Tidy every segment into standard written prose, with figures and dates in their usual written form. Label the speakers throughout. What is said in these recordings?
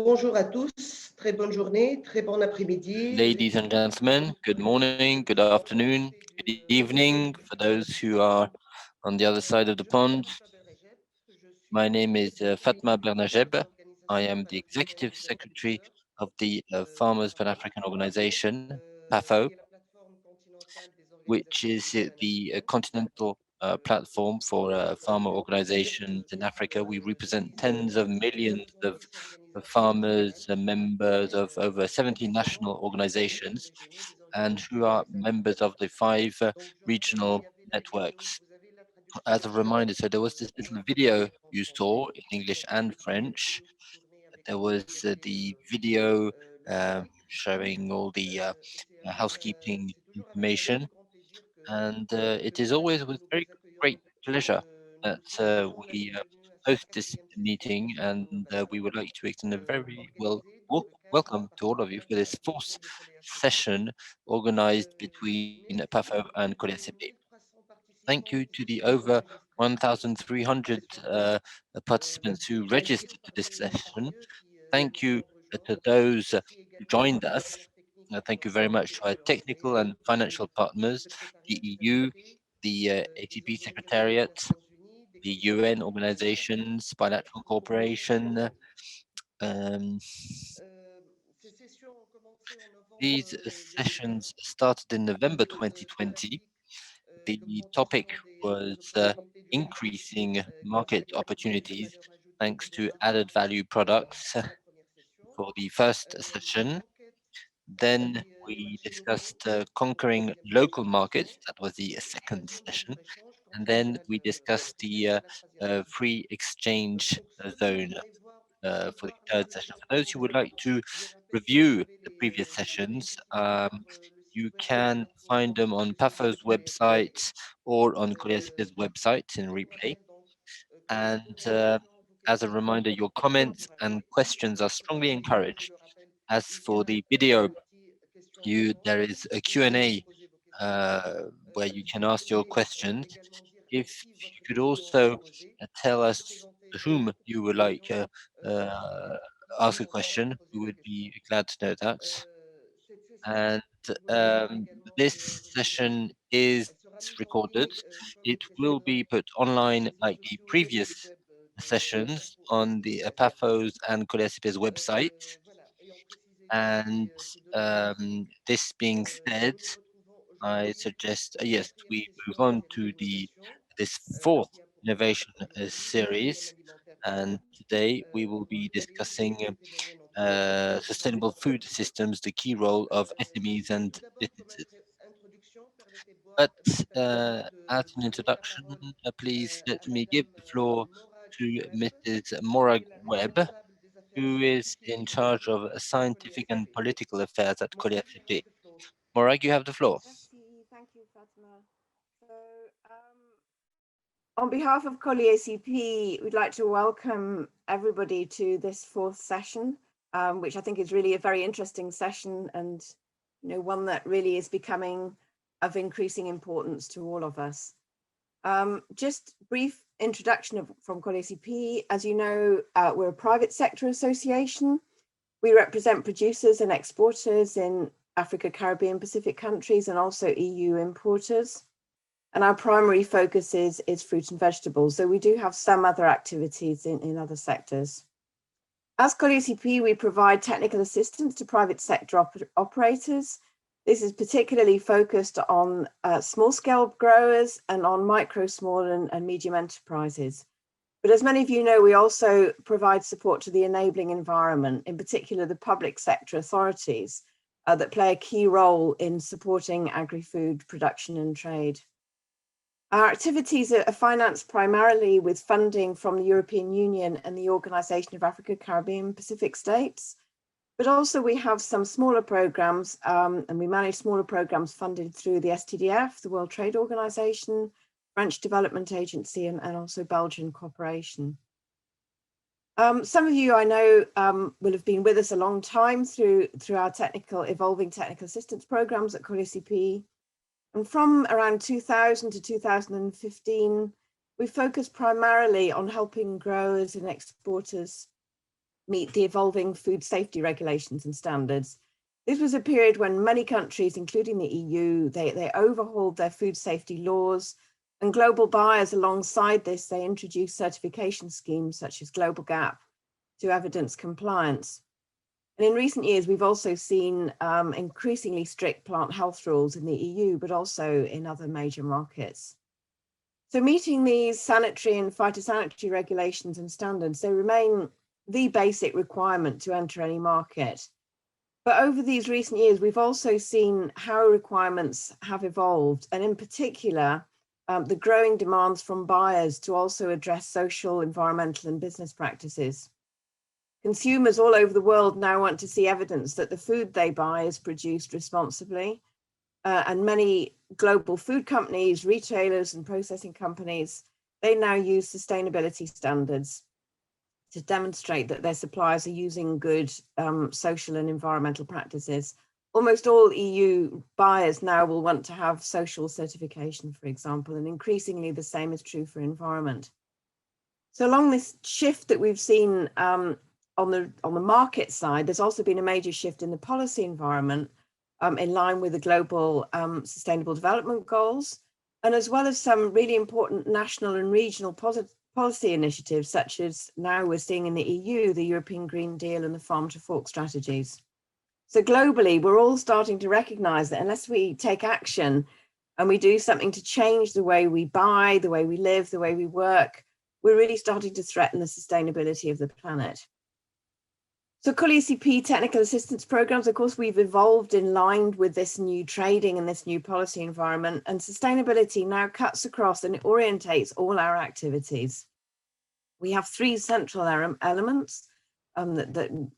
Speaker 1: Bonjour à tous, très bonne journée, très bon après-midi.
Speaker 2: Ladies and gentlemen, good morning, good afternoon, good evening for those who are on the other side of the pond. My name is Fatma Bernajeb. I am the Executive Secretary of the Farmers Pan-African Organization, PAFO, which is the continental platform for farmer organizations in Africa. We represent tens of millions of farmers and members of over 70 national organizations and who are members of the 5 regional networks. As a reminder, so there was this little video you saw in English and French. There was the video showing all the housekeeping information. And it is always with very great pleasure that we host this meeting, and we would like to extend a very welcome to all of you for this fourth session organized between PAFO and COLEACP. Thank you to the over 1,300 participants who registered to this session. Thank you to those who joined us. Thank you very much to our technical and financial partners, the EU, the ATP Secretariat, the UN organizations, bilateral cooperation. These sessions started in November 2020. The topic was increasing market opportunities thanks to added value products for the first session. Then we discussed conquering local markets. That was the second session. And then we discussed the free exchange zone for the third session. For those who would like to review the previous sessions, you can find them on PAFO's website or on COLEACP's website in replay. And as a reminder, your comments and questions are strongly encouraged. As for the video, there is a Q&A where you can ask your questions. If you could also tell us to whom you would like ask a question, we would be glad to know that. And this session is recorded. It will be put online like the previous sessions on the PAFO's and COLEACP's website. And this being said, I suggest, yes, we move on to this fourth innovation series. And today we will be discussing sustainable food systems, the key role of SMEs and businesses. But as an introduction, please let me give the floor to Mrs. Morag Webb, who is in charge of scientific and political affairs at COLEACP. Morag, you have the floor.
Speaker 3: Thank you, Fatima. So, on behalf of COLEACP, we'd like to welcome everybody to this fourth session, which I think is really a very interesting session and one that really is becoming of increasing importance to all of us. Just brief introduction from COLEACP. As you know, we're a private sector association. We represent producers and exporters in Africa, Caribbean, Pacific countries, and also EU importers. And our primary focus is fruit and vegetables. So we do have some other activities in other sectors. As COLEACP, we provide technical assistance to private sector operators. This is particularly focused on small-scale growers and on micro, small, and medium enterprises. But as many of you know, we also provide support to the enabling environment, in particular the public sector authorities that play a key role in supporting agri-food production and trade. Our activities are financed primarily with funding from the European Union and the Organization of Africa, Caribbean, Pacific States. But also we have some smaller programs and we manage smaller programs funded through the STDF, the World Trade Organization, French Development Agency, and also Belgian cooperation. Some of you I know will have been with us a long time through our evolving technical assistance programs at COLEACP. And from around 2000 to 2015, we focused primarily on helping growers and exporters meet the evolving food safety regulations and standards. This was a period when many countries, including the EU, they overhauled their food safety laws, and global buyers alongside this, they introduced certification schemes such as Global Gap to evidence compliance. And in recent years, we've also seen increasingly strict plant health rules in the EU, but also in other major markets. So meeting these sanitary and phytosanitary regulations and standards, they remain the basic requirement to enter any market. But over these recent years, we've also seen how requirements have evolved, and in particular, the growing demands from buyers to also address social, environmental, and business practices. Consumers all over the world now want to see evidence that the food they buy is produced responsibly. And many global food companies, retailers, and processing companies, they now use sustainability standards to demonstrate that their suppliers are using good social and environmental practices. Almost all EU buyers now will want to have social certification, for example, and increasingly the same is true for environment. So along this shift that we've seen on the market side, there's also been a major shift in the policy environment in line with the global sustainable development goals, and as well as some really important national and regional policy initiatives, such as now we're seeing in the EU, the European Green Deal and the Farm to Fork strategies. So globally, we're all starting to recognize that unless we take action and we do something to change the way we buy, the way we live, the way we work, we're really starting to threaten the sustainability of the planet. So COLEACP technical assistance programs, of course, we've evolved in line with this new trading and this new policy environment, and sustainability now cuts across and it orientates all our activities. We have three central elements that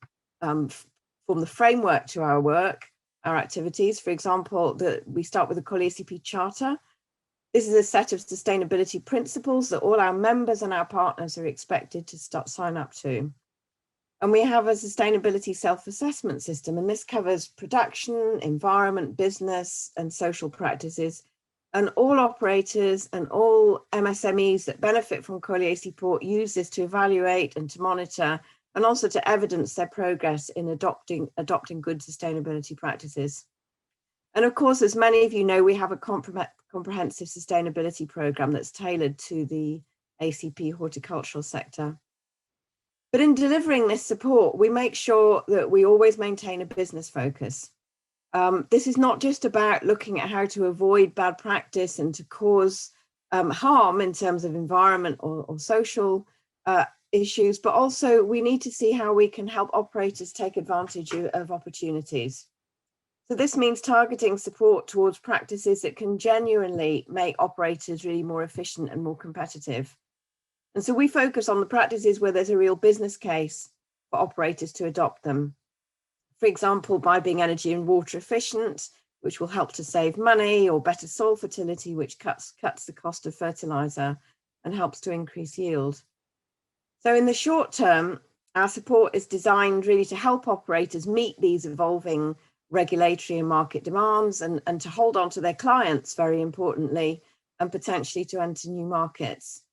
Speaker 3: form the framework to our work, our activities. For example, we start with the COLEACP Charter. This is a set of sustainability principles that all our members and our partners are expected to sign up to. And we have a sustainability self-assessment system, and this covers production, environment, business, and social practices. And all operators and all MSMEs that benefit from COLEACP support use this to evaluate and to monitor, and also to evidence their progress in adopting good sustainability practices. And of course, as many of you know, we have a comprehensive sustainability program that's tailored to the ACP horticultural sector. But in delivering this support, we make sure that we always maintain a business focus. This is not just about looking at how to avoid bad practice and to cause harm in terms of environment or social issues, but also we need to see how we can help operators take advantage of opportunities. So this means targeting support towards practices that can genuinely make operators really more efficient and more competitive. And so we focus on the practices where there's a real business case for operators to adopt them. For example, by being energy and water efficient, which will help to save money, or better soil fertility, which cuts the cost of fertilizer and helps to increase yield. So in the short term, our support is designed really to help operators meet these evolving regulatory and market demands and to hold on to their clients, very importantly, and potentially to enter new markets.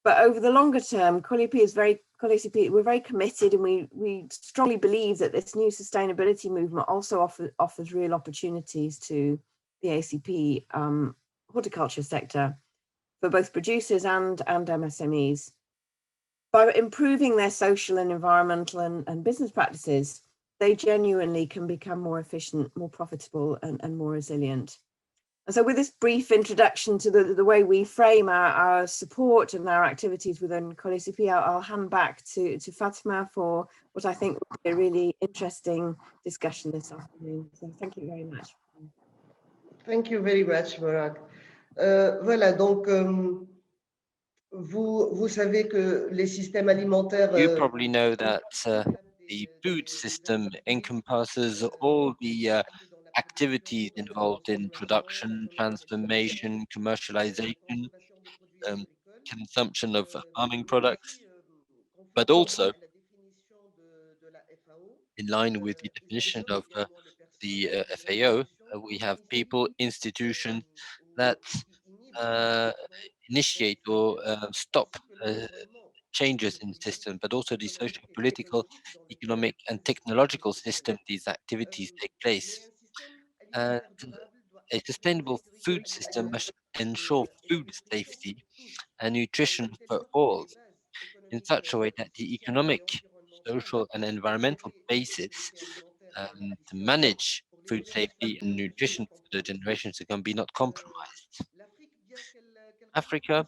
Speaker 3: But over the longer term, COLEACP, we're very committed, and we strongly believe that this new sustainability movement also offers real opportunities to the ACP horticulture sector for both producers and MSMEs. By improving their social and environmental and business practices, they genuinely can become more efficient, more profitable, and more resilient. And so with this brief introduction to the way we frame our support and our activities within COLEACP, I'll hand back to Fatima for what I think will be a really interesting discussion this afternoon. So thank you very much.
Speaker 1: Thank you very much, Morag. Voilà, donc vous savez que les systèmes alimentaires.
Speaker 2: You probably know that the food system encompasses all the activities involved in production, transformation, commercialization, consumption of farming products, but also in line with the definition of the FAO, we have people, institutions that initiate or stop changes in the system, but also the social, political, economic, and technological system these activities take place. And a sustainable food system must ensure food safety and nutrition for all in such a way that the economic, social, and environmental basis to manage food safety and nutrition for the generations to come be not compromised. Africa,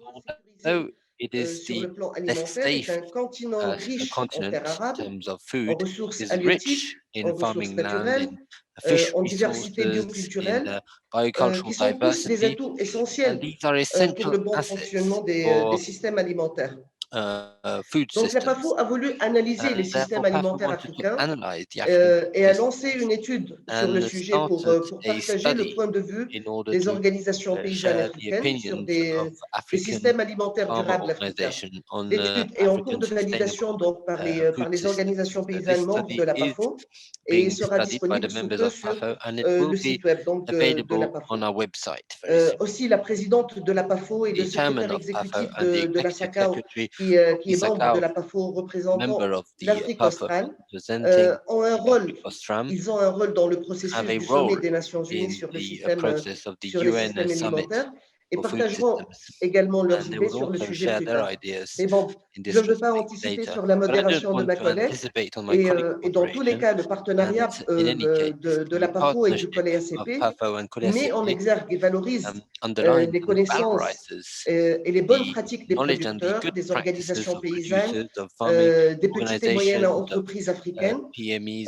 Speaker 2: although it is
Speaker 1: sur
Speaker 2: the
Speaker 1: le plan
Speaker 2: less
Speaker 1: alimentaire, est
Speaker 2: safe
Speaker 1: un continent riche en
Speaker 2: continent
Speaker 1: terres
Speaker 2: in
Speaker 1: arables,
Speaker 2: terms of
Speaker 1: en
Speaker 2: food,
Speaker 1: ressources
Speaker 2: is
Speaker 1: halieutiques,
Speaker 2: rich in
Speaker 1: en ressources
Speaker 2: farming land,
Speaker 1: naturelles,
Speaker 2: in fish
Speaker 1: en diversité
Speaker 2: resources, in
Speaker 1: bioculturelle,
Speaker 2: biocultural
Speaker 1: qui sont tous des
Speaker 2: diversity,
Speaker 1: atouts
Speaker 2: and
Speaker 1: essentiels
Speaker 2: these are
Speaker 1: pour
Speaker 2: essential
Speaker 1: le bon
Speaker 2: assets
Speaker 1: fonctionnement des
Speaker 2: for
Speaker 1: systèmes alimentaires.
Speaker 2: food
Speaker 1: Donc la
Speaker 2: systems.
Speaker 1: PAFO a voulu analyser les
Speaker 2: And
Speaker 1: systèmes
Speaker 2: therefore, PAFO
Speaker 1: alimentaires
Speaker 2: wanted to
Speaker 1: africains
Speaker 2: analyze the African
Speaker 1: et a
Speaker 2: systems
Speaker 1: lancé une étude sur le
Speaker 2: and
Speaker 1: sujet
Speaker 2: started
Speaker 1: pour
Speaker 2: a
Speaker 1: partager le
Speaker 2: study
Speaker 1: point de vue
Speaker 2: in order
Speaker 1: des
Speaker 2: to
Speaker 1: organisations paysannes
Speaker 2: share the
Speaker 1: africaines sur
Speaker 2: opinions of
Speaker 1: des
Speaker 2: African
Speaker 1: systèmes alimentaires
Speaker 2: farmer
Speaker 1: durables africains.
Speaker 2: organization on
Speaker 1: L'étude est en cours
Speaker 2: African
Speaker 1: de validation
Speaker 2: sustainable
Speaker 1: donc par
Speaker 2: food
Speaker 1: les
Speaker 2: systems.
Speaker 1: organisations
Speaker 2: So this
Speaker 1: paysannes membres de
Speaker 2: study
Speaker 1: la
Speaker 2: is
Speaker 1: PAFO et
Speaker 2: being
Speaker 1: sera
Speaker 2: studied by the
Speaker 1: disponible sous
Speaker 2: members
Speaker 1: peu
Speaker 2: of
Speaker 1: sur
Speaker 2: PAFO, and it will
Speaker 1: le
Speaker 2: be
Speaker 1: site web donc de la
Speaker 2: available
Speaker 1: PAFO.
Speaker 2: on our website very soon.
Speaker 1: Aussi, la présidente de la PAFO et le
Speaker 2: The chairman
Speaker 1: secrétaire
Speaker 2: of PAFO
Speaker 1: exécutif
Speaker 2: and the
Speaker 1: de la
Speaker 2: executive
Speaker 1: SACAU,
Speaker 2: secretary
Speaker 1: qui
Speaker 2: of the
Speaker 1: est membre de
Speaker 2: SACAU,
Speaker 1: la PAFO représentant
Speaker 2: member of the
Speaker 1: l'Afrique
Speaker 2: PAFO
Speaker 1: australe,
Speaker 2: representing
Speaker 1: ont un
Speaker 2: the
Speaker 1: rôle.
Speaker 2: Africa Ostram,
Speaker 1: Ils ont un rôle dans le
Speaker 2: have
Speaker 1: processus
Speaker 2: a
Speaker 1: du sommet
Speaker 2: role
Speaker 1: des Nations Unies
Speaker 2: in
Speaker 1: sur
Speaker 2: the
Speaker 1: les
Speaker 2: process of the UN
Speaker 1: systèmes
Speaker 2: summit
Speaker 1: alimentaires et
Speaker 2: for food
Speaker 1: partageront
Speaker 2: systems.
Speaker 1: également leurs
Speaker 2: And they
Speaker 1: idées
Speaker 2: will
Speaker 1: sur le
Speaker 2: also
Speaker 1: sujet
Speaker 2: share
Speaker 1: plus
Speaker 2: their
Speaker 1: tard.
Speaker 2: ideas
Speaker 1: Mais bon,
Speaker 2: in
Speaker 1: je
Speaker 2: this
Speaker 1: ne veux pas
Speaker 2: respect
Speaker 1: anticiper
Speaker 2: later.
Speaker 1: sur la
Speaker 2: But I don't
Speaker 1: modération de
Speaker 2: want
Speaker 1: ma
Speaker 2: to
Speaker 1: collègue.
Speaker 2: anticipate on my colleague's
Speaker 1: Et dans tous les
Speaker 2: moderation.
Speaker 1: cas, le
Speaker 2: And
Speaker 1: partenariat
Speaker 2: in any case,
Speaker 1: de la
Speaker 2: the
Speaker 1: PAFO et du
Speaker 2: partnership of
Speaker 1: COLEACP
Speaker 2: PAFO and
Speaker 1: met en
Speaker 2: COLEACP
Speaker 1: exergue et valorise
Speaker 2: underlines
Speaker 1: les
Speaker 2: and
Speaker 1: connaissances
Speaker 2: valorizes
Speaker 1: et les bonnes
Speaker 2: the
Speaker 1: pratiques des
Speaker 2: knowledge and the
Speaker 1: producteurs,
Speaker 2: good
Speaker 1: des
Speaker 2: practices
Speaker 1: organisations
Speaker 2: of
Speaker 1: paysannes,
Speaker 2: producers, of farming
Speaker 1: des petites et moyennes
Speaker 2: organizations, of
Speaker 1: entreprises africaines.
Speaker 2: PMEs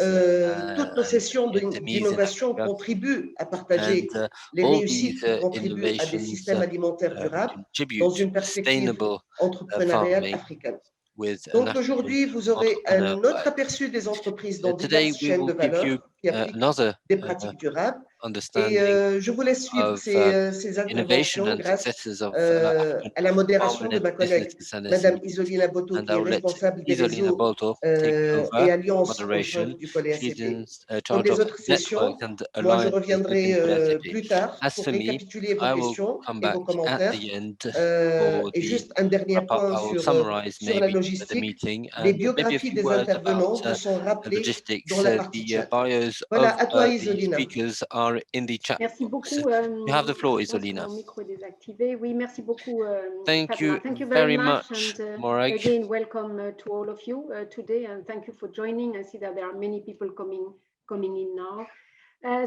Speaker 1: Toutes nos
Speaker 2: and
Speaker 1: sessions
Speaker 2: SMEs in
Speaker 1: d'innovation
Speaker 2: Africa.
Speaker 1: contribuent à
Speaker 2: And
Speaker 1: partager les
Speaker 2: all
Speaker 1: réussites
Speaker 2: these
Speaker 1: qui contribuent à des
Speaker 2: innovations
Speaker 1: systèmes alimentaires durables dans
Speaker 2: contribute
Speaker 1: une
Speaker 2: to
Speaker 1: perspective
Speaker 2: sustainable
Speaker 1: entrepreneuriale
Speaker 2: farming
Speaker 1: africaine.
Speaker 2: with an
Speaker 1: Donc
Speaker 2: African
Speaker 1: aujourd'hui, vous aurez
Speaker 2: entrepreneur
Speaker 1: un autre
Speaker 2: life.
Speaker 1: aperçu des entreprises dans
Speaker 2: Today
Speaker 1: diverses
Speaker 2: we
Speaker 1: chaînes de
Speaker 2: will give you
Speaker 1: valeur qui appliquent
Speaker 2: another
Speaker 1: des pratiques durables. Et
Speaker 2: understanding
Speaker 1: je vous laisse suivre
Speaker 2: of
Speaker 1: ces
Speaker 2: innovation
Speaker 1: interventions
Speaker 2: and
Speaker 1: grâce
Speaker 2: successes of African
Speaker 1: à la modération de
Speaker 2: farm-led
Speaker 1: ma collègue,
Speaker 2: businesses and
Speaker 1: Madame
Speaker 2: SMEs.
Speaker 1: Isolina Boto,
Speaker 2: And
Speaker 1: qui
Speaker 2: I
Speaker 1: est
Speaker 2: will let
Speaker 1: responsable des
Speaker 2: Isolina
Speaker 1: réseaux
Speaker 2: Bolto take over
Speaker 1: et alliances au sein
Speaker 2: moderation.
Speaker 1: du
Speaker 2: She's
Speaker 1: COLEACP.
Speaker 2: in
Speaker 1: Pour
Speaker 2: charge
Speaker 1: des
Speaker 2: of
Speaker 1: autres
Speaker 2: networks
Speaker 1: sessions,
Speaker 2: and
Speaker 1: moi, je
Speaker 2: alliances within
Speaker 1: reviendrai
Speaker 2: ColeACP.
Speaker 1: plus tard
Speaker 2: As
Speaker 1: pour
Speaker 2: for me,
Speaker 1: récapituler vos
Speaker 2: I will
Speaker 1: questions
Speaker 2: come
Speaker 1: et
Speaker 2: back
Speaker 1: vos
Speaker 2: at
Speaker 1: commentaires.
Speaker 2: the end for
Speaker 1: Et
Speaker 2: the
Speaker 1: juste un dernier
Speaker 2: wrap-up.
Speaker 1: point
Speaker 2: I will summarize
Speaker 1: sur la
Speaker 2: maybe the
Speaker 1: logistique.
Speaker 2: meeting
Speaker 1: Les
Speaker 2: and maybe a
Speaker 1: biographies
Speaker 2: few
Speaker 1: des
Speaker 2: words about
Speaker 1: intervenants vous sont rappelées dans
Speaker 2: logistics.
Speaker 1: la partie
Speaker 2: The
Speaker 1: chat.
Speaker 2: bios
Speaker 1: Voilà,
Speaker 2: of
Speaker 1: à toi,
Speaker 2: the
Speaker 1: Isolina.
Speaker 2: speakers are in the chat
Speaker 4: Merci
Speaker 2: box.
Speaker 4: beaucoup.
Speaker 2: You have the floor,
Speaker 4: Je pense que
Speaker 2: Isolina.
Speaker 4: mon micro est désactivé. Oui, merci beaucoup,
Speaker 2: Thank
Speaker 4: Fatma.
Speaker 2: you
Speaker 4: Thank you
Speaker 2: very
Speaker 4: very much.
Speaker 2: much,
Speaker 4: And
Speaker 2: Morag.
Speaker 4: again, welcome to all of you today. And thank you for joining. I see that there are many people coming in now.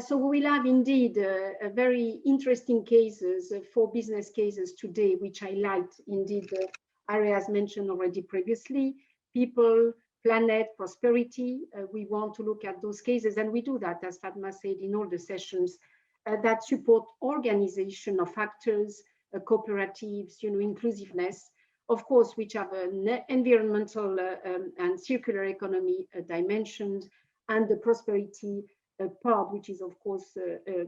Speaker 4: So we will have indeed a very interesting cases, 4 business cases today, which highlight indeed the areas mentioned already previously: people, planet, prosperity. We want to look at those cases, and we do that, as Fatma said, in all the sessions that support organization of actors, cooperatives, inclusiveness, of course, which have an environmental and circular economy dimensions, and the prosperity part, which is, of course,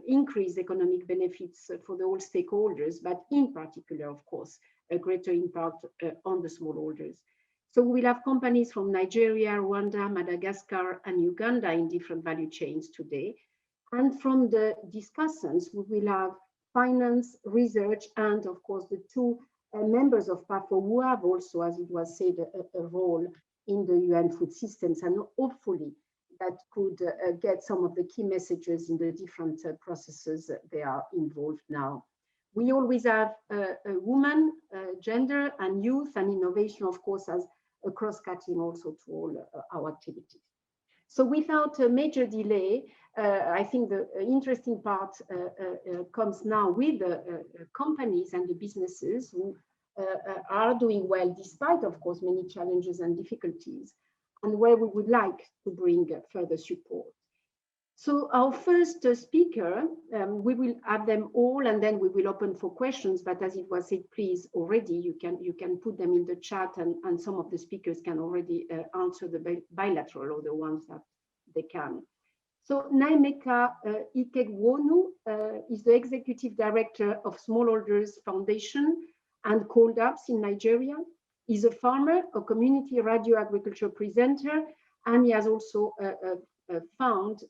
Speaker 4: increased economic benefits for the all stakeholders, but in particular, of course, a greater impact on the smallholders. So we'll have companies from Nigeria, Rwanda, Madagascar, and Uganda in different value chains today. And from the discussants, we will have finance, research, and of course, the 2 members of PAFO who have also, as it was said, a role in the UN food systems, and hopefully that could get some of the key messages in the different processes they are involved now. We always have women, gender, and youth, and innovation, of course, as a cross-cutting also to all our activities. So without a major delay, I think the interesting part comes now with the companies and the businesses who are doing well, despite, of course, many challenges and difficulties, and where we would like to bring further support. So our first speaker, we will have them all, and then we will open for questions. But as it was said, please already, you can put them in the chat, and some of the speakers can already answer the bilateral or the ones that they can. So Nnaemeka IKEGWUONU is the Executive Director of Smallholders Foundation and ColdHubs in Nigeria. He's a farmer, a community radio agriculture presenter, and he has also found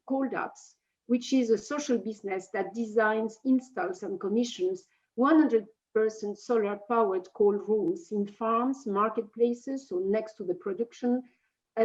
Speaker 4: ColdHubs, which is a social business that designs, installs, and commissions 100% 100% solar-powered cold rooms in farms, marketplaces, so next to the production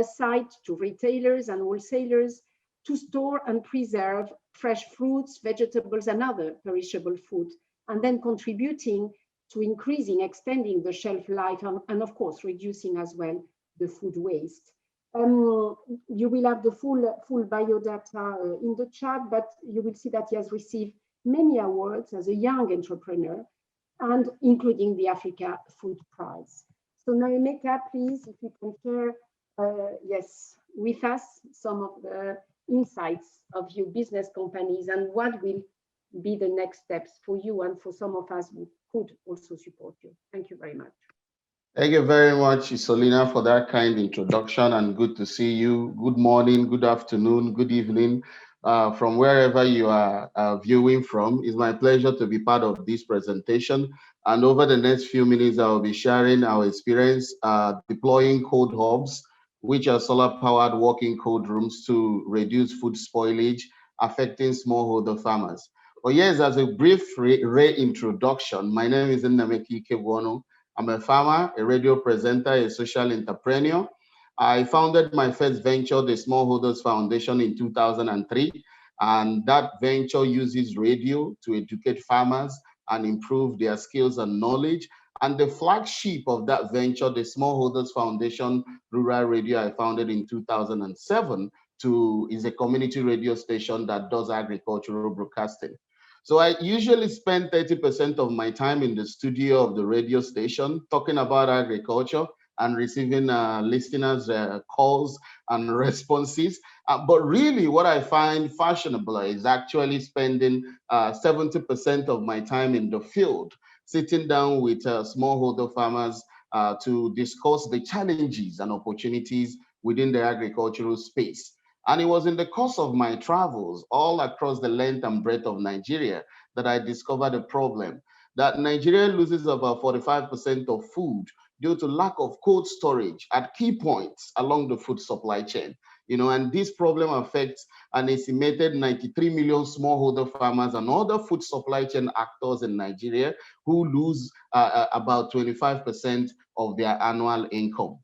Speaker 4: site, to retailers and wholesalers, to store and preserve fresh fruits, vegetables, and other perishable food, and then contributing to increasing, extending the shelf life, and of course, reducing as well the food waste. You will have the full biodata in the chat, but you will see that he has received many awards as a young entrepreneur, and including the Africa Food Prize. So Nnaemeka, please, if you can share, yes, with us some of the insights of your business companies and what will be the next steps for you and for some of us who could also support you. Thank you very much.
Speaker 5: Thank you very much, Isolina, for that kind introduction, and good to see you. Good morning, good afternoon, good evening, from wherever you are viewing from. It's my pleasure to be part of this presentation. And over the next few minutes, I will be sharing our experience deploying ColdHubs, which are solar-powered walking cold rooms to reduce food spoilage affecting smallholder farmers. But yes, as a brief reintroduction, my name is Nnaemeka IKEGWUONU. I'm a farmer, a radio presenter, a social entrepreneur. I founded my first venture, the Smallholders Foundation, in 2003. And that venture uses radio to educate farmers and improve their skills and knowledge. And the flagship of that venture, the Smallholders Foundation Rural Radio, I founded in 2007, is a community radio station that does agricultural broadcasting. So I usually spend 30% of my time in the studio of the radio station talking about agriculture and receiving listeners' calls and responses. But really what I find fashionable is actually spending 70% of my time in the field, sitting down with smallholder farmers to discuss the challenges and opportunities within the agricultural space. And it was in the course of my travels all across the length and breadth of Nigeria that I discovered a problem that Nigeria loses about 45% of food due to lack of cold storage at key points along the food supply chain. And this problem affects an estimated 93 million smallholder farmers and other food supply chain actors in Nigeria who lose about 25% of their annual income.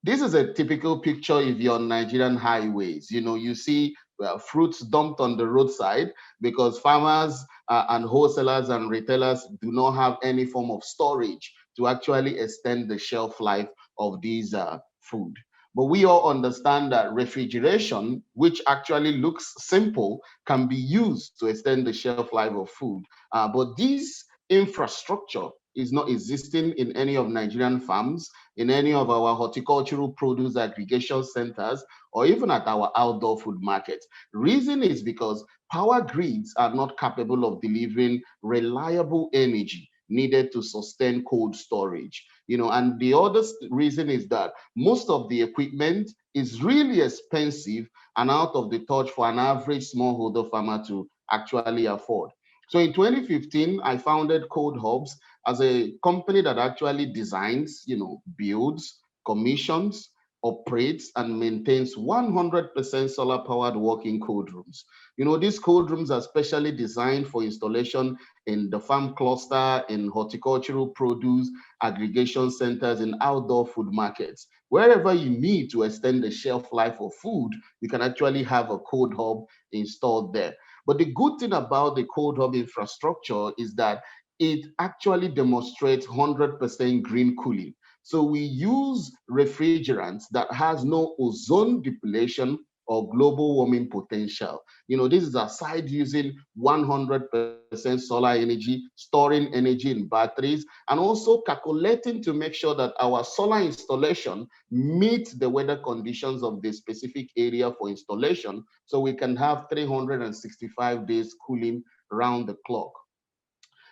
Speaker 5: This is a typical picture if you're on Nigerian highways. You see fruits dumped on the roadside because farmers and wholesalers and retailers do not have any form of storage to actually extend the shelf life of these food. But we all understand that refrigeration, which actually looks simple, can be used to extend the shelf life of food. But this infrastructure is not existing in any of Nigerian farms, in any of our horticultural produce aggregation centers, or even at our outdoor food markets. Reason is because power grids are not capable of delivering reliable energy needed to sustain cold storage. And the other reason is that most of the equipment is really expensive and out of the touch for an average smallholder farmer to actually afford. So in 2015, I founded ColdHubs as a company that actually designs, builds, commissions, operates, and maintains 100% solar-powered walking cold rooms. These cold rooms are specially designed for installation in the farm cluster, in horticultural produce, aggregation centers, and outdoor food markets. Wherever you need to extend the shelf life of food, you can actually have a ColdHub installed there. But the good thing about the ColdHub infrastructure is that it actually demonstrates 100% green cooling. So we use refrigerants that has no ozone depletion or global warming potential. This is aside using 100% solar energy, storing energy in batteries, and also calculating to make sure that our solar installation meets the weather conditions of the specific area for installation, so we can have 365 days cooling round the clock.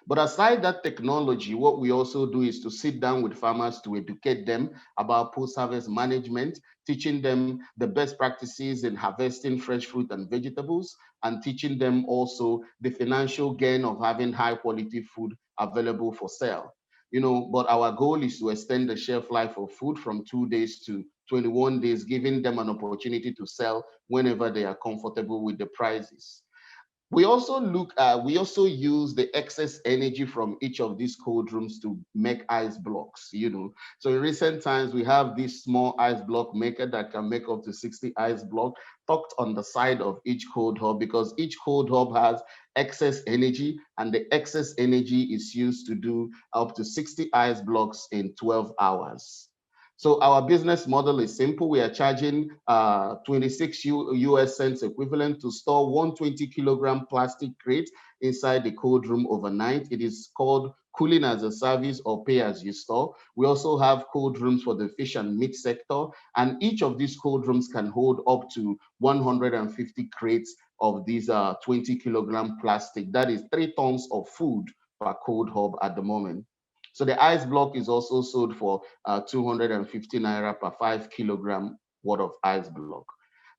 Speaker 5: But aside that technology, what we also do is to sit down with farmers to educate them about post-harvest management, teaching them the best practices in harvesting fresh fruit and vegetables, and teaching them also the financial gain of having high quality food available for sale. But our goal is to extend the shelf life of food from 2 days to 21 days, giving them an opportunity to sell whenever they are comfortable with the prices. We also use the excess energy from each of these cold rooms to make ice blocks, So in recent times, we have this small ice block maker that can make up to 60 ice blocks tucked on the side of each cold hub, because each cold hub has excess energy, and the excess energy is used to do up to 60 ice blocks in 12 hours. So our business model is simple. We are charging 26 US cents equivalent to store 120 kilogram plastic crate inside the cold room overnight. It is called cooling as a service or pay as you store. We also have cold rooms for the fish and meat sector, and each of these cold rooms can hold up to 150 crates of these 20 kilogram plastic. That is 3 tons of food per cold hub at the moment. So the ice block is also sold for 250 naira per 5 kilogram worth of ice block.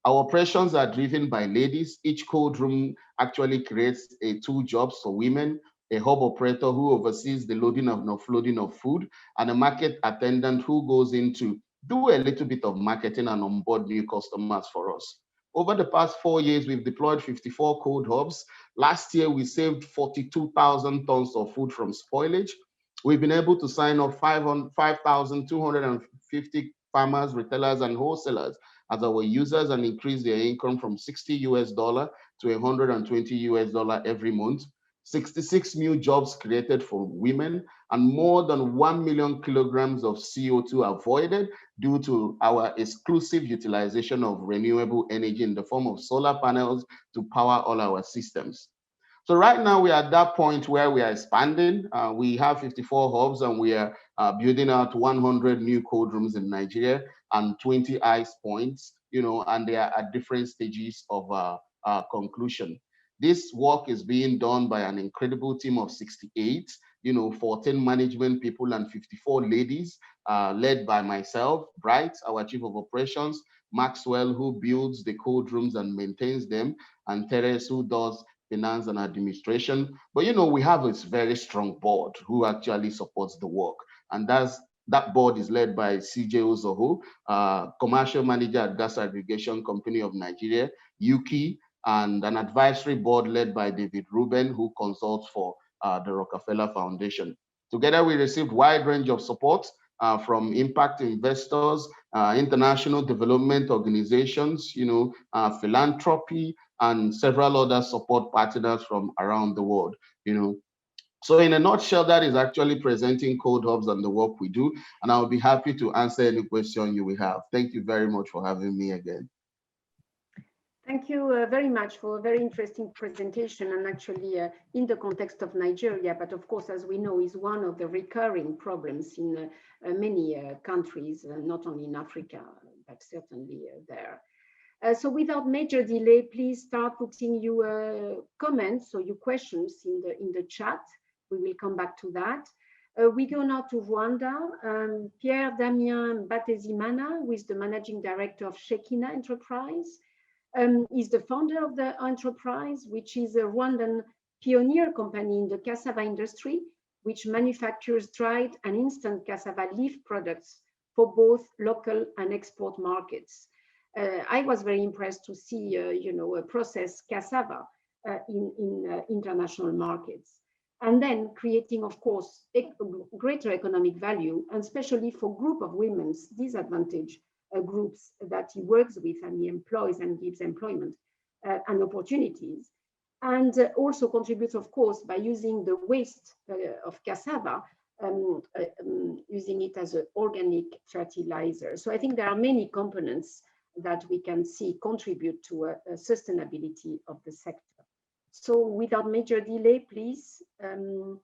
Speaker 5: Our operations are driven by ladies. Each cold room actually creates 2 jobs for women: a hub operator who oversees the loading and offloading of food, and a market attendant who goes in to do a little bit of marketing and onboard new customers for us. Over the past 4 years, we've deployed 54 cold hubs. Last year, we saved 42,000 tons of food from spoilage. We've been able to sign up 5,250 farmers, retailers, and wholesalers as our users, and increase their income from $60 US to $120 US every month. 66 new jobs created for women, and more than 1 million kilograms of CO2 avoided due to our exclusive utilization of renewable energy in the form of solar panels to power all our systems. So right now we are at that point where we are expanding. We have 54 hubs, and we are building out 100 new cold rooms in Nigeria and 20 ice points, and they are at different stages of conclusion. This work is being done by an incredible team of 68, 14 management people and 54 ladies, led by myself, Bright, our chief of operations, Maxwell, who builds the cold rooms and maintains them, and Teres, who does finance and administration. But we have a very strong board who actually supports the work, and that board is led by CJ Ozoho, commercial manager at Gas Aggregation Company of Nigeria, Yuki, and an advisory board led by David Rubin, who consults for the Rockefeller Foundation. Together, we received a wide range of support from impact investors, international development organizations, philanthropy, and several other support partners from around the world. So in a nutshell, that is actually presenting ColdHubs and the work we do, and I'll be happy to answer any question you will have. Thank you very much for having me again.
Speaker 4: Thank you very much for a very interesting presentation, and actually in the context of Nigeria, but of course, as we know, is one of the recurring problems in many countries, not only in Africa, but certainly there. So without major delay, please start putting your comments or your questions in the chat. We will come back to that. We go now to Rwanda. Pierre Damien MBATEZIMANA, who is the managing director of Shekina Enterprise, is the founder of the enterprise, which is a Rwandan pioneer company in the cassava industry, which manufactures dried and instant cassava leaf products for both local and export markets. I was very impressed to see, processed cassava in international markets, and then creating, of course, greater economic value, and especially for group of women's disadvantaged groups that he works with and he employs and gives employment and opportunities, and also contributes, of course, by using the waste of cassava, using it as an organic fertilizer. So I think there are many components that we can see contribute to a sustainability of the sector. So without major delay, please, and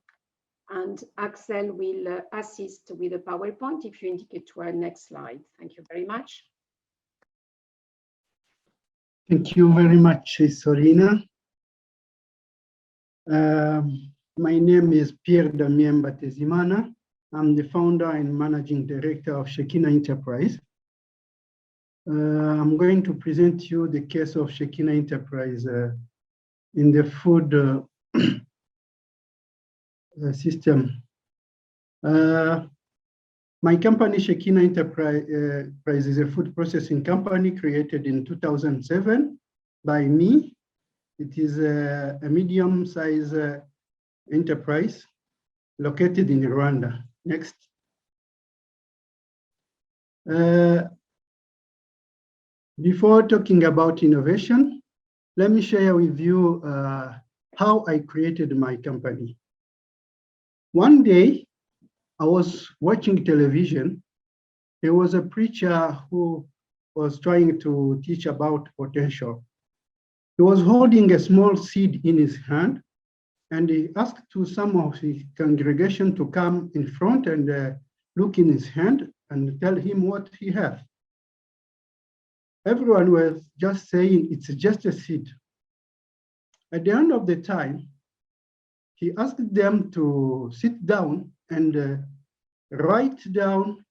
Speaker 4: Axel will assist with the PowerPoint if you indicate to our next slide. Thank you very much.
Speaker 6: Thank you very much, Sorina. My name is Pierre Damien MBATEZIMANA. I'm the founder and managing director of Shekina Enterprise. I'm going to present you the case of Shekina Enterprise in the food system. My company, Shekina Enterprise, is a food processing company created in 2007 by me It is a medium-sized enterprise located in Rwanda. Next. Before talking about innovation, let me share with you how I created my company. One day, I was watching television. There was a preacher who was trying to teach about potential. He was holding a small seed in his hand, and he asked to some of his congregation to come in front and look in his hand and tell him what he has. Everyone was just saying it's just a seed. At the end of the time, he asked them to sit down and write down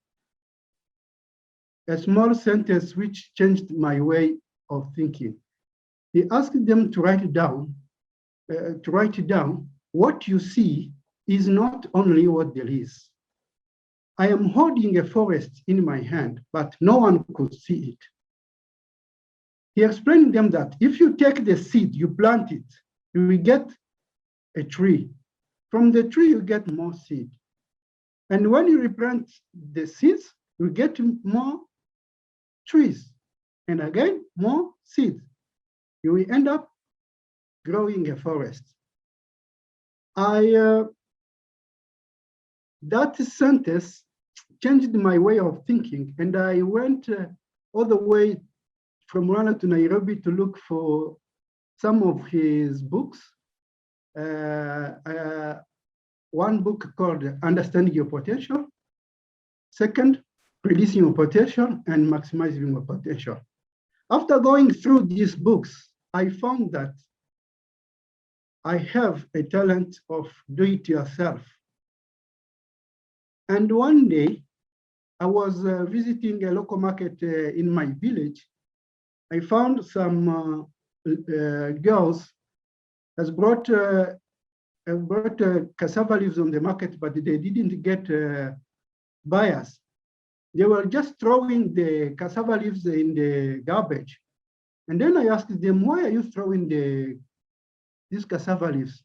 Speaker 6: a small sentence which changed my way of thinking. He asked them to write down, what you see is not only what there is. I am holding a forest in my hand, but no one could see it. He explained them that if you take the seed, you plant it, you will get a tree. From the tree, you get more seed. And when you replant the seeds, you get more trees. And again, more seeds. You will end up growing a forest. That sentence changed my way of thinking, and I went all the way from Rwanda to Nairobi to look for some of his books. One book called Understanding Your Potential. Second, Releasing Your Potential and Maximizing Your Potential. After going through these books, I found that I have a talent of do it yourself. And one day, I was visiting a local market in my village. I found some girls has brought cassava leaves on the market, but they didn't get buyers. They were just throwing the cassava leaves in the garbage. And then I asked them, why are you throwing these cassava leaves?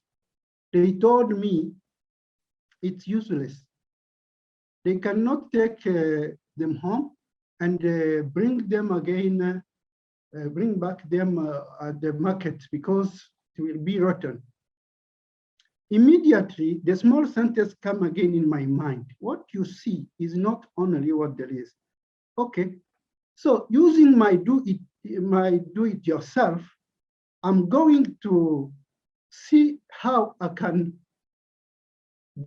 Speaker 6: They told me it's useless. They cannot take them home and bring them again, bring back them at the market because it will be rotten. Immediately, the small sentence come again in my mind. What you see is not only what there is. Okay, so using my do it yourself, I'm going to see how I can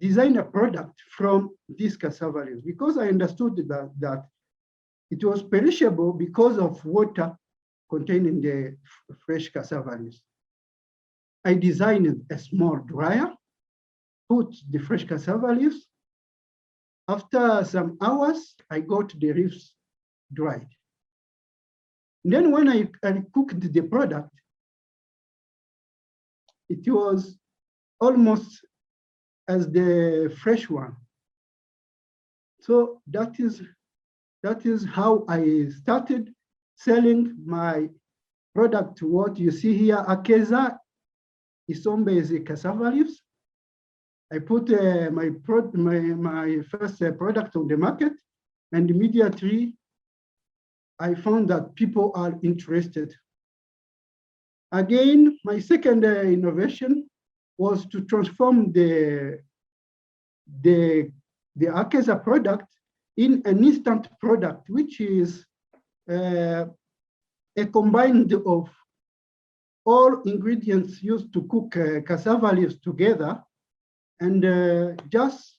Speaker 6: design a product from these cassava leaves, because I understood that it was perishable because of water contained in the fresh cassava leaves. I designed a small dryer, put the fresh cassava leaves. After some hours, I got the leaves dried. Then when I cooked the product, it was almost as the fresh one. So that is how I started selling my product. What you see here, Akeza Isombe is a cassava leaves. I put my first product on the market, and immediately I found that people are interested. Again, my second innovation was to transform the Akeza product in an instant product, which is a combined of all ingredients used to cook cassava leaves together, and just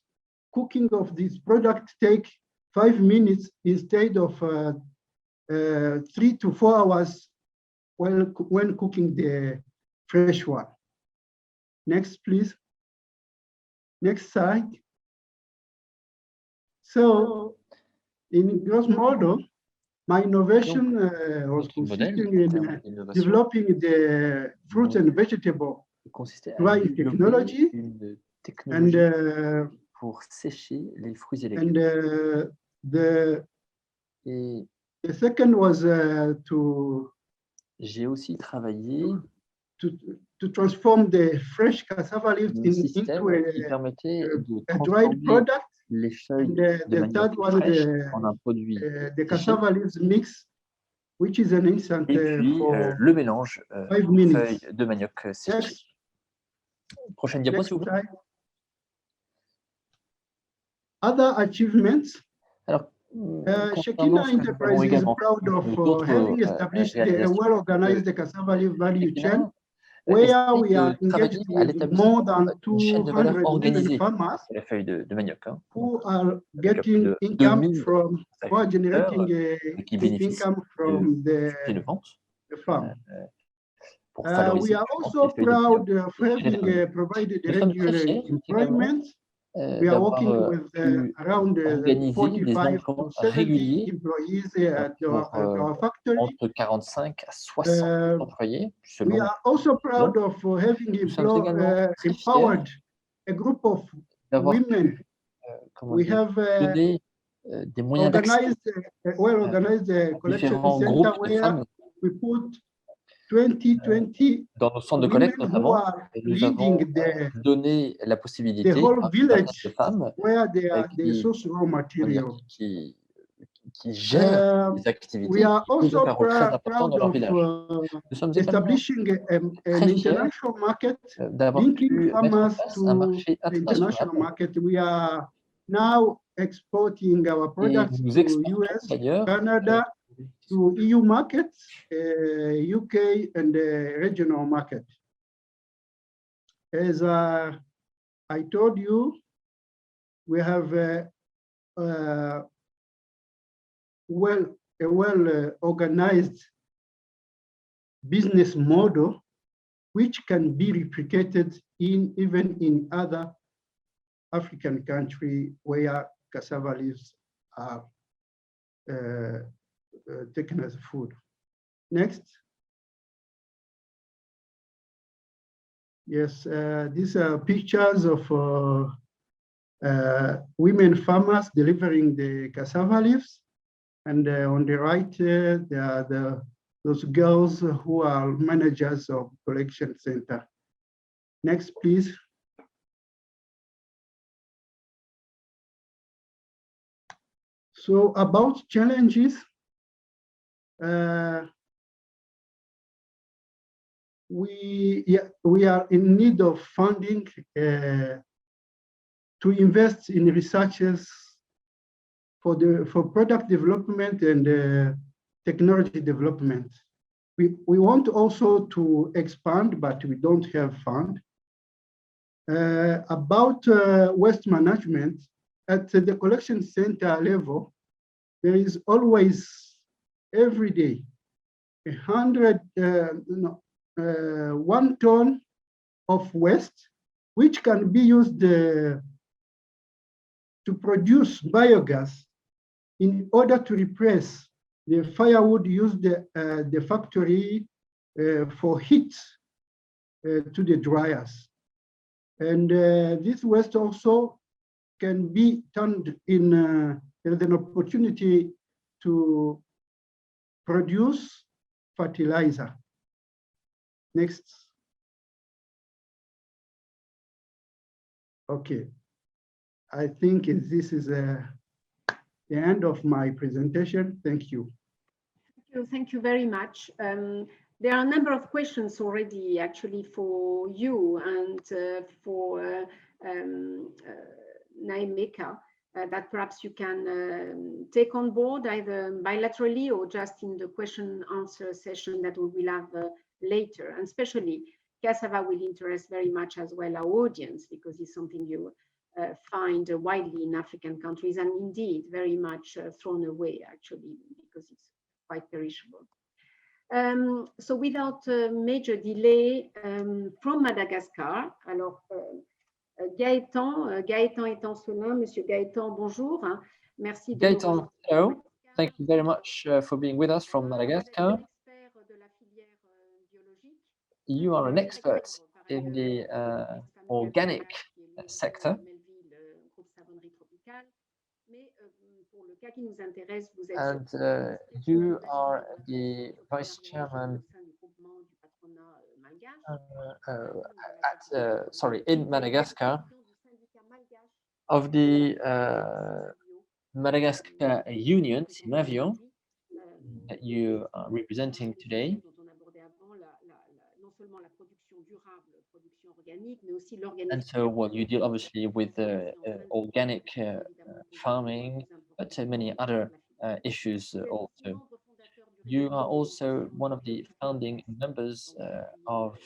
Speaker 6: cooking of this product take 5 minutes instead of 3 to 4 hours when cooking the fresh one. Next, please. Next slide. So, in gross modo, my innovation was consisting in developing the fruits and vegetable drying technology, and
Speaker 7: pour sécher les fruits et
Speaker 6: and
Speaker 7: légumes.
Speaker 6: the second was to
Speaker 7: J'ai aussi travaillé
Speaker 6: transform the fresh cassava leaves
Speaker 7: un
Speaker 6: into
Speaker 7: système qui permettait de
Speaker 6: a dried
Speaker 7: transformer
Speaker 6: product.
Speaker 7: les feuilles
Speaker 6: And
Speaker 7: de
Speaker 6: the
Speaker 7: manière
Speaker 6: third one,
Speaker 7: fraîche en un produit
Speaker 6: the
Speaker 7: séché.
Speaker 6: cassava leaves mix, which is an instant
Speaker 7: Et puis
Speaker 6: for
Speaker 7: le mélange
Speaker 6: 5
Speaker 7: aux
Speaker 6: minutes.
Speaker 7: feuilles de manioc séché.
Speaker 6: Next,
Speaker 7: Prochaine diapo, s'il vous plaît.
Speaker 6: slide. Other achievements.
Speaker 7: Alors,
Speaker 6: Shekina
Speaker 7: concernant ce que nous avons
Speaker 6: Enterprise is
Speaker 7: également
Speaker 6: proud
Speaker 7: fait,
Speaker 6: of
Speaker 7: d'autres
Speaker 6: having established a
Speaker 7: réalisations.
Speaker 6: well-organized cassava leaf value chain,
Speaker 7: Shekina
Speaker 6: where we
Speaker 7: essaie
Speaker 6: are
Speaker 7: de travailler
Speaker 6: engaged
Speaker 7: à
Speaker 6: with
Speaker 7: l'établissement
Speaker 6: more than
Speaker 7: d'une chaîne de valeur
Speaker 6: 200 women
Speaker 7: organisée
Speaker 6: farmers
Speaker 7: sur les feuilles de manioc.
Speaker 6: who are
Speaker 7: Avec
Speaker 6: getting
Speaker 7: de
Speaker 6: income
Speaker 7: 2000
Speaker 6: from, who are generating
Speaker 7: qui bénéficient
Speaker 6: income from
Speaker 7: de de vente
Speaker 6: the farm.
Speaker 7: pour
Speaker 6: We
Speaker 7: valoriser
Speaker 6: are
Speaker 7: justement
Speaker 6: also
Speaker 7: les feuilles de manioc.
Speaker 6: proud of having provided
Speaker 7: Nous sommes très
Speaker 6: regular
Speaker 7: fiers également
Speaker 6: employment. We are working
Speaker 7: d'avoir
Speaker 6: with
Speaker 7: pu
Speaker 6: around
Speaker 7: organiser des
Speaker 6: 45
Speaker 7: emplois
Speaker 6: to 70
Speaker 7: réguliers
Speaker 6: employees at
Speaker 7: pour
Speaker 6: our factory.
Speaker 7: entre 45 à 60 employés selon.
Speaker 6: We are also proud of having
Speaker 7: Nous sommes également très
Speaker 6: empowered
Speaker 7: fiers
Speaker 6: a group of
Speaker 7: d'avoir
Speaker 6: women. We have
Speaker 7: donné des moyens d'accès
Speaker 6: well-organized collection
Speaker 7: différents
Speaker 6: center
Speaker 7: groupes de
Speaker 6: where
Speaker 7: femmes
Speaker 6: we put 20
Speaker 7: dans nos centres de collecte
Speaker 6: women who
Speaker 7: notamment.
Speaker 6: are
Speaker 7: Nous avons
Speaker 6: leading
Speaker 7: donné la possibilité
Speaker 6: the whole
Speaker 7: à un certain nombre
Speaker 6: village
Speaker 7: de femmes
Speaker 6: where they
Speaker 7: qui,
Speaker 6: source raw material.
Speaker 7: qui gèrent les activités
Speaker 6: We are
Speaker 7: qui jouent
Speaker 6: also
Speaker 7: un rôle très important
Speaker 6: proud
Speaker 7: dans leur
Speaker 6: of
Speaker 7: village. Nous sommes également
Speaker 6: establishing an
Speaker 7: très fiers
Speaker 6: international market,
Speaker 7: d'avoir
Speaker 6: linking
Speaker 7: pu mettre en
Speaker 6: farmers
Speaker 7: place un
Speaker 6: to
Speaker 7: marché
Speaker 6: the international
Speaker 7: international
Speaker 6: market. We are now exporting our
Speaker 7: et
Speaker 6: products
Speaker 7: nous
Speaker 6: to
Speaker 7: exportons
Speaker 6: US,
Speaker 7: d'ailleurs
Speaker 6: Canada, to EU markets, UK, and the regional market. As I told you, we have a well-organized business model which can be replicated even in other African countries where cassava leaves are taken as food. Next. Yes, these are pictures of women farmers delivering the cassava leaves. And on the right, there are those girls who are managers of collection center. Next, please. So about challenges, we are in need of funding to invest in researchers for product development and technology development. We want also to expand, but we don't have fund. About waste management, at the collection center level, there is always, every day, 1 ton of waste, which can be used to produce biogas in order to replace the firewood used the factory for heat to the dryers. And this waste also can be turned in as an opportunity to produce fertilizer. Next. Okay. I think this is the end of my presentation. Thank you.
Speaker 4: Thank you very much. There are a number of questions already actually for you and for Nnaemeka that perhaps you can take on board either bilaterally or just in the question answer session that we will have later. And especially cassava will interest very much as well our audience because it's something you find widely in African countries and indeed very much thrown away actually because it's quite perishable. So without major delay, from Madagascar, alors Gaëtan, Gaëtan ETANCELIN, Monsieur Gaëtan, bonjour. Merci de
Speaker 7: Gaëtan, hello. Thank you very much for being with us from Madagascar. You are an expert in the organic sector. And you are the vice chairman in Madagascar, of the Madagascar Union, SYMABIO, that you are representing today. And so, well, you deal obviously with organic farming, but many other issues also. You are also one of the founding members of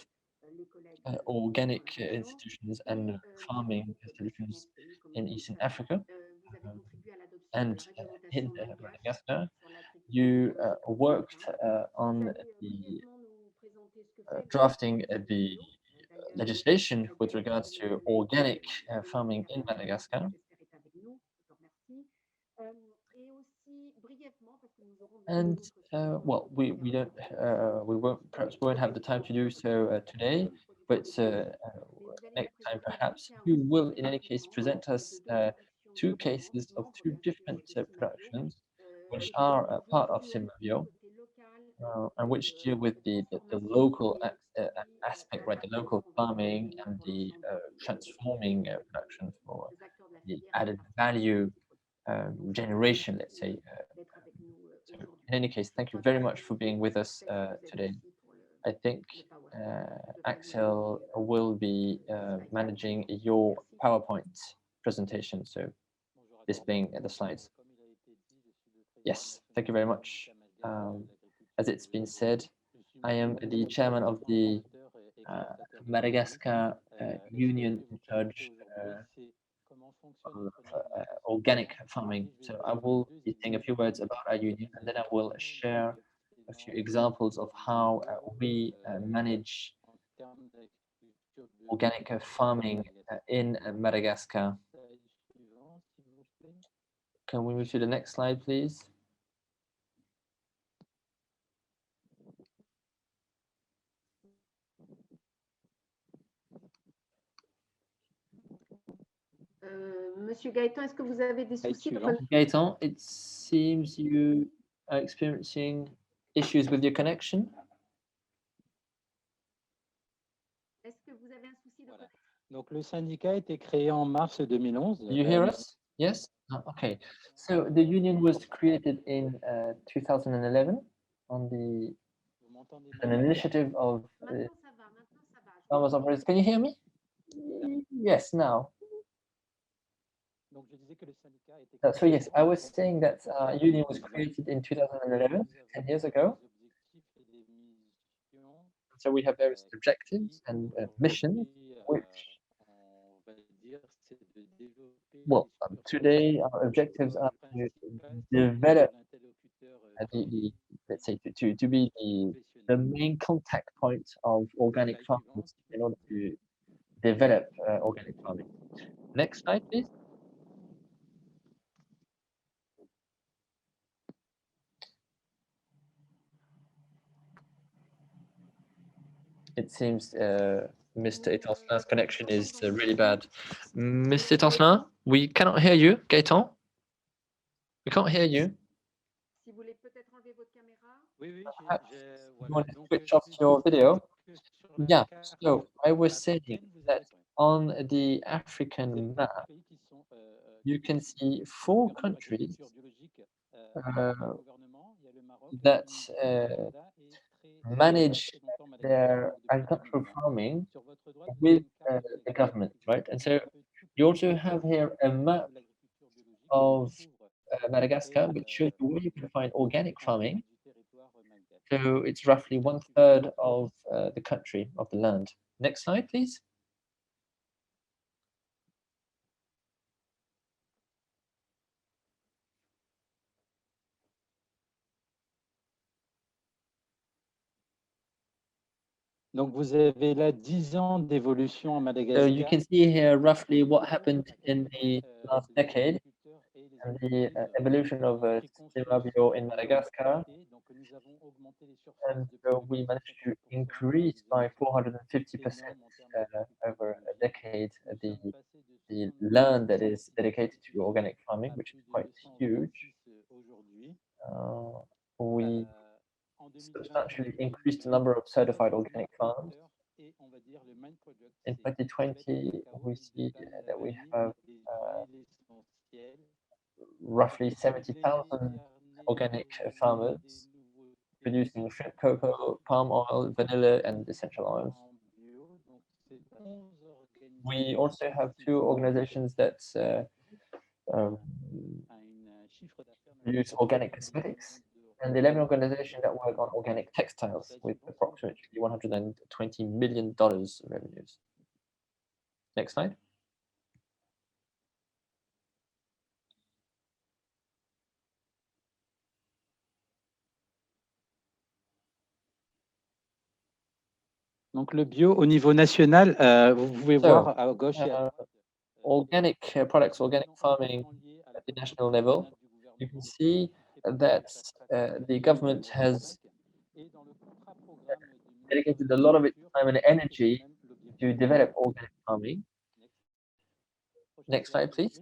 Speaker 7: organic institutions and farming institutions in Eastern Africa. And in Madagascar, you worked on the drafting the legislation with regards to organic farming in Madagascar. And well, we won't have the time to do so today, but next time perhaps you will in any case present us two cases of two different productions which are part of SYMABIO and which deal with the local aspect, right, the local farming and the transforming production for the added value generation, let's say. So in any case, thank you very much for being with us today. I think Axel will be managing your PowerPoint presentation, so displaying the slides. Yes, thank you very much. As it's been said, I am the chairman of the Madagascar Union in charge of organic farming. So I will be saying a few words about our union, and then I will share a few examples of how we manage organic farming in Madagascar. Can we move to the next slide, please?
Speaker 4: Monsieur Gaëtan, est-ce que vous avez des soucis?
Speaker 7: Gaëtan, it seems you are experiencing issues with your connection.
Speaker 4: Est-ce que vous avez un souci de connexion?
Speaker 8: Donc, le syndicat a été créé en mars 2011.
Speaker 7: You hear us? Yes? Okay. So the union was created in 2011 on an initiative of farmers operators. Can you hear me? Yes, now. So yes, I was saying that union was created in 2011, 10 years ago. So we have various objectives and missions, which, well, today our objectives are to develop let's say to be the main contact point of organic farmers in order to develop organic farming. Next slide, please. It seems Mr. Etancelin's connection is really bad. Mr. Etancelin, we cannot hear you. Gaëtan, we can't hear you.
Speaker 4: Si vous voulez peut-être enlever votre caméra.
Speaker 7: Perhaps you want to switch off your video? Yeah, so I was saying that on the African map, you can see 4 countries that manage their agricultural farming with the government, right? And so you also have here a map of Madagascar, which shows you where you can find organic farming. So it's roughly 1/3 of the country, of the land. Next slide, please.
Speaker 8: Donc, vous avez là 10 ans d'évolution à Madagascar.
Speaker 7: So you can see here roughly what happened in the last decade and the evolution of SYMABIO in Madagascar. And so we managed to increase by 450% over a decade the land that is dedicated to organic farming, which is quite huge. We substantially increased the number of certified organic farms, In 2020, we see that we have roughly 70,000 organic farmers producing shrimp, cocoa, palm oil, vanilla, and essential oils. We also have 2 organizations that produce organic cosmetics, and 11 organizations that work on organic textiles with approximately $120 million revenues. Next slide.
Speaker 8: Donc le bio au niveau national, vous pouvez voir à gauche.
Speaker 7: Organic products, organic farming at the national level. You can see that the government has dedicated a lot of its time and energy to develop organic farming. Next slide, please.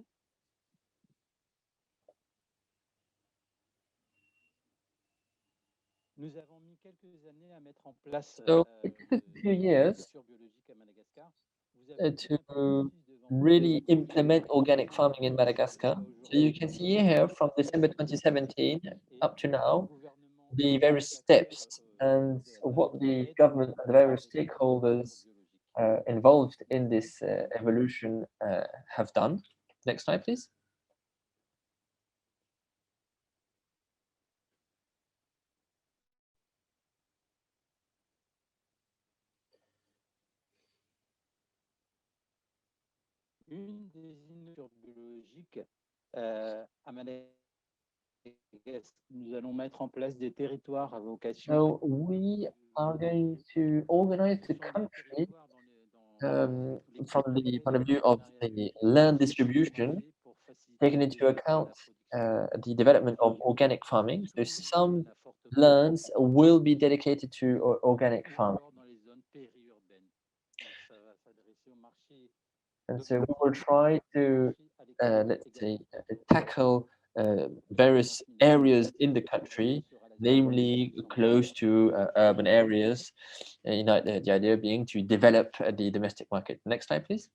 Speaker 7: So it took us a few years to really implement organic farming in Madagascar. So you can see here from December 2017 up to now, the various steps and what the government and the various stakeholders involved in this evolution have done. Next slide, please.
Speaker 8: Une des innovations biologiques à Madagascar, nous allons mettre en place des territoires à vocation.
Speaker 7: So we are going to organize the country from the point of view of the land distribution, taking into account the development of organic farming. So some lands will be dedicated to organic farming. And so we will try to, let's say, tackle various areas in the country, namely close to urban areas, the idea being to develop the domestic market. Next slide, please.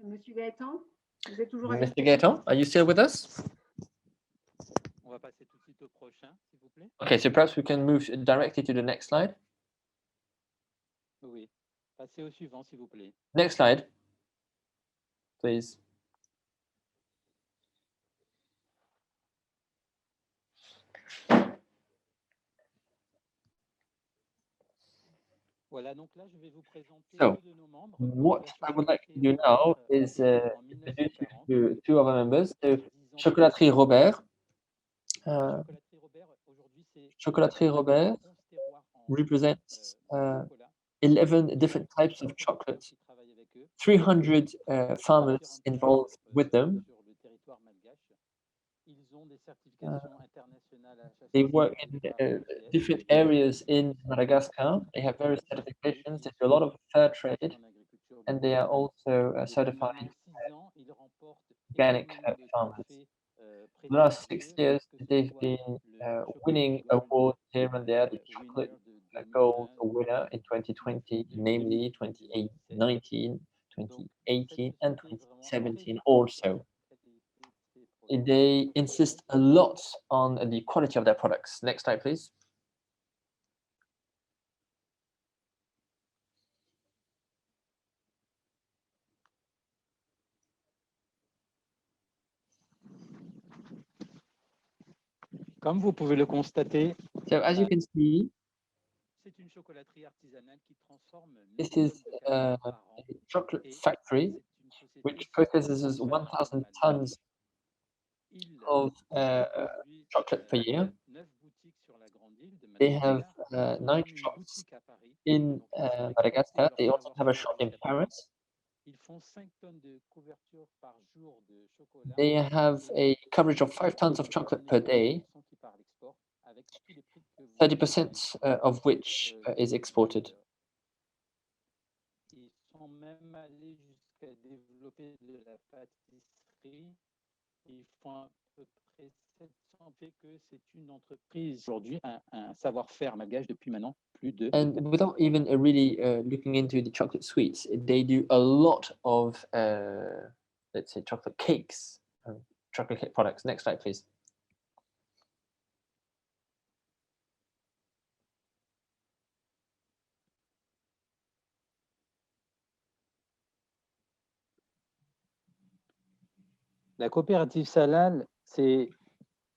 Speaker 4: Monsieur Gaëtan, vous êtes toujours avec
Speaker 7: Mr. Gaëtan, are you still with us?
Speaker 8: On va passer tout de suite au prochain, s'il vous plaît.
Speaker 7: Okay, so perhaps we can move directly to the next slide.
Speaker 8: Oui, passez au suivant, s'il vous plaît.
Speaker 7: Next slide, please.
Speaker 8: Voilà, donc là, je vais vous présenter
Speaker 7: So,
Speaker 8: deux de nos membres.
Speaker 7: what I would like to do now is introduce you to 2 of our members. So, Chocolaterie Robert. Chocolaterie Robert represents 11 different types of chocolate, 300 farmers involved with them. They work in different areas in Madagascar. They have various certifications. They do a lot of fair trade, and they are also certified organic farmers. For the last 6 years, they've been winning awards here and there. The chocolate gold winner in 2020, namely 2019, 2018, and 2017 also. They insist a lot on the quality of their products. Next slide, please.
Speaker 8: Comme vous pouvez le constater,
Speaker 7: So as you can see,
Speaker 8: c'est une chocolaterie artisanale qui transforme
Speaker 7: this is a chocolate factory which processes 1,000 tons of chocolate per year. They have 9 shops in Madagascar. They also have a shop in Paris. They have a coverage of 5 tons of chocolate per day, 30% of which is exported.
Speaker 8: développé de la pâtisserie. Ils font à peu près 700 fait que c'est une entreprise aujourd'hui, un savoir-faire malgache depuis maintenant plus de.
Speaker 7: And without even really looking into the chocolate sweets, they do a lot of, let's say, chocolate cakes, chocolate cake products. Next slide, please.
Speaker 8: La coopérative Salal, c'est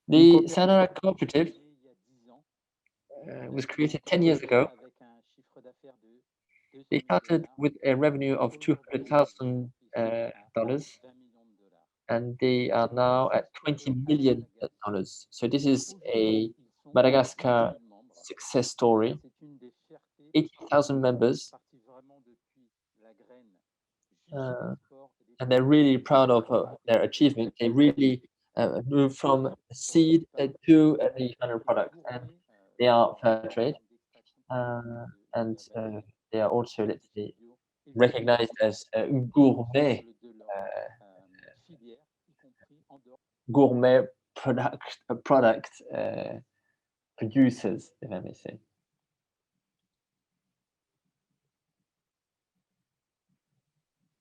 Speaker 7: the Sanara cooperative was created 10 years ago. They started with a revenue of $200,000, and they are now at $20 million. So this is a Madagascar success story. 18,000 members, and they're really proud of their achievement. They really moved from seed to the final product, and they are fair trade, and they are also, let's say, recognized as gourmet product producers, if I may say.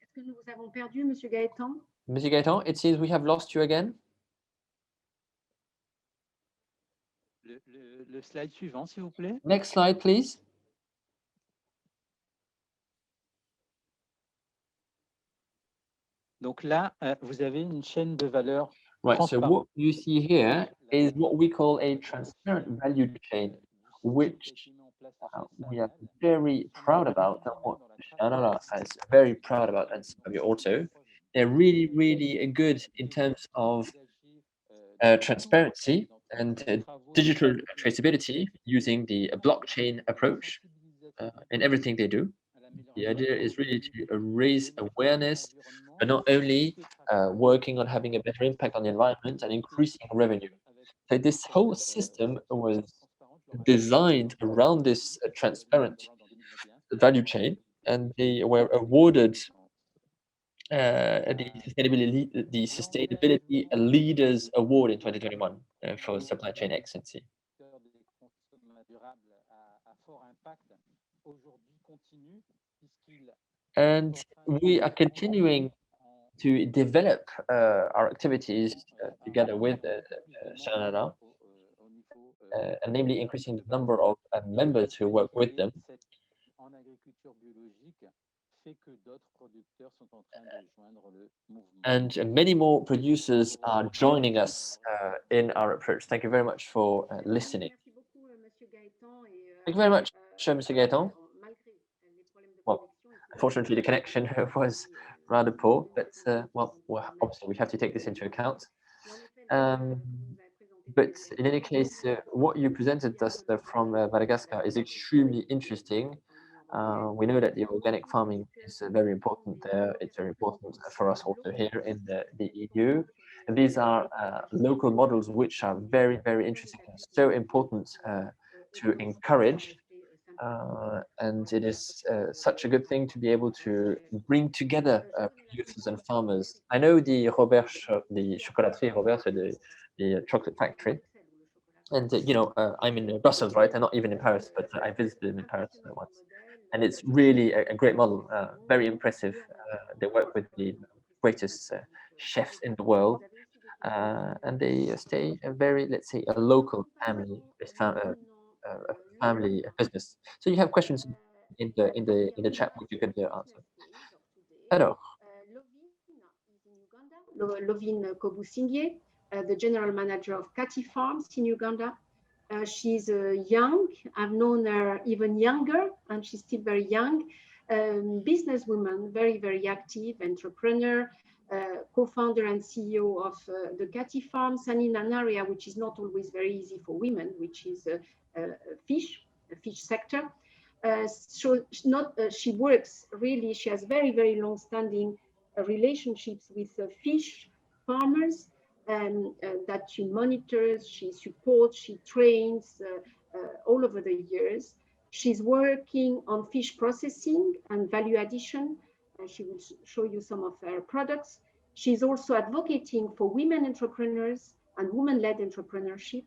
Speaker 4: Est-ce que nous vous avons perdu, Monsieur Gaëtan?
Speaker 7: Monsieur Gaëtan, it seems we have lost you again.
Speaker 8: Le slide suivant, s'il vous plaît.
Speaker 7: Next slide, please.
Speaker 8: Donc là, vous avez une chaîne de valeur.
Speaker 7: Right, so what you see here is what we call a transparent value chain, which we are very proud about, and what Shekina is very proud about, and SYMABIO also. They're really, really good in terms of transparency and digital traceability using the blockchain approach in everything they do. The idea is really to raise awareness, but not only working on having a better impact on the environment and increasing revenue. So this whole system was designed around this transparent value chain, and they were awarded the Sustainability Leaders Award in 2021 for supply chain excellence. And we are continuing to develop our activities together with Shekina, and namely increasing the number of members who work with them. And many more producers are joining us in our approach. Thank you very much for listening. Thank you very much, Mr. Gaëtan. Well, unfortunately, the connection was rather poor, but well, obviously we have to take this into account. But in any case, what you presented us from Madagascar is extremely interesting. We know that the organic farming is very important there. It's very important for us also here in the EU. And these are local models which are very, very interesting and so important to encourage. And it is such a good thing to be able to bring together producers and farmers. I know the Robert, the chocolaterie Robert, so the chocolate factory. And you know, I'm in Brussels, right? I'm not even in Paris, but I visited them in Paris once. And it's really a great model, very impressive. They work with the greatest chefs in the world, and they stay a very, let's say, a local family business. So you have questions in the chat which you can answer. Alors.
Speaker 4: Lovin KOBUSINGYE, the general manager of Kati Farms in Uganda. She's young. I've known her even younger, and she's still very young. Businesswoman, very, very active, entrepreneur, co-founder and CEO of the Kati Farms, and in an area which is not always very easy for women, which is the fish sector. So she works really, she has very, very long-standing relationships with fish farmers that she monitors, she supports, she trains all over the years. She's working on fish processing and value addition She will show you some of her products. She's also advocating for women entrepreneurs and women-led entrepreneurship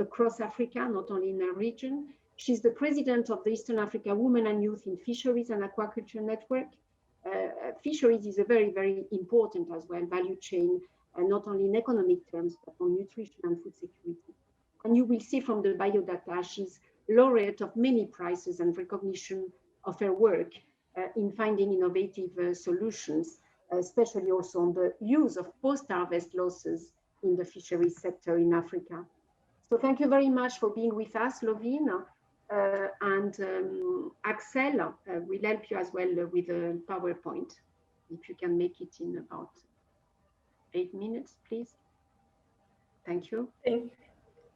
Speaker 4: across Africa, not only in her region. She's the president of the Eastern Africa Women and Youth in Fisheries and Aquaculture Network. Fisheries is a very, very important as well value chain, not only in economic terms, but on nutrition and food security. And you will see from the biodata, she's laureate of many prizes and recognition of her work in finding innovative solutions, especially also on the use of post-harvest losses in the fisheries sector in Africa. So thank you very much for being with us, Lovin. And Axel will help you as well with a PowerPoint, if you can make it in about 8 minutes, please. Thank you.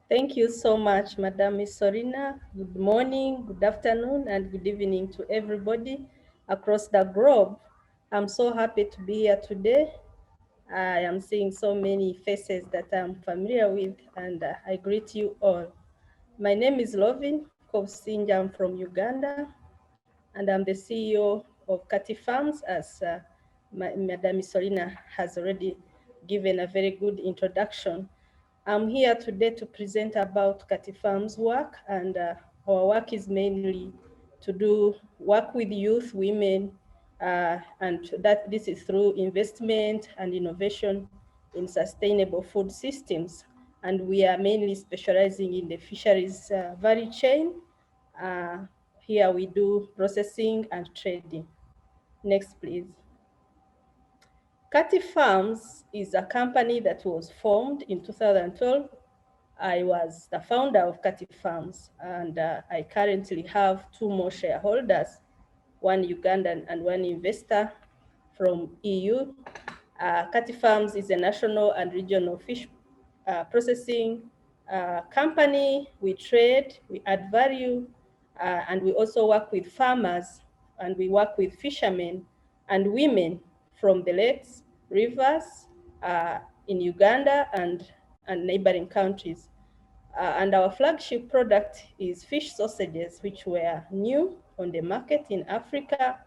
Speaker 9: Thank you so much, Madam Sorina. Good morning, good afternoon, and good evening to everybody across the globe. I'm so happy to be here today. I am seeing so many faces that I'm familiar with, and I greet you all. My name is Lovin KOBUSINGYE. I'm from Uganda, and I'm the CEO of Kati Farms, as Madam Sorina has already given a very good introduction. I'm here today to present about Kati Farms' work, and our work is mainly to do work with youth, women, and that this is through investment and innovation in sustainable food systems. And we are mainly specializing in the fisheries value chain. Here we do processing and trading. Next, please. Kati Farms is a company that was formed in 2012. I was the founder of Kati Farms, and I currently have 2 more shareholders, one Ugandan and one investor from EU. Kati Farms is a national and regional fish processing company. We trade, we add value, and we also work with farmers, and we work with fishermen and women from the lakes, rivers in Uganda and neighboring countries. And our flagship product is fish sausages, which were new on the market in Africa,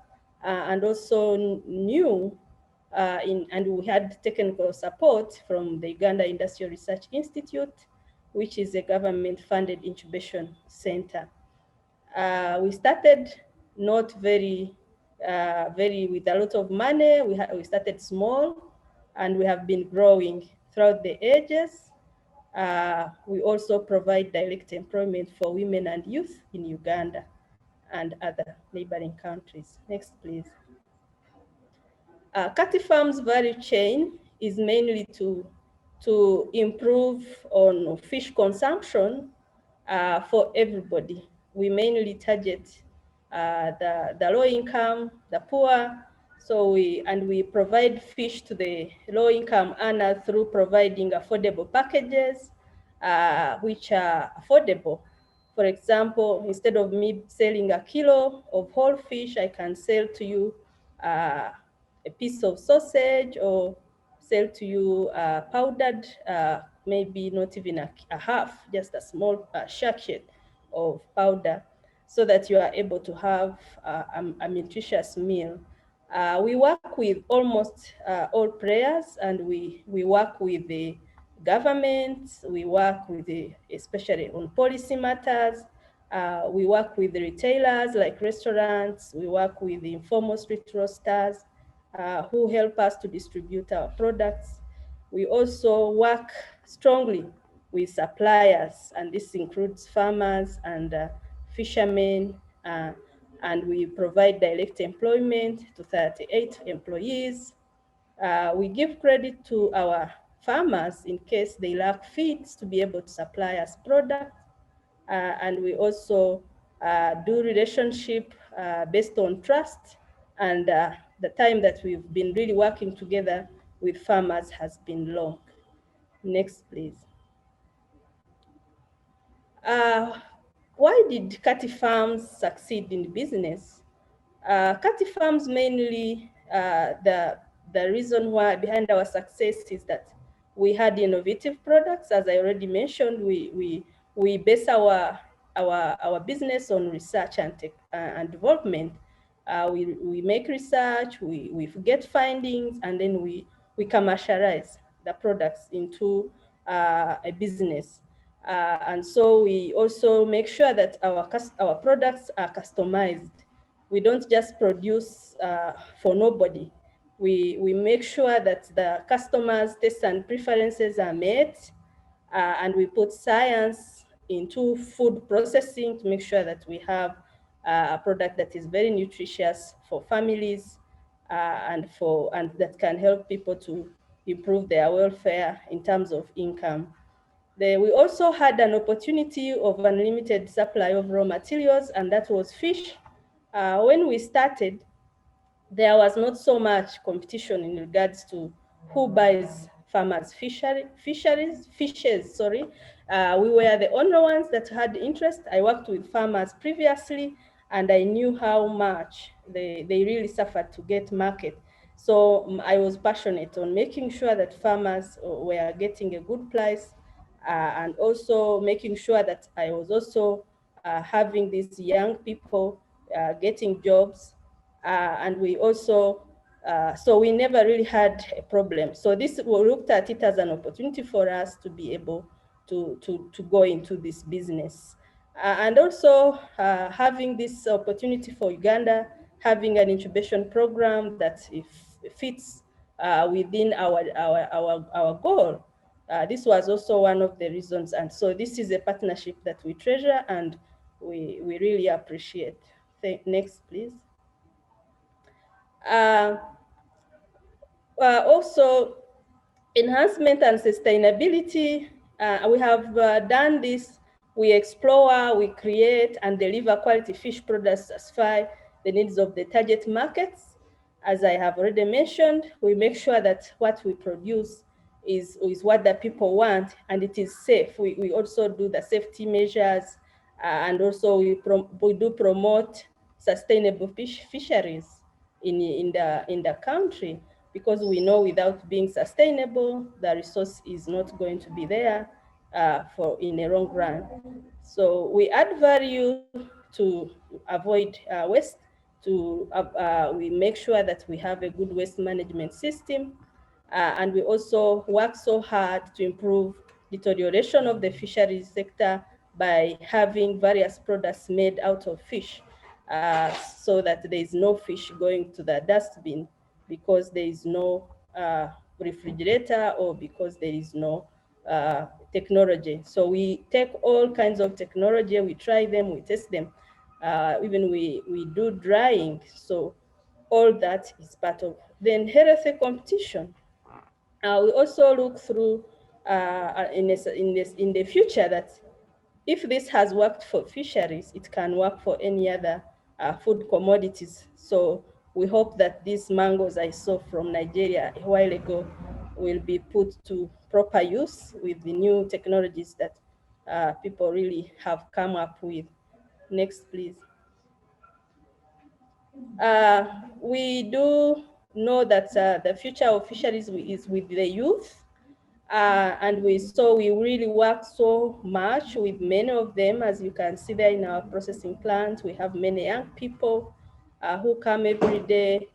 Speaker 9: and also new and we had technical support from the Uganda Industrial Research Institute, which is a government-funded incubation center. We started not very with a lot of money. We started small, and we have been growing throughout the ages. We also provide direct employment for women and youth in Uganda and other neighboring countries. Next, please. Kati Farms' value chain is mainly to improve on fish consumption for everybody. We mainly target the low income, the poor. So we provide fish to the low income earner through providing affordable packages, which are affordable. For example, instead of me selling a kilo of whole fish, I can sell to you a piece of sausage, or sell to you powdered, maybe not even a half, just a small sachet of powder, so that you are able to have a nutritious meal. We work with almost all players, and we work with the government, we work with especially on policy matters. We work with the retailers like restaurants, we work with the informal street roasters, who help us to distribute our products. We also work strongly with suppliers, and this includes farmers and fishermen, and we provide direct employment to 38 employees. We give credit to our farmers in case they lack feeds to be able to supply us product. And we also do relationship based on trust, and the time that we've been really working together with farmers has been long. Next, please. Why did Kati Farms succeed in business? Kati Farms mainly, the reason why behind our success is that we had innovative products. As I already mentioned, we base our business on research and development. We make research, we get findings, and then we commercialize the products into a business. And so we also make sure that our products are customized. We don't just produce for nobody. We make sure that the customers' tastes and preferences are met, and we put science into food processing to make sure that we have a product that is very nutritious for families, and that can help people to improve their welfare in terms of income. We also had an opportunity of unlimited supply of raw materials, and that was fish. When we started, there was not so much competition in regards to who buys farmers' fishes, sorry. We were the only ones that had interest. I worked with farmers previously, and I knew how much they really suffered to get market. So I was passionate on making sure that farmers were getting a good price, and also making sure that I was also having these young people getting jobs. And we also, so we never really had a problem. So we looked at it as an opportunity for us to be able to go into this business. And also having this opportunity for Uganda, having an incubation program that fits within our goal. This was also one of the reasons. And so this is a partnership that we treasure and we really appreciate. Next, please. Also, enhancement and sustainability. We have done this. We explore, we create and deliver quality fish products to satisfy the needs of the target markets. As I have already mentioned, we make sure that what we produce is what the people want and it is safe. We also do the safety measures, and also we do promote sustainable fisheries in the country, because we know without being sustainable, the resource is not going to be there in a long run. So we add value to avoid waste. We make sure that we have a good waste management system, and we also work so hard to improve deterioration of the fisheries sector by having various products made out of fish, so that there is no fish going to the dustbin because there is no refrigerator or because there is no technology. So we take all kinds of technology, we try them, we test them, even we do drying. So all that is part of then healthy competition. We also look through in the future that if this has worked for fisheries, it can work for any other food commodities. So we hope that these mangoes I saw from Nigeria a while ago will be put to proper use with the new technologies that people really have come up with. Next, please. We do know that the future of fisheries is with the youth. And we really work so much with many of them. As you can see there in our processing plant, we have many young people who come every day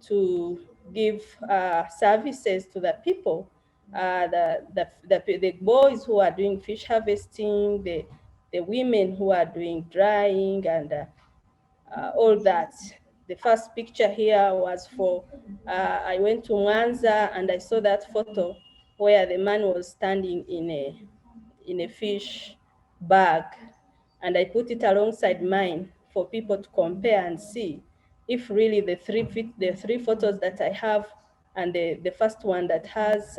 Speaker 9: to give services to the people. The boys who are doing fish harvesting, the women who are doing drying and all that. The first picture here was for, I went to Mwanza and I saw that photo where the man was standing in a fish bag, and I put it alongside mine for people to compare and see if really the three photos that I have and the first one that has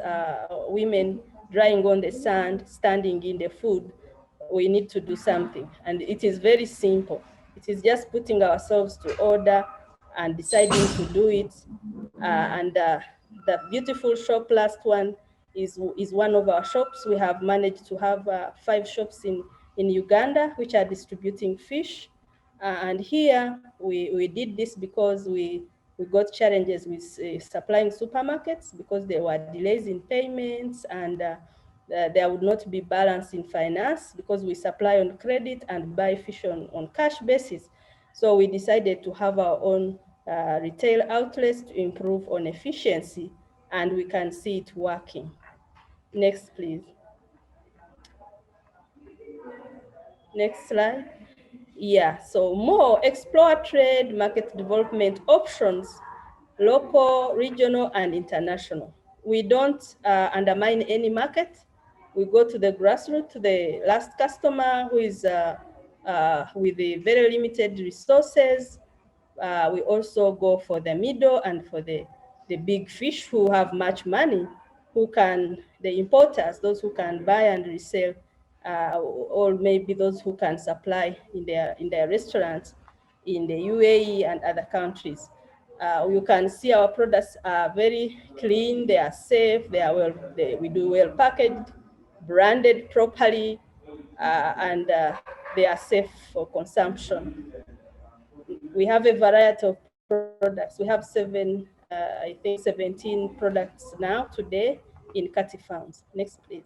Speaker 9: women drying on the sand, standing in the food, we need to do something. And it is very simple. It is just putting ourselves to order and deciding to do it. The beautiful shop, last one, is one of our shops. We have managed to have 5 shops in Uganda, which are distributing fish. And here we did this because we got challenges with supplying supermarkets because there were delays in payments, and there would not be balance in finance because we supply on credit and buy fish on cash basis. So we decided to have our own retail outlets to improve on efficiency, and we can see it working. Next, please. Next slide. Yeah, so more explore trade, market development options, local, regional, and international. We don't undermine any market. We go to the grassroots, to the last customer who is with the very limited resources. We also go for the middle and for the big fish who have much money, who can, the importers, those who can buy and resell, or maybe those who can supply in their restaurants in the UAE and other countries. You can see our products are very clean, they are safe, they are we do well packaged, branded properly, and they are safe for consumption. We have a variety of products. We have I think 17 products now today in Kati farms. Next, please.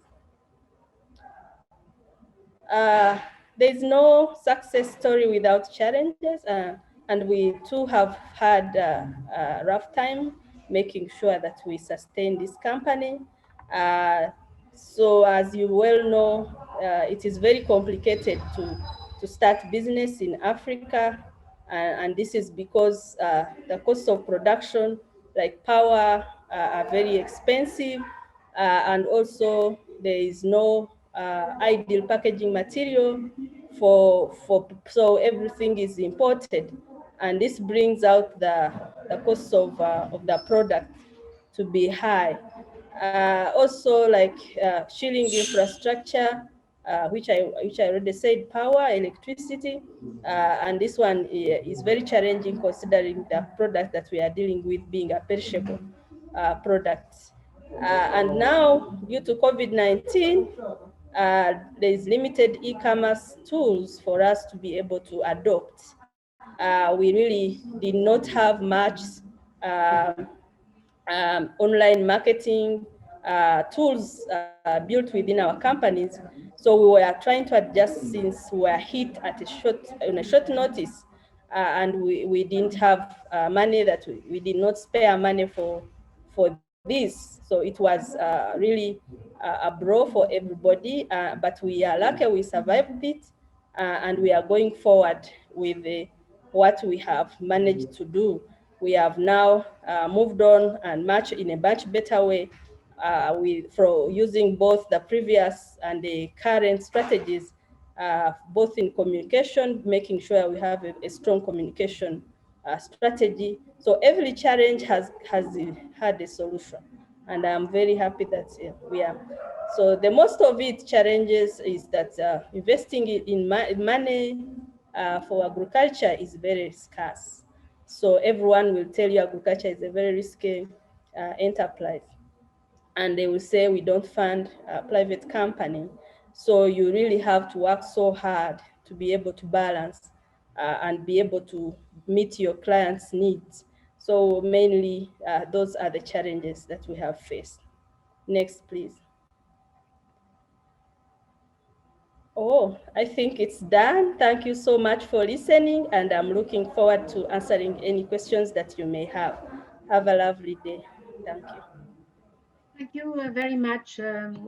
Speaker 9: There's no success story without challenges, and we too have had a rough time making sure that we sustain this company. So as you well know, it is very complicated to start business in Africa, and this is because the cost of production, like power, are very expensive, and also there is no ideal packaging material so everything is imported, and this brings out the cost of the product to be high. Also, like shilling infrastructure, which I already said, power, electricity, and this one is very challenging considering the product that we are dealing with being a perishable product. And now, due to COVID-19, there is limited e-commerce tools for us to be able to adopt. We really did not have much online marketing tools built within our companies. So we were trying to adjust since we were hit at on a short notice, and we didn't have money that we did not spare money for this. So it was really a blow for everybody, but we are lucky we survived it, and we are going forward with what we have managed to do. We have now moved on and in a much better way from using both the previous and the current strategies, both in communication, making sure we have a strong communication strategy. So every challenge has had a solution, and I'm very happy that we are. So the most of it challenges is that investing in money for agriculture is very scarce. So everyone will tell you agriculture is a very risky enterprise, and they will say we don't fund a private company. So you really have to work so hard to be able to balance and be able to meet your clients' needs. So mainly those are the challenges that we have faced. Next, please. Oh, I think it's done. Thank you so much for listening, and I'm looking forward to answering any questions that you may have. Have a lovely day. Thank you.
Speaker 4: Thank you very much,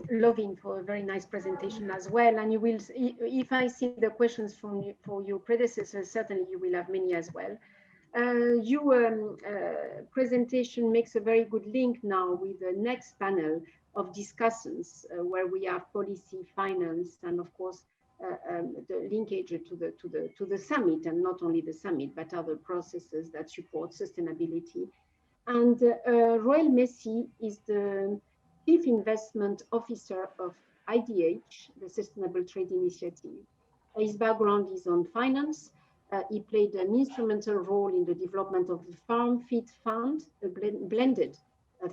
Speaker 4: Lovin, for a very nice presentation as well. And you will, if I see the questions for your predecessors, certainly you will have many as well. Your presentation makes a very good link now with the next panel of discussions where we have policy, finance, and of course the linkage to the summit, and not only the summit but other processes that support sustainability. And Roel MESSIE is the Chief Investment Officer of IDH, the Sustainable Trade Initiative. His background is on finance. He played an instrumental role in the development of the Farm Feed Fund, a blended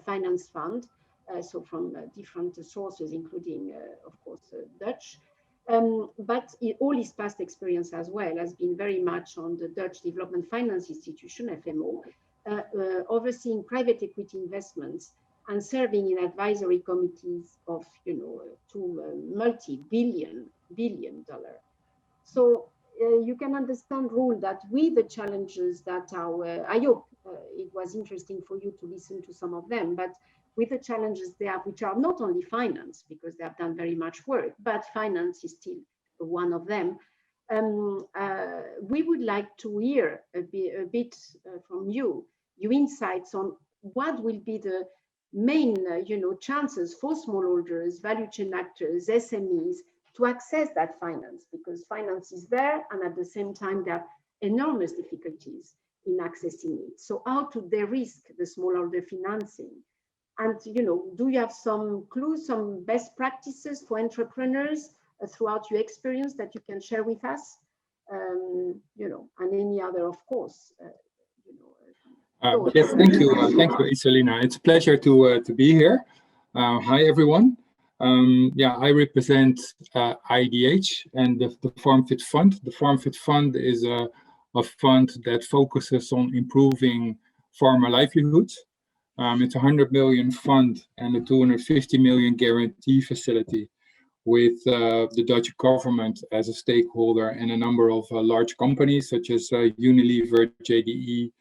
Speaker 4: finance fund, so from different sources, including, of course, Dutch. But all his past experience as well has been very much on the Dutch Development Finance Institution, FMO, overseeing private equity investments and serving in advisory committees of, to multi-billion dollar. So you can understand, Roel, that with the challenges that I hope it was interesting for you to listen to some of them, but with the challenges they have, which are not only finance, because they have done very much work, but finance is still one of them. We would like to hear a bit from you, your insights on what will be the main chances for smallholders, value chain actors, SMEs to access that finance, because finance is there and at the same time there are enormous difficulties in accessing it. So how to de-risk the smallholder financing? And do you have some clues, some best practices for entrepreneurs throughout your experience that you can share with us? And any other, of course.
Speaker 10: Yes, thank you, Isolina. It's a pleasure to be here. Hi, everyone. I represent IDH and the Farm Fit Fund. The Farm Fit Fund is a fund that focuses on improving farmer livelihoods. It's a 100 million fund and a 250 million guarantee facility with the Dutch government as a stakeholder and a number of large companies such as Unilever, JDE,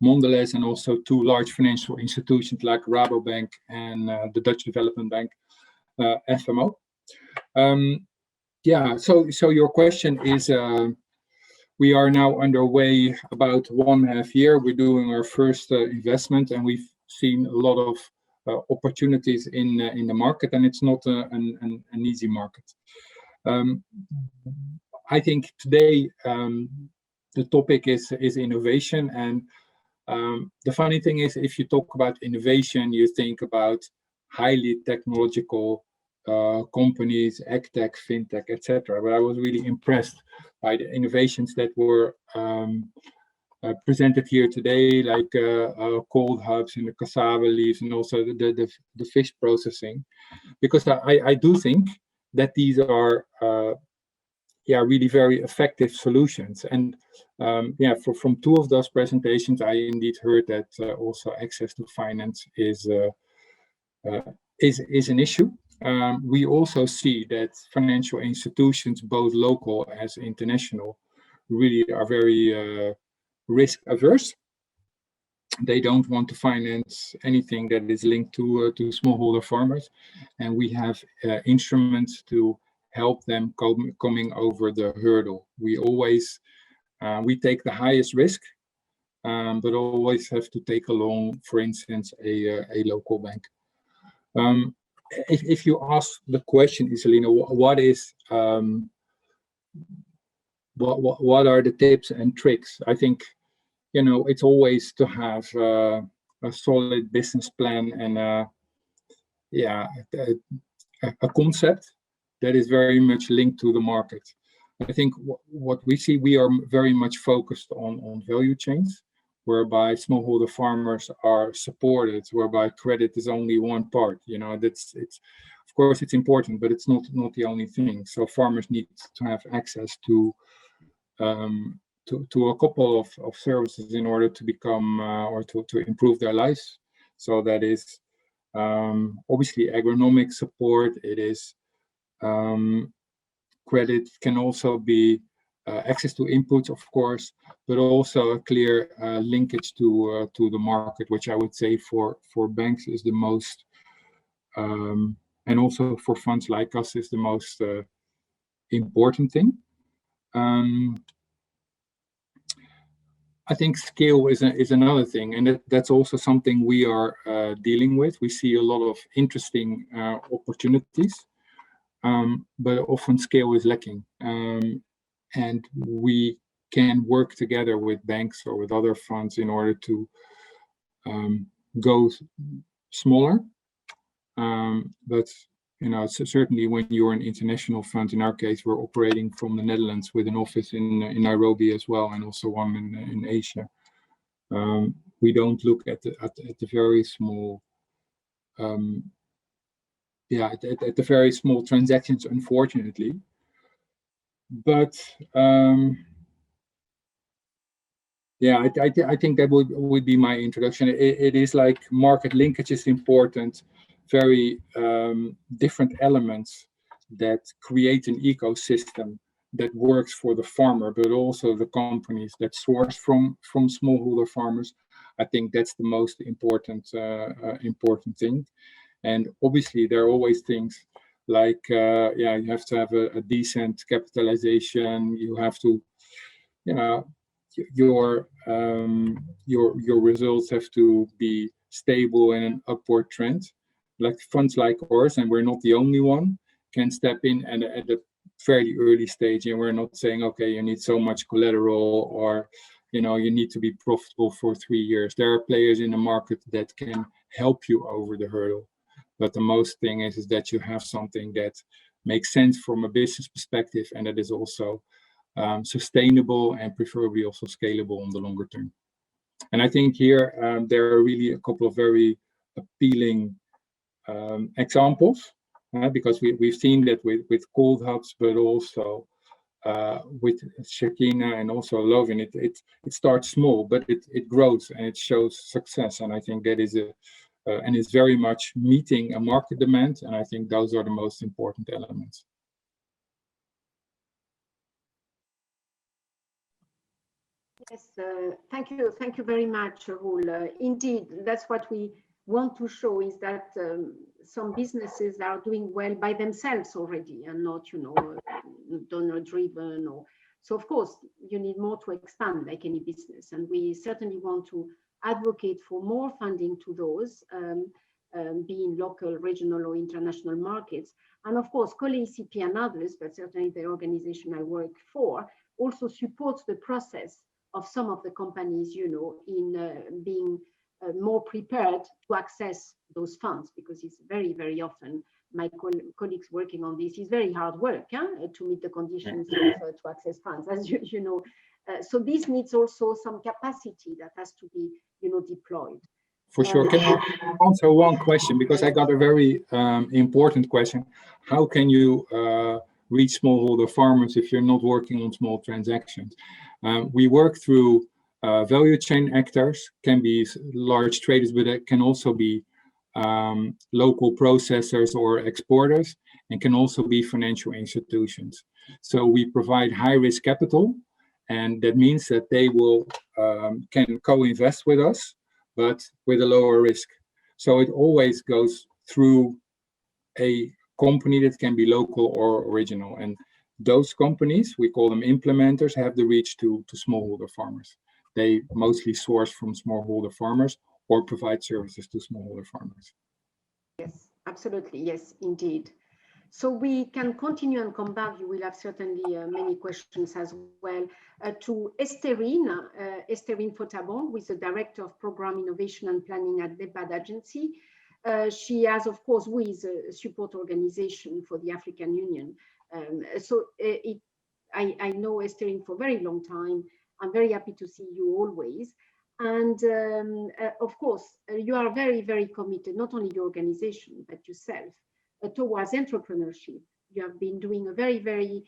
Speaker 10: Mondelez, and also 2 large financial institutions like Rabobank and the Dutch Development Bank, FMO. So your question is, we are now underway about 1.5 years. We're doing our first investment, and we've seen a lot of opportunities in the market, and it's not an easy market. I think today the topic is innovation, and the funny thing is, if you talk about innovation, you think about highly technological companies, agtech, fintech, etc. But I was really impressed by the innovations that were presented here today, like ColdHubs and the cassava leaves, and also the fish processing, because I do think that these are really very effective solutions. And from 2 of those presentations, I indeed heard that also access to finance is an issue. We also see that financial institutions, both local as international, really are very risk averse. They don't want to finance anything that is linked to smallholder farmers, and we have instruments to help them coming over the hurdle. We always we take the highest risk, but always have to take along, for instance, a local bank. If you ask the question, Isolina, what are the tips and tricks? I think it's always to have a solid business plan and a concept that is very much linked to the market. I think what we see, we are very much focused on value chains, whereby smallholder farmers are supported, whereby credit is only one part. It's of course it's important, but it's not the only thing. So farmers need to have access to a couple of services in order to become or to improve their lives. So that is obviously agronomic support. It is credit, can also be access to inputs, of course, but also a clear linkage to the market, which I would say for banks is the most, and also for funds like us is the most important thing. I think scale is another thing, and that's also something we are dealing with. We see a lot of interesting opportunities, but often scale is lacking. And we can work together with banks or with other funds in order to go smaller. But certainly when you're an international fund, in our case, we're operating from the Netherlands with an office in Nairobi as well, and also one in Asia. We don't look at the very small, at the very small transactions, unfortunately. But I think that would be my introduction. It is like market linkage is important, very different elements that create an ecosystem that works for the farmer, but also the companies that source from smallholder farmers. I think that's the most important thing. And obviously, there are always things like, you have to have a decent capitalization. You have to, your results have to be stable in an upward trend. Like funds like ours, and we're not the only one, can step in at a fairly early stage, and we're not saying, okay, you need so much collateral, or you need to be profitable for 3 years. There are players in the market that can help you over the hurdle. But the most thing is that you have something that makes sense from a business perspective, and that is also sustainable and preferably also scalable on the longer term. And I think here there are really a couple of very appealing examples, because we've seen that with ColdHubs, but also with Shekina and also Lovin. It starts small, but it grows and it shows success. And I think that is and it's very much meeting a market demand. And I think those are the most important elements.
Speaker 4: Yes, thank you very much, Roel. Indeed, that's what we want to show, is that some businesses are doing well by themselves already, and not, donor driven. So of course you need more to expand, like any business, and we certainly want to advocate for more funding to those, be in local, regional, or international markets. And of course, COLEACP and others, but certainly the organization I work for, also supports the process of some of the companies, in being more prepared to access those funds, because it's very, very often my colleagues working on this is very hard work to meet the conditions to access funds, as you know. So this needs also some capacity that has to be, deployed.
Speaker 10: For sure. Can I answer one question? Because I got a very important question. How can you reach smallholder farmers if you're not working on small transactions? We work through value chain actors, can be large traders, but it can also be local processors or exporters, and can also be financial institutions. So we provide high-risk capital, and that means that they will can co-invest with us, but with a lower risk. So it always goes through a company that can be local or original. And those companies, we call them implementers, have the reach to smallholder farmers. They mostly source from smallholder farmers or provide services to smallholder farmers.
Speaker 4: Yes, absolutely. Yes, indeed. So we can continue and come back. You will have certainly many questions as well to Estherine, Estherine FOTABONG, who is the Director of Program Innovation and Planning at NEPAD Agency. She has, of course, who is a support organization for the African Union. I know Estherine for a very long time. I'm very happy to see you always. And of course, you are very, very committed, not only your organization, but yourself, towards entrepreneurship. You have been doing a very, very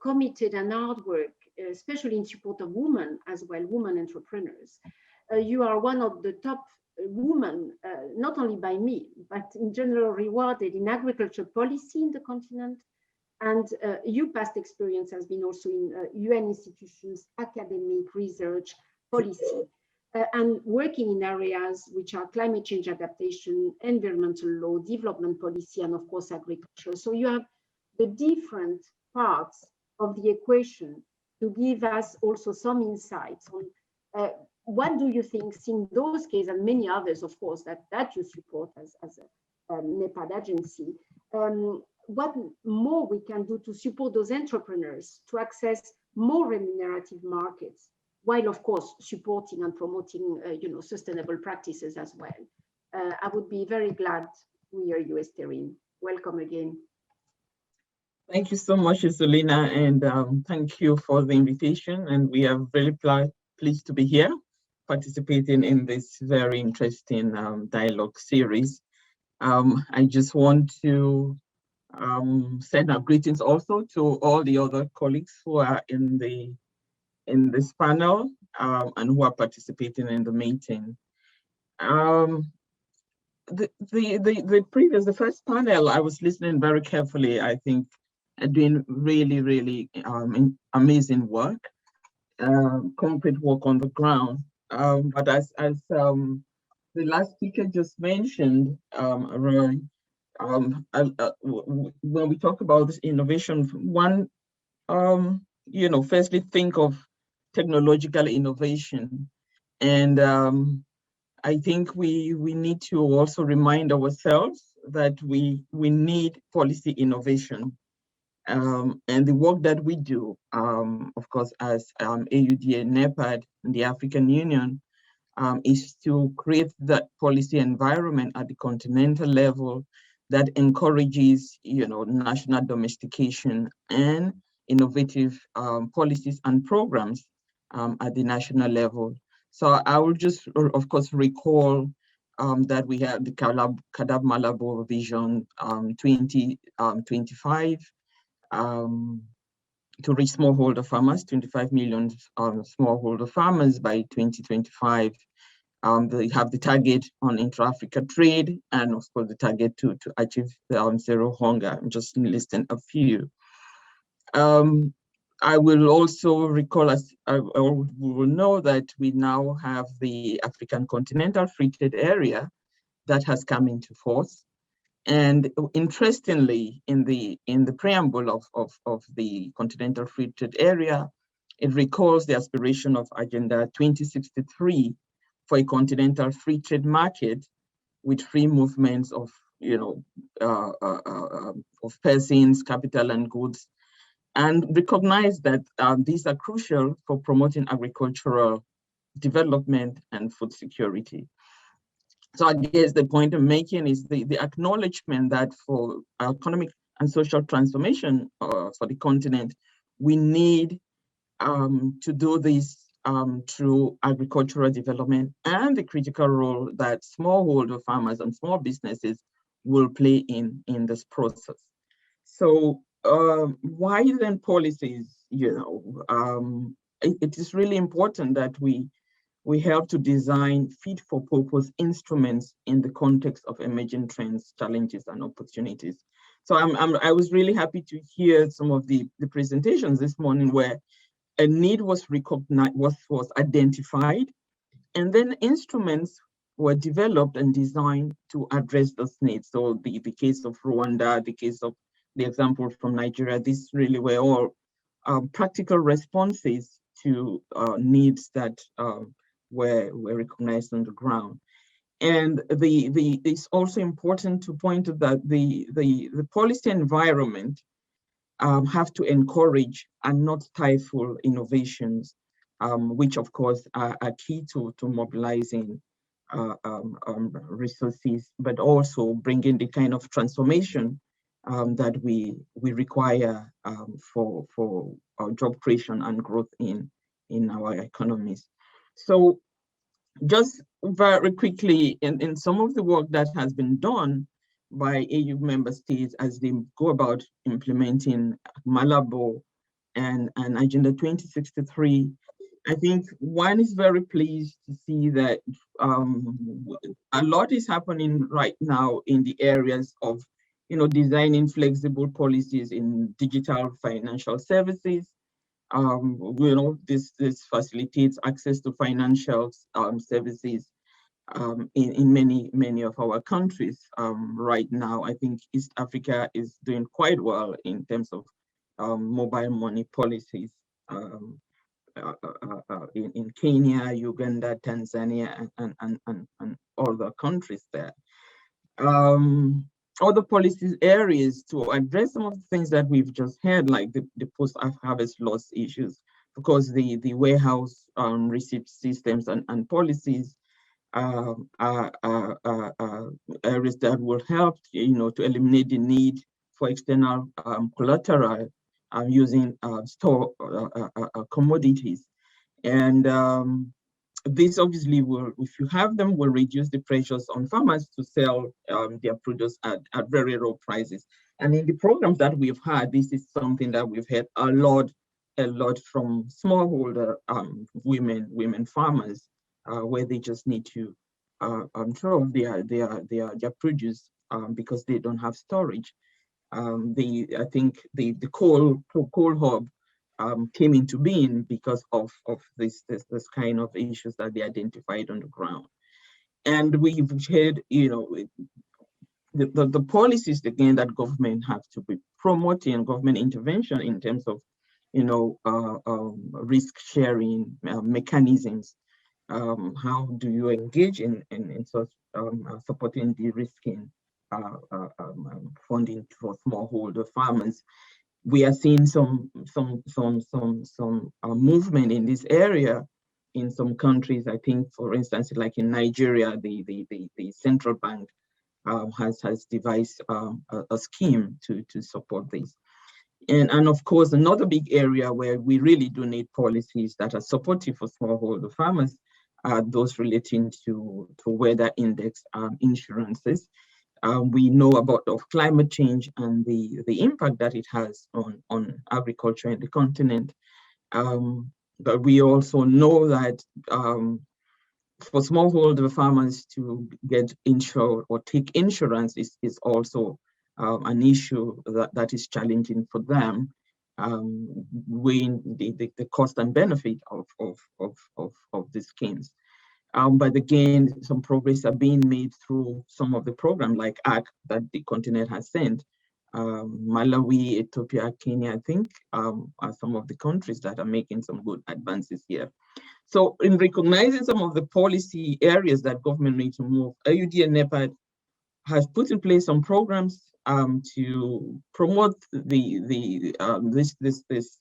Speaker 4: committed and hard work, especially in support of women as well, women entrepreneurs. You are one of the top women, not only by me, but in general rewarded in agriculture policy in the continent. And your past experience has been also in UN institutions, academic research, policy, and working in areas which are climate change adaptation, environmental law, development policy, and of course, agriculture. So you have the different parts of the equation to give us also some insights on what do you think, in those cases and many others, of course, that you support as a NEPAD agency, what more we can do to support those entrepreneurs to access more remunerative markets, while of course supporting and promoting sustainable practices as well. I would be very glad to hear you, Estherine. Welcome again.
Speaker 11: Thank you so much, Isolina, and thank you for the invitation. And we are very pleased to be here, participating in this very interesting dialogue series. I just want to send our greetings also to all the other colleagues who are in this panel and who are participating in the meeting. The first panel, I was listening very carefully. I think doing really, really amazing work, concrete work on the ground. But as the last speaker just mentioned, Roel, when we talk about this innovation, one, firstly think of technological innovation. And I think we need to also remind ourselves that we need policy innovation. And the work that we do, of course, as AUD and NEPAD and the African Union, is to create that policy environment at the continental level that encourages, national domestication and innovative policies and programs at the national level. So I will just, of course, recall that we have the Kadab Malabo Vision 2025 to reach smallholder farmers, 25 million smallholder farmers by 2025. They have the target on intra-Africa trade, and of course the target to achieve zero hunger. I'm just listing a few. I will also recall, as we will know, that we now have the African Continental Free Trade Area that has come into force. And interestingly, in the preamble of the Continental Free Trade Area, it recalls the aspiration of Agenda 2063 for a continental free trade market with free movements of, of persons, capital, and goods, and recognize that these are crucial for promoting agricultural development and food security. So I guess the point I'm making is the acknowledgement that for economic and social transformation for the continent, we need to do this through agricultural development and the critical role that smallholder farmers and small businesses will play in this process. So why then policies? It is really important that we help to design fit-for-purpose instruments in the context of emerging trends, challenges, and opportunities. So I was really happy to hear some of the presentations this morning where a need was recognized, was identified, and then instruments were developed and designed to address those needs. So the case of Rwanda, the case of the example from Nigeria, these really were all practical responses to needs that were recognized on the ground. And it's also important to point out that the policy environment have to encourage and not stifle innovations, which of course are key to mobilizing resources, but also bringing the kind of transformation that we require for job creation and growth in our economies. So just very quickly, in some of the work that has been done by AU member states as they go about implementing Malabo and Agenda 2063, I think one is very pleased to see that a lot is happening right now in the areas of designing flexible policies in digital financial services. This facilitates access to financial services in many of our countries right now. I think East Africa is doing quite well in terms of mobile money policies in Kenya, Uganda, Tanzania, and other countries there. Other policies areas to address some of the things that we've just heard, like the post-harvest loss issues, because the warehouse receipt systems and policies are areas that will help, to eliminate the need for external collateral using store commodities. And this obviously will, if you have them, will reduce the pressures on farmers to sell their produce at very low prices. And in the programs that we've had, this is something that we've had a lot from smallholder women farmers, where they just need to throw their produce because they don't have storage. I think the ColdHub came into being because of this kind of issues that they identified on the ground. And we've heard, you know, the policies again that government have to be promoting, government intervention in terms of, you know, risk sharing mechanisms. How do you engage in such supporting de-risking funding for smallholder farmers? We are seeing some movement in this area in some countries. I think, for instance, like in Nigeria, the central bank has devised a scheme to support this. And of course, another big area where we really do need policies that are supportive for smallholder farmers are those relating to weather index insurances. We know about climate change and the impact that it has on agriculture in the continent. But we also know that for smallholder farmers to get insured or take insurance is also an issue that is challenging for them, weighing the cost and benefit of these schemes. But again, some progress are being made through some of the programs like ACT that the continent has sent. Malawi, Ethiopia, Kenya, I think, are some of the countries that are making some good advances here. So in recognizing some of the policy areas that government need to move, AUD and NEPAD has put in place some programs to promote these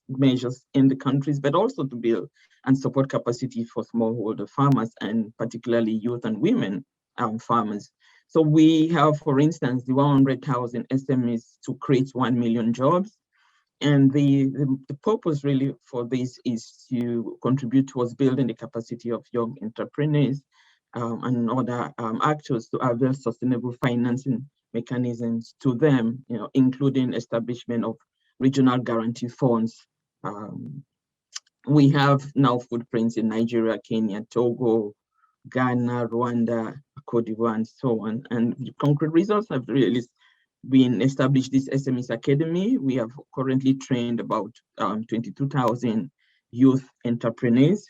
Speaker 11: measures in the countries, but also to build and support capacity for smallholder farmers and particularly youth and women farmers. So we have, for instance, the 100,000 SMEs to create 1 million jobs. And the purpose really for this is to contribute towards building the capacity of young entrepreneurs and other actors to avail sustainable financing mechanisms to them, you know, including establishment of regional guarantee funds. We have now footprints in Nigeria, Kenya, Togo, Ghana, Rwanda, Cote d'Ivoire, and so on. And the concrete results have really been established. This SMEs Academy. We have currently trained about 22,000 youth entrepreneurs.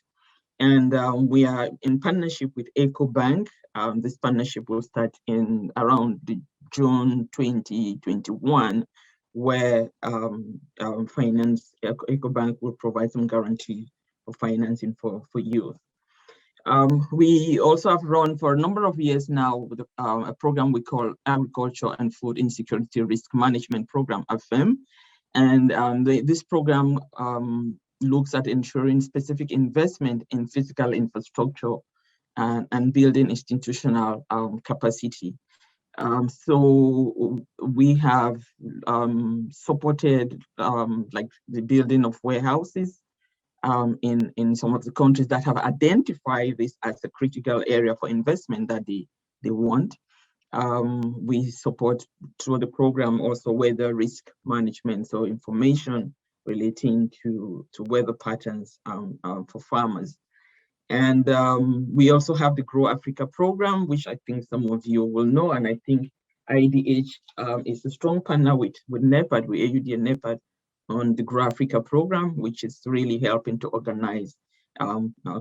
Speaker 11: And we are in partnership with EcoBank. This partnership will start in around June 2021, where EcoBank will provide some guarantee of financing for youth. We also have run for a number of years now with a program we call Agriculture and Food Insecurity Risk Management Program, AFEM. And this program looks at ensuring specific investment in physical infrastructure and building institutional capacity. So we have supported like the building of warehouses in some of the countries that have identified this as a critical area for investment that they want. We support through the program also weather risk management, so information relating to weather patterns for farmers. And we also have the Grow Africa program, which I think some of you will know, and I think IDH is a strong partner with NEPAD, with AUD and NEPAD, on the Grow Africa program, which is really helping to organize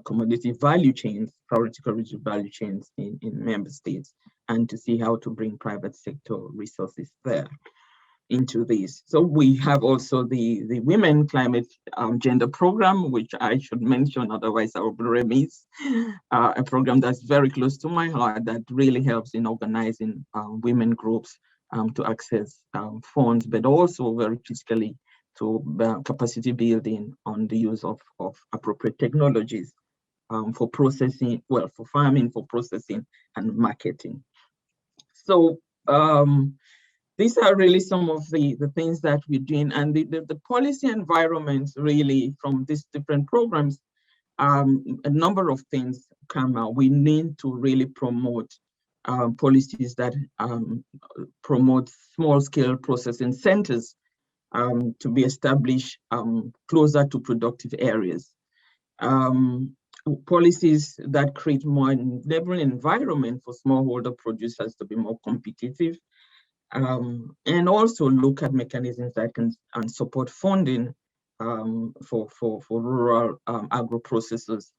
Speaker 11: commodity value chains, priority commodity value chains in member states, and to see how to bring private sector resources there into this. So we have also the Women Climate Gender Program, which I should mention, otherwise I will be remiss, a program that's very close to my heart that really helps in organizing women groups to access funds, but also very critically to capacity building on the use of appropriate technologies for processing, well, for farming, for processing and marketing. So these are really some of the things that we're doing, and the policy environment really from these different programs, a number of things come out. We need to really promote policies that promote small-scale processing centers to be established closer to productive areas. Policies that create more enabling environment for smallholder producers to be more competitive, and also look at mechanisms that can support funding for rural agro processors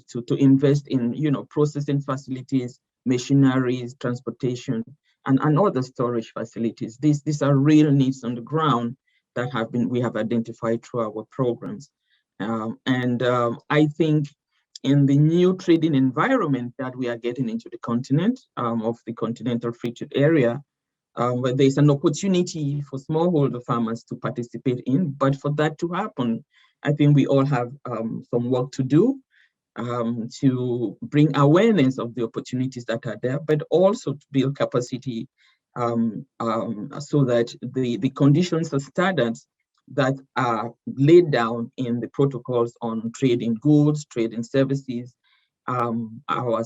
Speaker 11: to invest in processing facilities, machineries, transportation, and other storage facilities. These are real needs on the ground that we have identified through our programs. I think in the new trading environment that we are getting into the continent of the continental free trade area, where there's an opportunity for smallholder farmers to participate in. But for that to happen, I think we all have some work to do to bring awareness of the opportunities that are there, but also to build capacity so that the conditions or standards that are laid down in the protocols on trading goods, trading services, our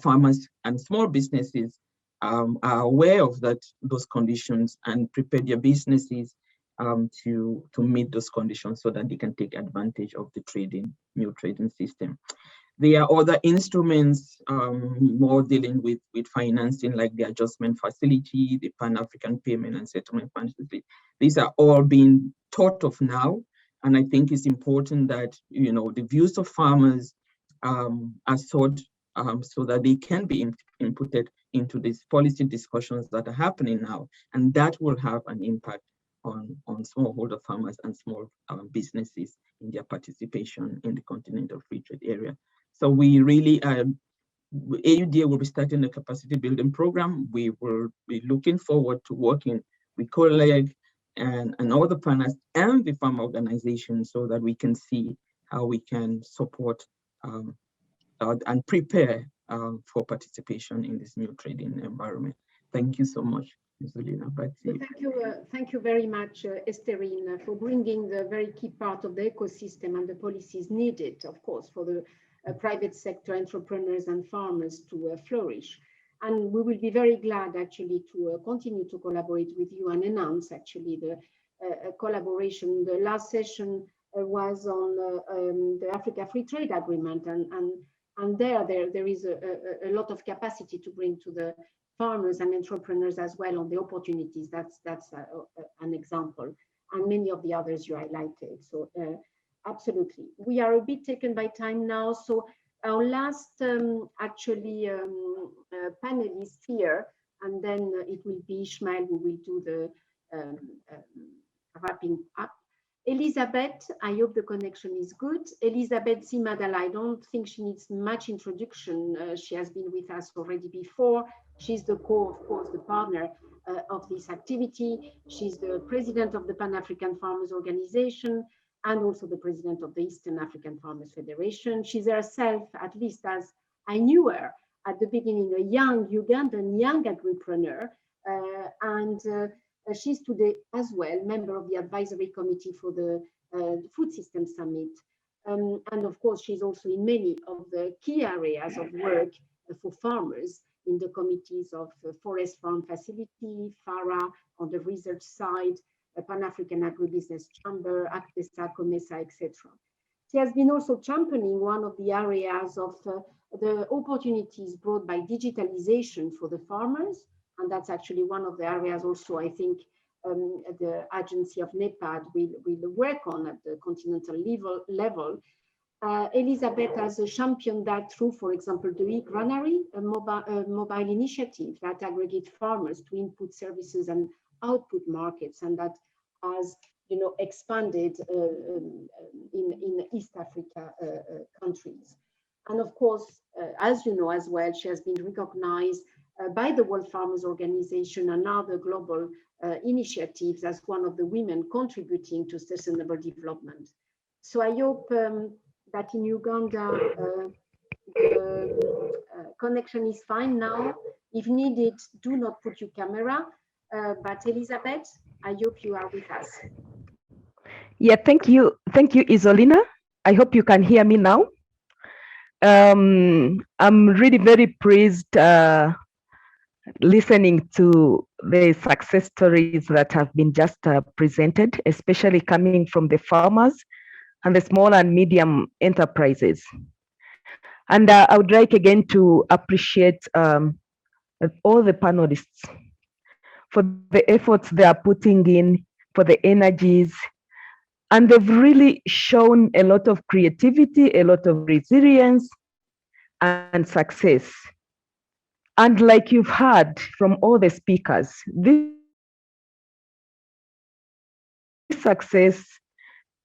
Speaker 11: farmers and small businesses are aware of those conditions and prepare their businesses to meet those conditions so that they can take advantage of the new trading system. There are other instruments more dealing with financing, like the adjustment facility, the Pan-African Payment and Settlement Facility. These are all being thought of now, and I think it's important that the views of farmers are sought so that they can be inputted into these policy discussions that are happening now, and that will have an impact on smallholder farmers and small businesses in their participation in the continental free trade area. So we really, AUDA will be starting a capacity building program. We will be looking forward to working with COLEACP and other partners and the farm organizations so that we can see how we can support and prepare for participation in this new trading environment. Thank you so much, Ms. Olina.
Speaker 4: Thank you very much, Estherine, for bringing the very key part of the ecosystem and the policies needed, of course, for the private sector entrepreneurs and farmers to flourish. And we will be very glad actually to continue to collaborate with you and announce actually the collaboration. The last session was on the Africa Free Trade Agreement, and there is a lot of capacity to bring to the farmers and entrepreneurs as well on the opportunities. That's an example, and many of the others you highlighted. So absolutely. We are a bit taken by time now. So our last panelist here, and then it will be Ishmael who will do the wrapping up. Elizabeth, I hope the connection is good. MBATEZIMANA, I don't think she needs much introduction. She has been with us already before. She's the core, of course, the partner of this activity. She's the president of the Pan-African Farmers Organization and also the president of the Eastern African Farmers Federation. She's herself, at least as I knew her at the beginning, a young Ugandan young agripreneur, and she's today as well member of the advisory committee for the Food System Summit. And of course, she's also in many of the key areas of work for farmers in the committees of Forest Farm Facility, FARA on the research side, Pan-African Agribusiness Chamber, SACAU, MESSIE, etc. She has been also championing one of the areas of the opportunities brought by digitalization for the farmers. And that's actually one of the areas also, I think, the agency of NEPAD will work on at the continental level. Elizabeth has championed that through, for example, the e-granary, a mobile initiative that aggregates farmers to input services and output markets, and that has expanded in East Africa countries. And of course, as you know as well, she has been recognized by the World Farmers Organization and other global initiatives as one of the women contributing to sustainable development. So I hope that in Uganda, the connection is fine now. If needed, do not put your camera. But Elizabeth, I hope you are with us.
Speaker 12: Yeah, thank you, Isolina. I hope you can hear me now. I'm really very pleased listening to the success stories that have been just presented, especially coming from the farmers and the small and medium enterprises. And I would like again to appreciate all the panelists for the efforts they are putting in, for the energies. And they've really shown a lot of creativity, a lot of resilience and success. And like you've heard from all the speakers, this success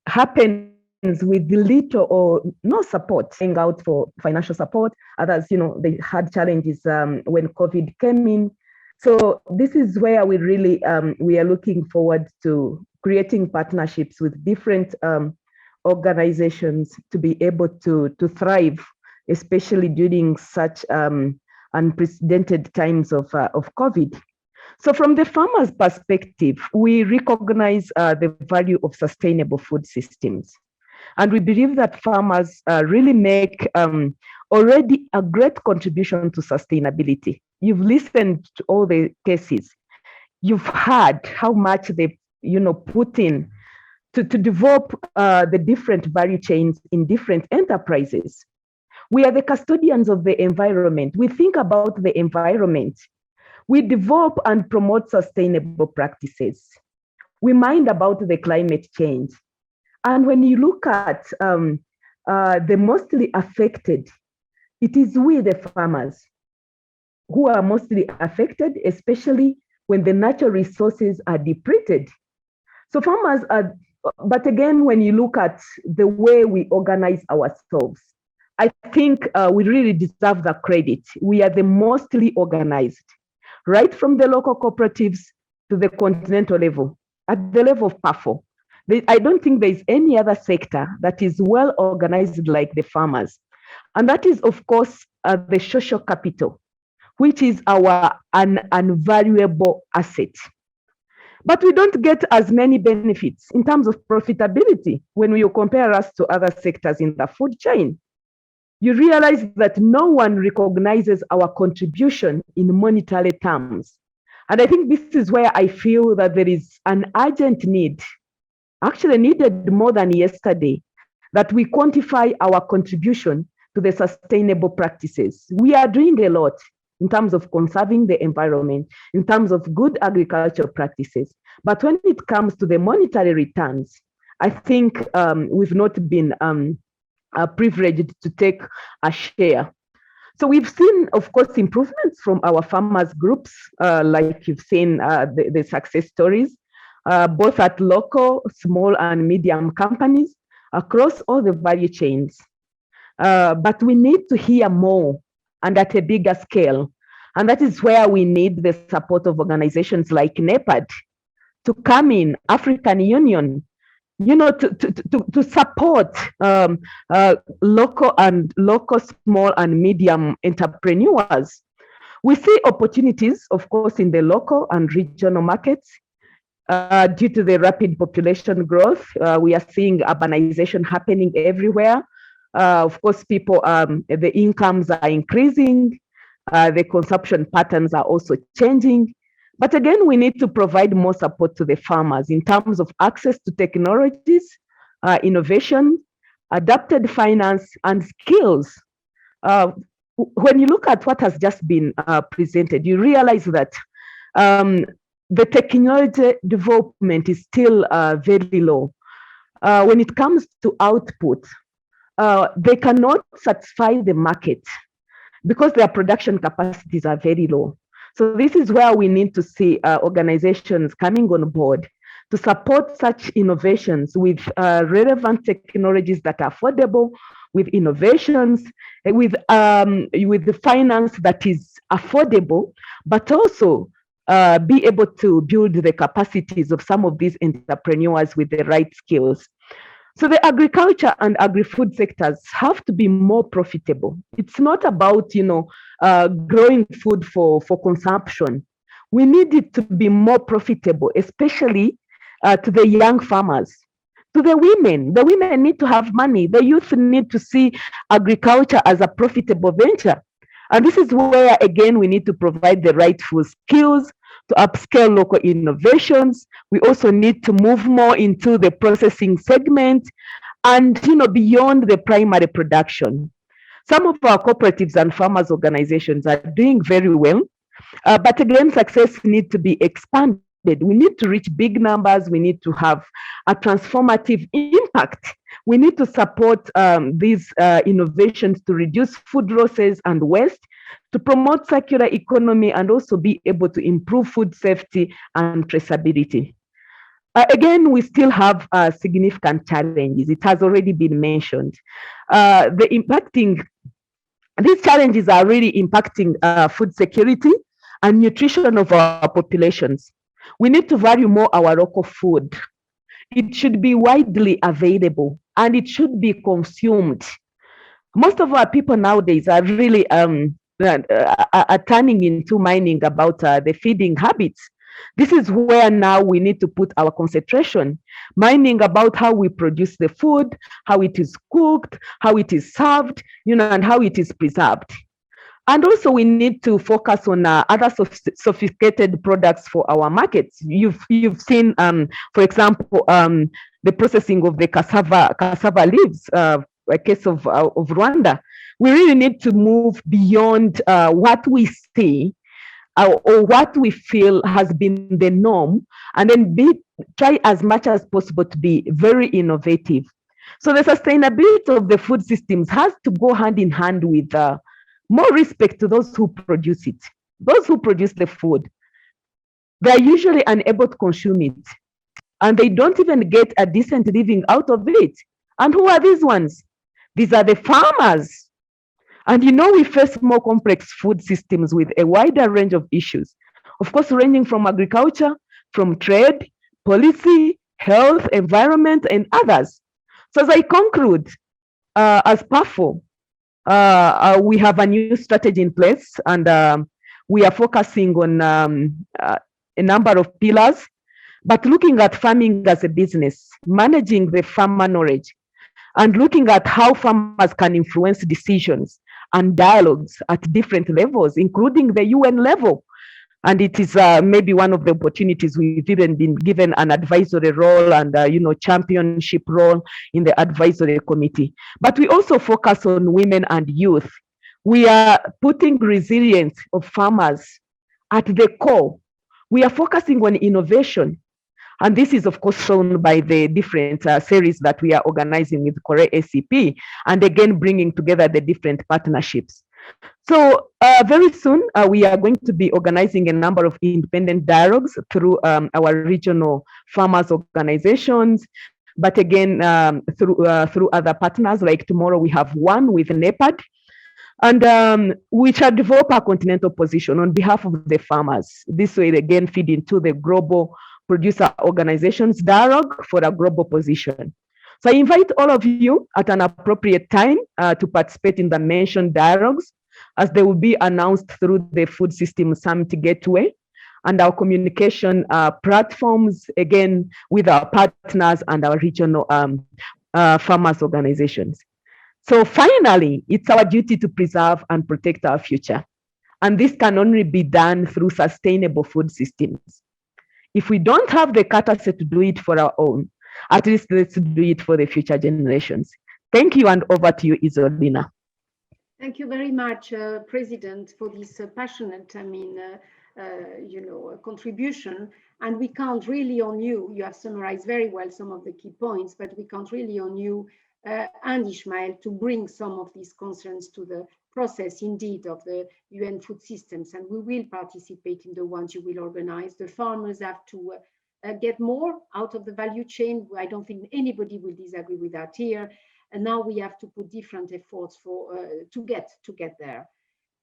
Speaker 12: happens with little or no support, going out for financial support. Others, they had challenges when COVID came in. So this is where we really, we are looking forward to creating partnerships with different organizations to be able to thrive, especially during such unprecedented times of COVID. So from the farmers' perspective, we recognize the value of sustainable food systems. And we believe that farmers really make already a great contribution to sustainability. You've listened to all the cases. You've heard how much they put in to develop the different value chains in different enterprises. We are the custodians of the environment. We think about the environment. We develop and promote sustainable practices. We mind about the climate change. And when you look at the mostly affected, it is we, the farmers, who are mostly affected, especially when the natural resources are depleted. So farmers are, but again, when you look at the way we organize ourselves, I think we really deserve the credit. We are the mostly organized, right from the local cooperatives to the continental level, at the level of PAFO. I don't think there is any other sector that is well organized like the farmers. And that is, of course, the social capital, which is our invaluable asset. But we don't get as many benefits in terms of profitability when you compare us to other sectors in the food chain. You realize that no one recognizes our contribution in monetary terms. And I think this is where I feel that there is an urgent need, actually needed more than yesterday, that we quantify our contribution to the sustainable practices. We are doing a lot in terms of conserving the environment, in terms of good agricultural practices. But when it comes to the monetary returns, I think we've not been privileged to take a share. So we've seen, of course, improvements from our farmers groups, like you've seen the success stories, both at local, small and medium companies across all the value chains. But we need to hear more and at a bigger scale. And that is where we need the support of organizations like NEPAD to come in, African Union, to support local, small and medium entrepreneurs. We see opportunities, of course, in the local and regional markets. Due to the rapid population growth, we are seeing urbanization happening everywhere. Of course, people, the incomes are increasing, the consumption patterns are also changing. But again, we need to provide more support to the farmers in terms of access to technologies, innovation, adapted finance, and skills. When you look at what has just been presented, you realize that the technology development is still very low. When it comes to output, they cannot satisfy the market because their production capacities are very low. So this is where we need to see organizations coming on board to support such innovations with relevant technologies that are affordable, with innovations, with the finance that is affordable, but also be able to build the capacities of some of these entrepreneurs with the right skills. So the agriculture and agri-food sectors have to be more profitable. It's not about, growing food for consumption. We need it to be more profitable, especially to the young farmers, to the women. The women need to have money. The youth need to see agriculture as a profitable venture. And this is where, again, we need to provide the rightful skills to upscale local innovations. We also need to move more into the processing segment and, beyond the primary production. Some of our cooperatives and farmers organizations are doing very well, But again, success needs to be expanded. We need to reach big numbers. We need to have a transformative impact. We need to support these innovations to reduce food losses and waste, to promote circular economy, and also be able to improve food safety and traceability. Again, we still have significant challenges. It has already been mentioned. These challenges are really impacting food security and nutrition of our populations. We need to value more our local food. It should be widely available and it should be consumed. Most of our people nowadays are really turning into mining about the feeding habits. This is where now we need to put our concentration, mining about how we produce the food, how it is cooked, how it is served, and how it is preserved. And also we need to focus on other sophisticated products for our markets. You've seen, for example, the processing of the cassava leaves, a case of Rwanda. We really need to move beyond what we see or what we feel has been the norm, and then try as much as possible to be very innovative. So the sustainability of the food systems has to go hand in hand with more respect to those who produce it. Those who produce the food, they're usually unable to consume it, and they don't even get a decent living out of it. And who are these ones? These are the farmers. And we face more complex food systems with a wider range of issues, of course, ranging from agriculture, from trade, policy, health, environment, and others. So as I conclude, as PAFO, we have a new strategy in place, and we are focusing on a number of pillars, but looking at farming as a business, managing the farmer knowledge, and looking at how farmers can influence decisions and dialogues at different levels, including the UN level. And it is maybe one of the opportunities we've even been given an advisory role and championship role in the advisory committee. But we also focus on women and youth. We are putting resilience of farmers at the core. We are focusing on innovation. And this is, of course, shown by the different series that we are organizing with COLEACP, and again, bringing together the different partnerships. So very soon, we are going to be organizing a number of independent dialogues through our regional farmers organizations, but again, through other partners. Like tomorrow, we have one with NEPAD, and we shall develop a continental position on behalf of the farmers. This will again feed into the global producer organizations dialogue for a global position. So I invite all of you at an appropriate time to participate in the mentioned dialogues, as they will be announced through the Food System Summit Gateway and our communication platforms, again, with our partners and our regional farmers organizations. So finally, it's our duty to preserve and protect our future. And this can only be done through sustainable food systems. If we don't have the capacity to do it for our own, at least let's do it for the future generations. Thank you, and over to you, Isolina.
Speaker 4: Thank you very much, President, for this passionate, contribution. And we count really on you. You have summarized very well some of the key points, but we count really on you and Ishmael to bring some of these concerns to the process, indeed, of the UN food systems. And we will participate in the ones you will organize. The farmers have to get more out of the value chain. I don't think anybody will disagree with that here. And now we have to put different efforts to get there.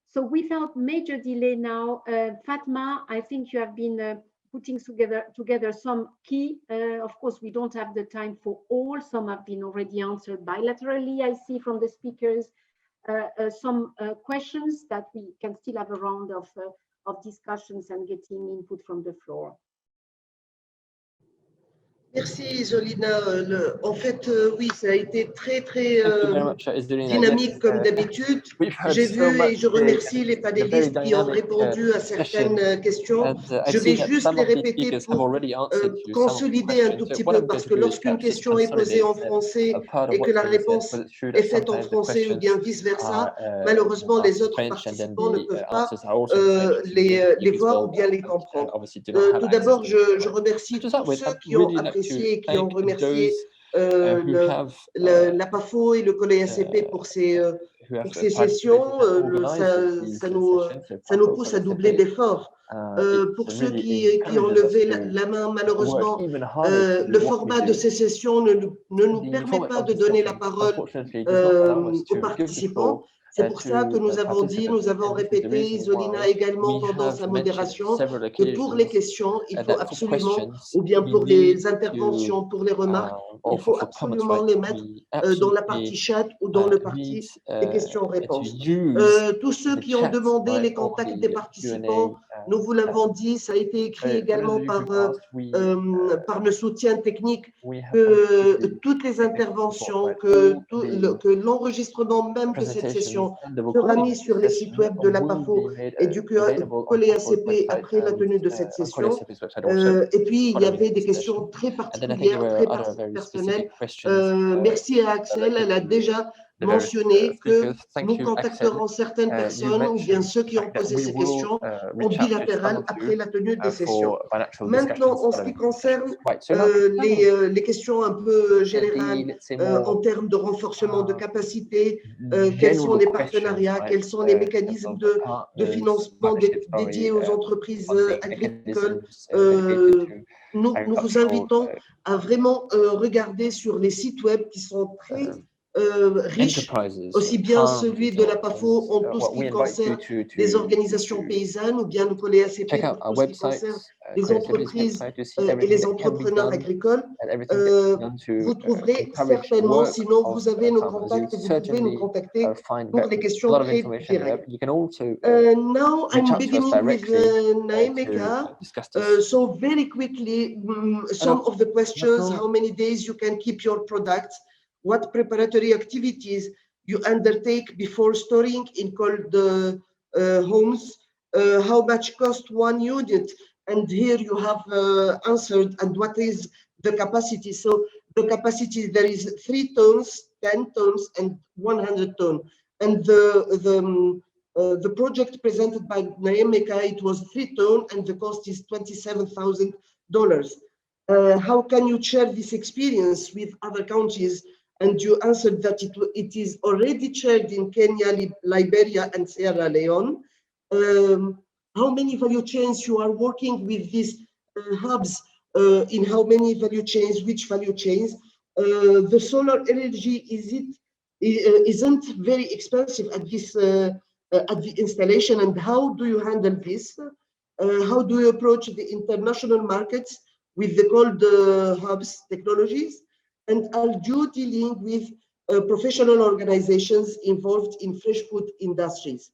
Speaker 4: So without major delay now, Fatma, I think you have been putting together some key. Of course, we don't have the time for all. Some have been already answered bilaterally, I see from the speakers. Some questions that we can still have a round of discussions and getting input from the floor.
Speaker 1: Merci Isolina. En fait, oui, ça a été très dynamique comme d'habitude. J'ai vu et je remercie les panélistes qui ont répondu à certaines questions. Je vais juste les répéter pour consolider un tout petit peu, parce que lorsqu'une question est posée en français et que la réponse est faite en français ou bien vice-versa, malheureusement, les autres participants ne peuvent pas les voir ou bien les comprendre. Tout d'abord, je remercie tous ceux qui ont apprécié et qui ont remercié la PAFO et le COLEACP pour ces sessions. Ça nous pousse à doubler d'efforts. Pour ceux qui ont levé la main, malheureusement, le format de ces sessions ne nous permet pas de donner la parole aux participants. C'est pour ça que nous avons dit, nous avons répété, Isolina également pendant sa modération, que pour les questions, il faut absolument, ou bien pour les interventions, pour les remarques, il faut absolument les mettre dans la partie chat ou dans le parti des questions-réponses. Tous ceux qui ont demandé les contacts des participants, nous vous l'avons dit, ça a été écrit également par le soutien technique, que toutes les interventions, que l'enregistrement même de cette session sera mis sur les sites web de la PAFO et du COLEACP après la tenue de cette session. Et puis, il y avait des questions très particulières, très personnelles. Merci à Axel, elle a déjà mentionné que nous contacterons certaines personnes ou bien ceux qui ont posé ces questions en bilatéral après la tenue des sessions. Maintenant, en ce qui concerne les questions un peu générales en termes de renforcement de capacité, quels sont les partenariats, quels sont les mécanismes de financement dédiés aux entreprises agricoles, nous vous invitons à vraiment regarder sur les sites web qui sont très riche, aussi bien celui de la PAFO en tout ce qui concerne les organisations paysannes ou bien le COLEACP pour tout ce qui concerne les entreprises et les entrepreneurs agricoles. Vous trouverez certainement, sinon vous avez nos contacts et vous pouvez nous contacter pour les questions très directes. Now I'm beginning with Nnaemeka. So very quickly, some of the questions: how many days you can keep your products? What preparatory activities you undertake before storing in cold homes? How much cost one unit? And here you have answered. And what is the capacity? So the capacity, there is 3 tons, 10 tons, and 100 tons. And the project presented by Nnaemeka, it was 3 tons, and the cost is $27,000. How can you share this experience with other countries? And you answered that it is already shared in Kenya, Liberia, and Sierra Leone. How many value chains you are working with these hubs? In how many value chains? Which value chains? The solar energy isn't very expensive at this at the installation. And how do you handle this? How do you approach the international markets with the ColdHubs technologies? And are you dealing with professional organizations involved in fresh food industries?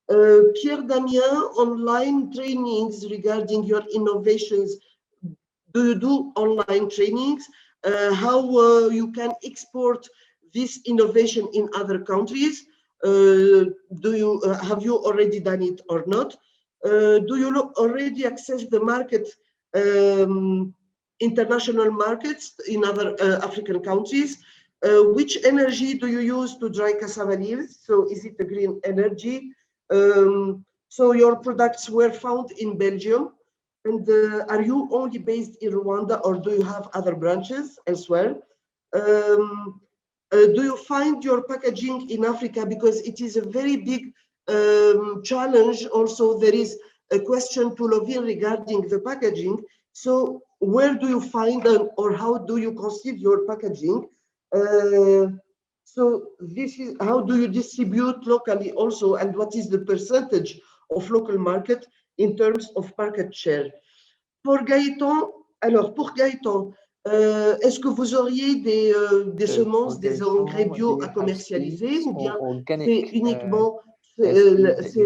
Speaker 1: Pierre, Damien, online trainings regarding your innovations. Do you do online trainings? How you can export this innovation in other countries? Have you already done it or not? Do you already access the market? International markets in other African countries? Which energy do you use to dry cassava leaves? So is it a green energy? So your products were found in Belgium. And are you only based in Rwanda, or do you have other branches elsewhere? Do you find your packaging in Africa? Because it is a very big challenge. Also, there is a question to Lovin regarding the packaging. So where do you find or how do you conceive your packaging? So this is, how do you distribute locally also, and what is the percentage of local market in terms of market share? Pour Gaëtan, alors pour Gaëtan, est-ce que vous auriez des semences, des engrais bio à commercialiser, ou bien c'est uniquement les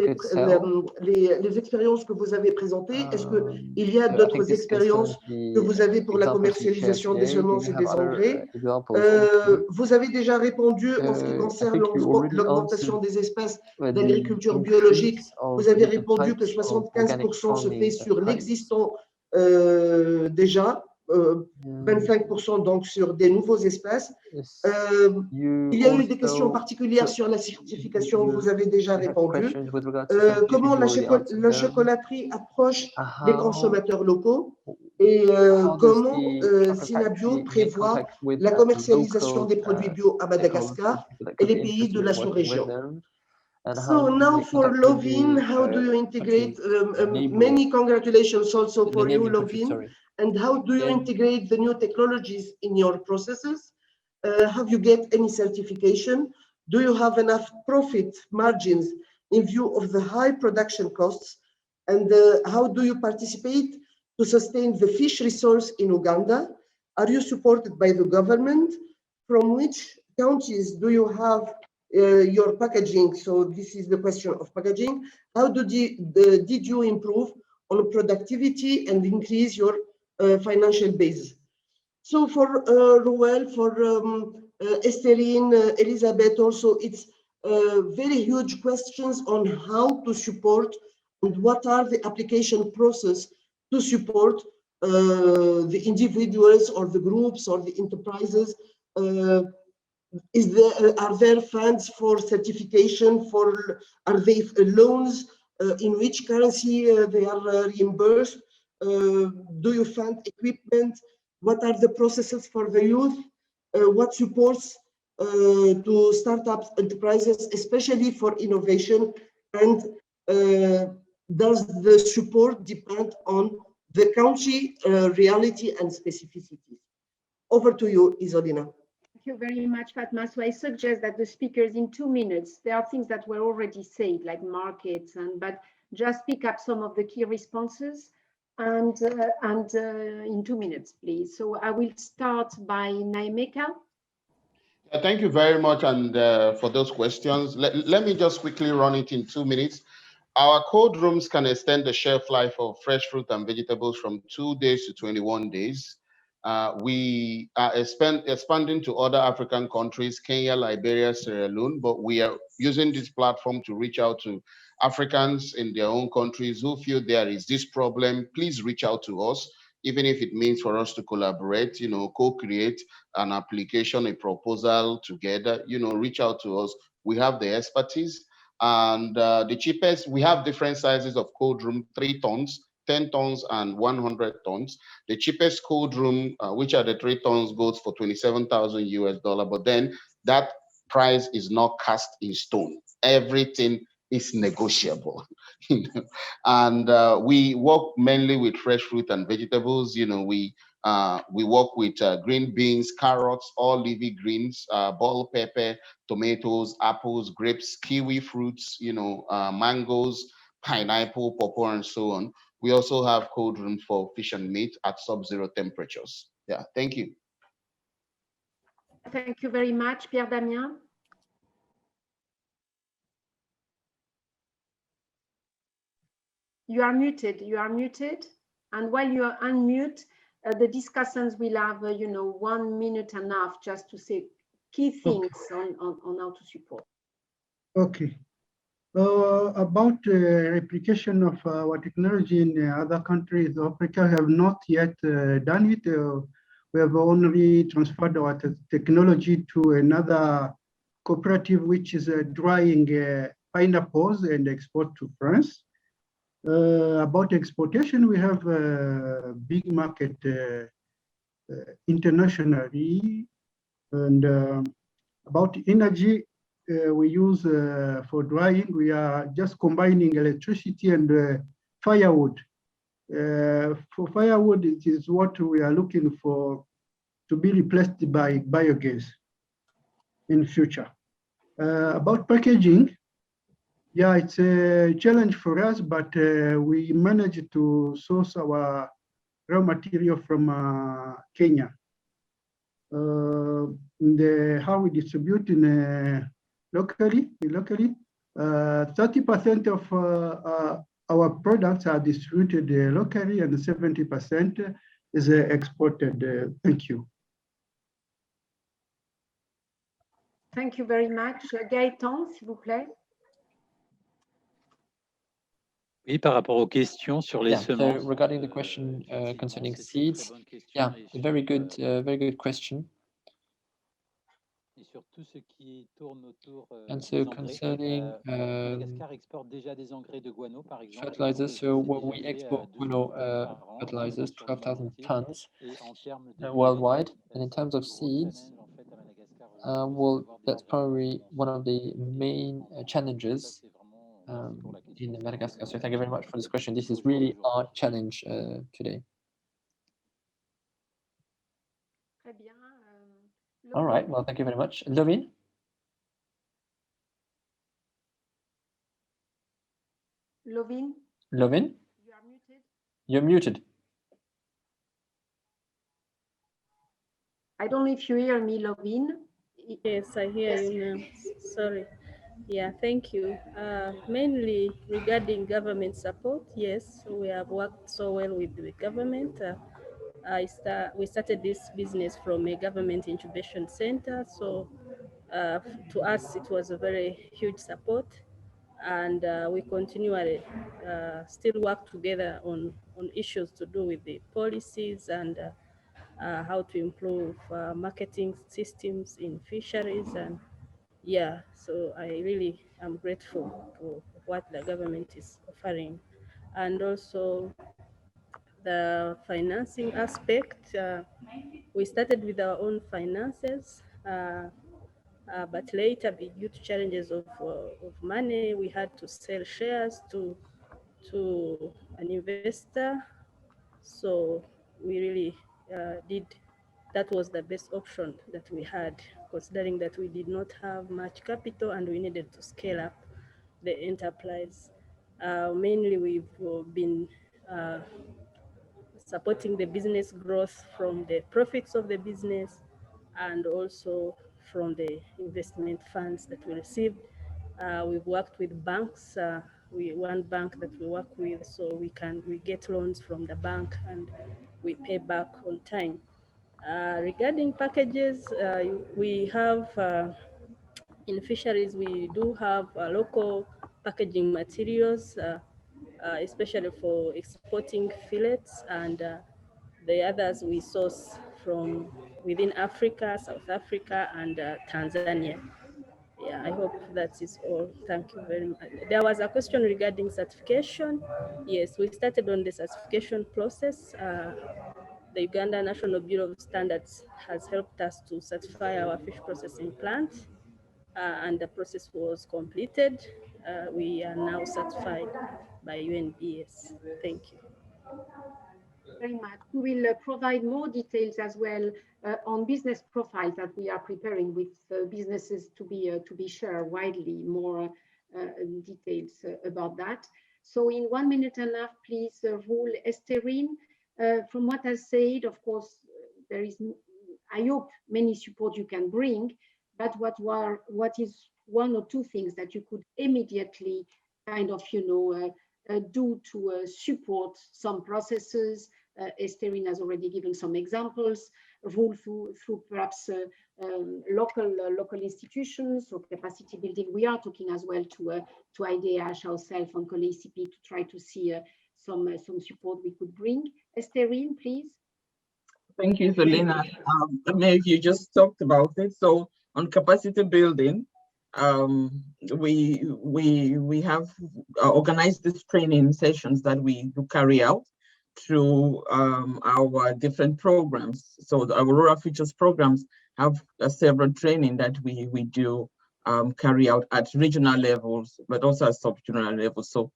Speaker 1: expériences que vous avez présentées, est-ce qu'il y a d'autres expériences que vous avez pour la commercialisation des semences et des engrais? Vous avez déjà répondu en ce qui concerne l'augmentation des espaces d'agriculture biologique. Vous avez répondu que 75% se fait sur l'existant déjà, 25% donc sur des nouveaux espaces. Il y a eu des questions particulières sur la certification, vous avez déjà répondu. Comment la chocolaterie approche les consommateurs locaux et comment SYMABIO prévoit la commercialisation des produits bio à Madagascar et les pays de la sous-région. So now for Lovin, how do you integrate, many congratulations also for you, Lovin, and how do you integrate the new technologies in your processes? Have you get any certification? Do you have enough profit margins in view of the high production costs? And how do you participate to sustain the fish resource in Uganda? Are you supported by the government? From which countries do you have your packaging? So this is the question of packaging. How did you improve on productivity and increase your financial base? So for Roel, for Estherine, Elizabeth also, it's very huge questions on how to support and what are the application process to support the individuals or the groups or the enterprises. Are there funds for certification? Are they loans? In which currency they are reimbursed? Do you fund equipment? What are the processes for the youth? What supports to startup enterprises, especially for innovation? And does the support depend on the country reality and specificity? Over to you, Isolina.
Speaker 4: Thank you very much, Fatma. So I suggest that the speakers in 2 minutes, there are things that were already said, like markets, but just pick up some of the key responses and in 2 minutes, please. So I will start by Nnaemeka.
Speaker 5: Thank you very much and for those questions. Let me just quickly run it in 2 minutes. Our cold rooms can extend the shelf life of fresh fruit and vegetables from 2 days to 21 days. We are expanding to other African countries, Kenya, Liberia, Sierra Leone, but we are using this platform to reach out to Africans in their own countries who feel there is this problem. Please reach out to us, even if it means for us to collaborate, co-create an application, a proposal together, reach out to us. We have the expertise. And the cheapest, we have different sizes of cold room, 3 tons, 10 tons, and 100 tons. The cheapest cold room, which are the 3 tons, goes for $27,000 US, but then that price is not cast in stone. Everything is negotiable. And we work mainly with fresh fruit and vegetables. We work with green beans, carrots, all leafy greens, bell pepper, tomatoes, apples, grapes, kiwi fruits, mangoes, pineapple, pawpaw, and so on. We also have cold rooms for fish and meat at sub-zero temperatures. Yeah, thank you.
Speaker 4: Thank you very much, Pierre Damien. You are muted. And while you are unmute, the discussants will have, 1 minute and a half just to say key things on how to support.
Speaker 6: Okay. About replication of our technology in other countries, Africa have not yet done it. We have only transferred our technology to another cooperative, which is drying pineapples and export to France. About exportation, we have a big market internationally. And about energy, we use for drying, we are just combining electricity and firewood. For firewood, it is what we are looking for to be replaced by biogas in future. About packaging, yeah, it's a challenge for us, but we managed to source our raw material from Kenya. How we distribute locally, 30% of our products are distributed locally and 70% is exported. Thank you.
Speaker 4: Thank you very much. Gaëtan, s'il vous plaît.
Speaker 8: Oui, par rapport aux questions sur les semences.
Speaker 7: So regarding the question concerning seeds, a very good question.
Speaker 8: Et sur tout ce qui tourne autour
Speaker 7: so concerning
Speaker 8: Madagascar exporte déjà des engrais de guano, par exemple.
Speaker 7: Fertilizers, so we export guano fertilizers, 12,000 tons worldwide. And in terms of seeds, well, that's probably one of the main challenges in Madagascar. So thank you very much for this question. This is really our challenge today. All right, well, thank you very much. Lovin?
Speaker 4: Lovin?
Speaker 7: Lovin?
Speaker 4: You are muted.
Speaker 7: You're muted.
Speaker 4: I don't know if you hear me, Lovin.
Speaker 9: Yes, I hear you now. Sorry. Yeah, thank you. Mainly regarding government support, yes, we have worked so well with the government. We started this business from a government incubation center, so to us it was a very huge support, and we continually still work together on issues to do with the policies and how to improve marketing systems in fisheries. And yeah, so I really am grateful for what the government is offering. And also the financing aspect, we started with our own finances, but later, due to challenges of money, we had to sell shares to an investor. So we really that was the best option that we had, considering that we did not have much capital and we needed to scale up the enterprise. Mainly, we've been supporting the business growth from the profits of the business and also from the investment funds that we received. We've worked with banks. One bank that we work with, so we get loans from the bank and we pay back on time. Regarding packages, we have in fisheries, we do have local packaging materials, especially for exporting fillets, and the others we source from within Africa, South Africa, and Tanzania. Yeah, I hope that is all. Thank you very much. There was a question regarding certification. Yes, we started on the certification process. The Uganda National Bureau of Standards has helped us to certify our fish processing plant, and the process was completed. We are now certified by UNBS. Thank you.
Speaker 4: Very much. We will provide more details as well on business profiles that we are preparing with businesses to be shared widely, more details about that. So in 1 minute and a half, please, Roel, Estherine. From what I said, of course, there is, I hope, many support you can bring, but what is one or two things that you could immediately kind of, do to support some processes? Estherine has already given some examples. Roel, through perhaps local institutions or capacity building. We are talking as well to IDH ourselves on COLEACP to try to see some support we could bring. Estherine, please.
Speaker 11: Thank you, Selena. You just talked about it. So on capacity building, we have organized these training sessions that we do carry out through our different programs. So our Rural Futures programs have several training that we do carry out at regional levels, but also at sub-regional levels. So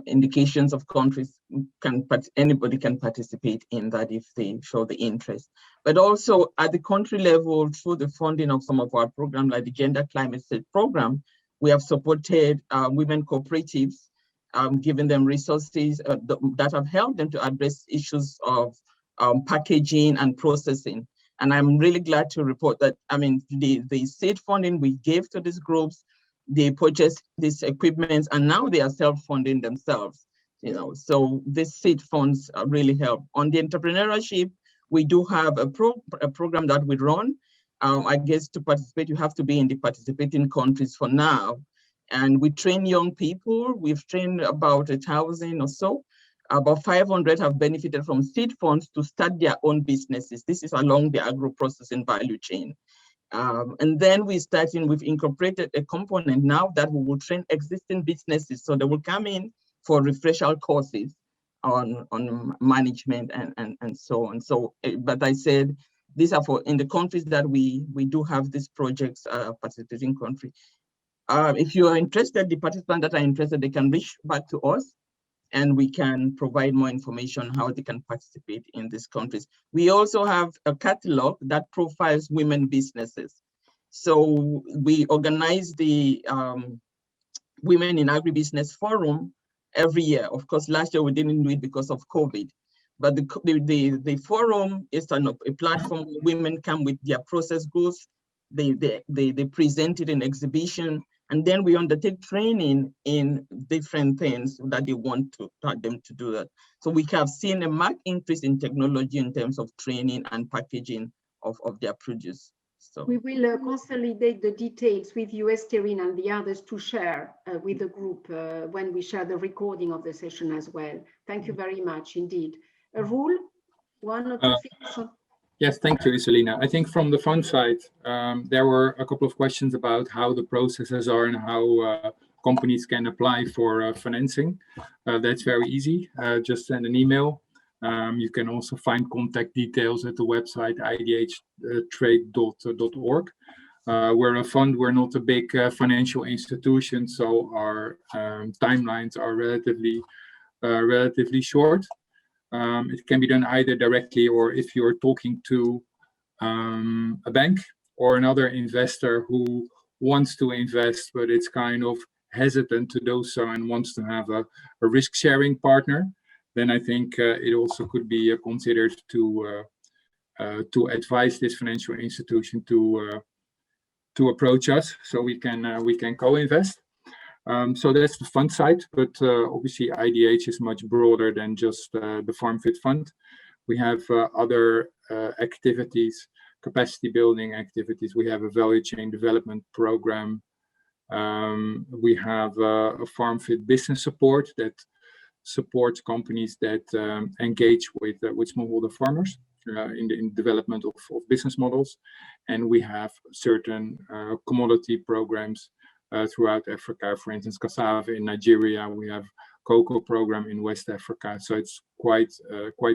Speaker 11: indications of countries anybody can participate in that if they show the interest. But also at the country level, through the funding of some of our programs, like the Gender Climate State Program, we have supported women cooperatives, giving them resources that have helped them to address issues of packaging and processing. And I'm really glad to report that, the seed funding we gave to these groups they purchased these equipments, and now they are self-funding themselves. So these seed funds really help. On the entrepreneurship, we do have a program that we run. I guess to participate, you have to be in the participating countries for now. And we train young people. We've trained about 1,000 or so. About 500 have benefited from seed funds to start their own businesses. This is along the agro-processing value chain. And then we've incorporated a component now that we will train existing businesses. So they will come in for refresher courses on management and so on. So, but I said, these are for in the countries that we do have these projects participating country. If you are interested, the participants that are interested, they can reach back to us and we can provide more information on how they can participate in these countries. We also have a catalog that profiles women businesses. So we organize the Women in Agribusiness Forum every year. Of course, last year we didn't do it because of COVID, but the forum is a platform where women come with their process goods. They present it in exhibition, and then we undertake training in different things that they want them to do that. So we have seen a marked increase in technology in terms of training and packaging of their produce. So
Speaker 4: we will consolidate the details with you, Estherine, and the others to share with the group when we share the recording of the session as well. Thank you very much indeed. Roel, one or two things?
Speaker 10: Yes, thank you, Isolina. I think from the fund side, there were a couple of questions about how the processes are and how companies can apply for financing. That's very easy. Just send an email. You can also find contact details at the website idhtrade.org. We're a fund, we're not a big financial institution, so our timelines are relatively short. It can be done either directly or if you're talking to a bank or another investor who wants to invest, but it's kind of hesitant to do so and wants to have a risk-sharing partner, then I think it also could be considered to advise this financial institution to approach us so we can co-invest. So that's the fund side, but obviously IDH is much broader than just the FarmFit Fund. We have other activities, capacity building activities. We have a value chain development program. We have a FarmFit business support that supports companies that engage with smallholder farmers in the development of business models. And we have certain commodity programs throughout Africa, for instance, cassava in Nigeria. We have cocoa program in West Africa. So it's quite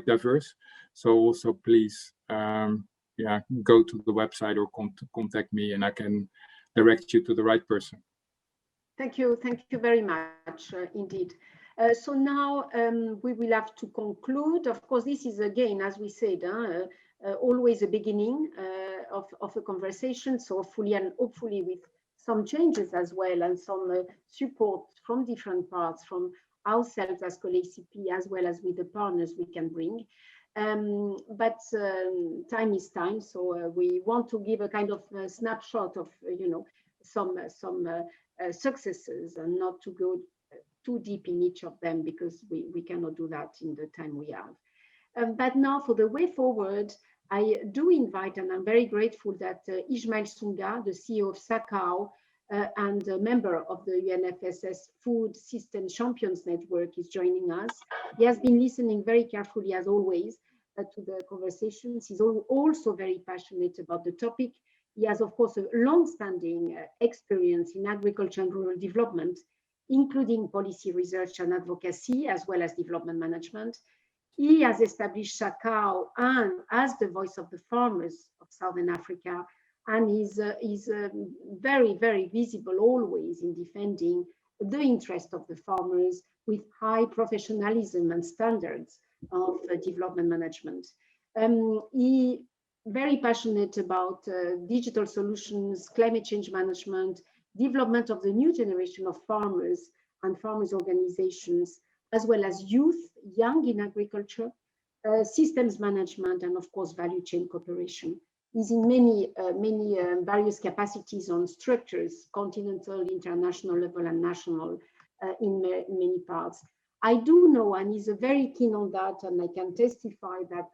Speaker 10: diverse. So also please, go to the website or contact me, and I can direct you to the right person.
Speaker 4: Thank you very much indeed. So now we will have to conclude. Of course, this is again, as we said, always a beginning of a conversation. So hopefully with some changes as well and some support from different parts, from ourselves as COLEACP as well as with the partners we can bring. But time is time, so we want to give a kind of a snapshot of some successes and not to go too deep in each of them because we cannot do that in the time we have. But now for the way forward, I do invite, and I'm very grateful that Ishmael Sunga, the CEO of SACAU and a member of the UNFSS Food System Champions Network, is joining us. He has been listening very carefully, as always, to the conversations. He's also very passionate about the topic. He has, of course, a long-standing experience in agriculture and rural development, including policy research and advocacy, as well as development management. He has established SACAU and as the voice of the farmers of Southern Africa, and is very, very visible always in defending the interest of the farmers with high professionalism and standards of development management. He very passionate about digital solutions, climate change management, development of the new generation of farmers and farmers organizations, as well as youth, young in agriculture, systems management, and of course, value chain cooperation. is in many various capacities on structures, continental, international level, and national in many parts. I do know, and he's very keen on that, and I can testify that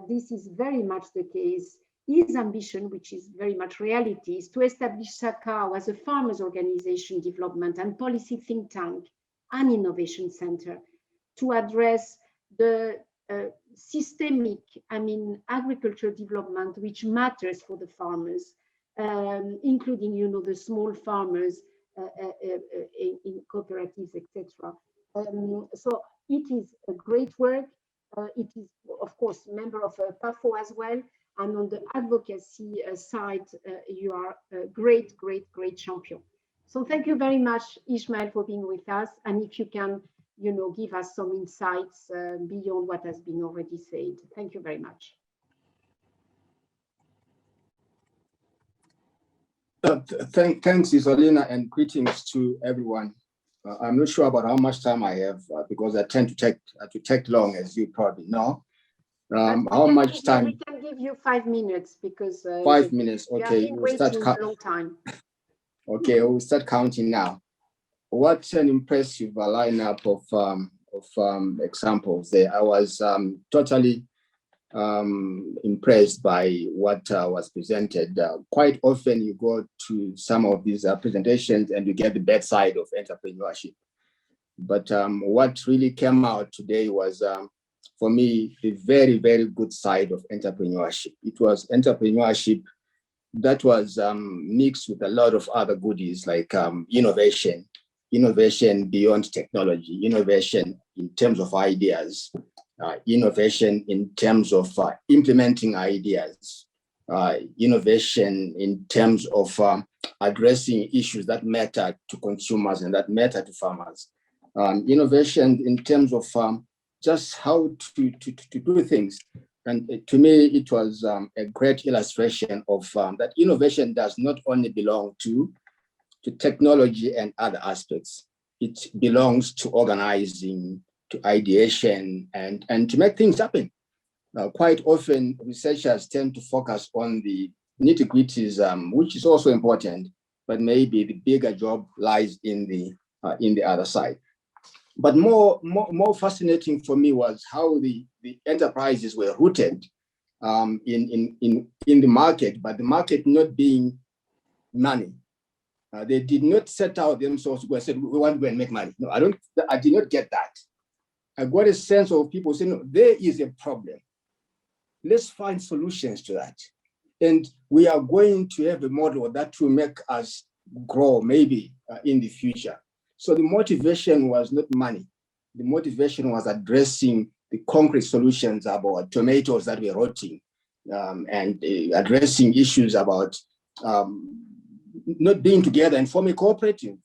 Speaker 4: this is very much the case. His ambition, which is very much reality, is to establish SACAU as a farmers' organization development and policy think tank and innovation center to address the systemic, agriculture development, which matters for the farmers, including, the small farmers in cooperatives, etc. So it is a great work. It is, of course, a member of PAFO as well. And on the advocacy side, you are a great, great, great champion. So thank you very much, Ishmael, for being with us. And if you can, give us some insights beyond what has been already said. Thank you very much.
Speaker 13: Thanks, Isolina, and greetings to everyone. I'm not sure about how much time I have because I tend to take long, as you probably know. How much time?
Speaker 4: We can give you 5 minutes because
Speaker 13: 5 minutes. Okay,
Speaker 4: we'll start a long time.
Speaker 13: Okay, we'll start counting now. What an impressive lineup of examples there. I was totally impressed by what was presented. Quite often you go to some of these presentations and you get the bad side of entrepreneurship. But what really came out today was, for me, the very, very good side of entrepreneurship. It was entrepreneurship that was mixed with a lot of other goodies like innovation beyond technology, innovation in terms of ideas, innovation in terms of implementing ideas, innovation in terms of addressing issues that matter to consumers and that matter to farmers, innovation in terms of just how to do things. And to me, it was a great illustration of that innovation does not only belong to technology and other aspects. It belongs to organizing, to ideation, and to make things happen. Quite often, researchers tend to focus on the nitty-gritties, which is also important, but maybe the bigger job lies in the other side. But more fascinating for me was how the enterprises were rooted in the market, but the market not being money. They did not set out themselves to say, we want to go and make money. No, I did not get that. I got a sense of people saying, no, there is a problem. Let's find solutions to that. And we are going to have a model that will make us grow maybe in the future. So the motivation was not money. The motivation was addressing the concrete solutions about tomatoes that were rotting and addressing issues about not being together and forming a cooperative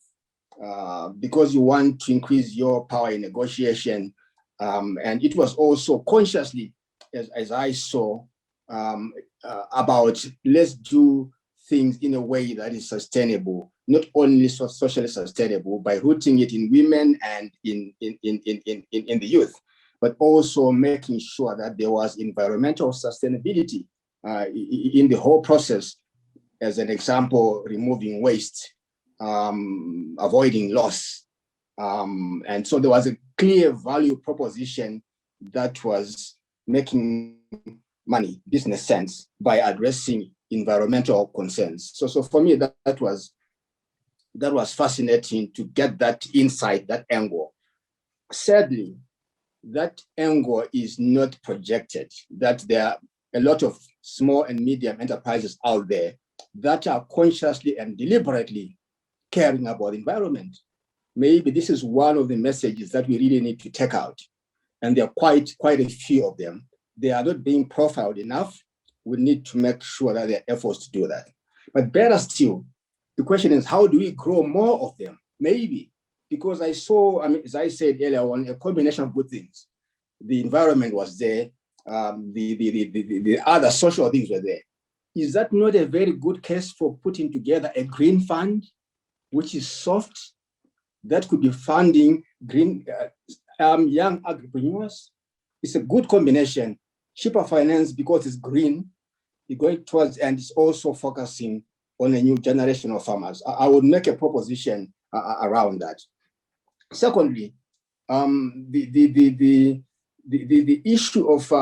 Speaker 13: because you want to increase your power in negotiation. And it was also consciously, as I saw, about let's do things in a way that is sustainable, not only socially sustainable by rooting it in women and in the youth, but also making sure that there was environmental sustainability in the whole process. As an example, removing waste, avoiding loss. And so there was a clear value proposition that was making money, business sense by addressing environmental concerns. So for me, that was fascinating to get that insight, that angle. Sadly, that angle is not projected, that there are a lot of small and medium enterprises out there that are consciously and deliberately caring about the environment. Maybe this is one of the messages that we really need to take out. And there are quite a few of them. They are not being profiled enough. We need to make sure that there are efforts to do that. But better still, the question is, how do we grow more of them? Maybe, because I saw, as I said earlier on, a combination of good things. The environment was there, the other social things were there. Is that not a very good case for putting together a green fund, which is soft, that could be funding green young entrepreneurs? It's a good combination. Cheaper finance because it's green, going towards, and it's also focusing on a new generation of farmers. I would make a proposition around that. Secondly, the issue of,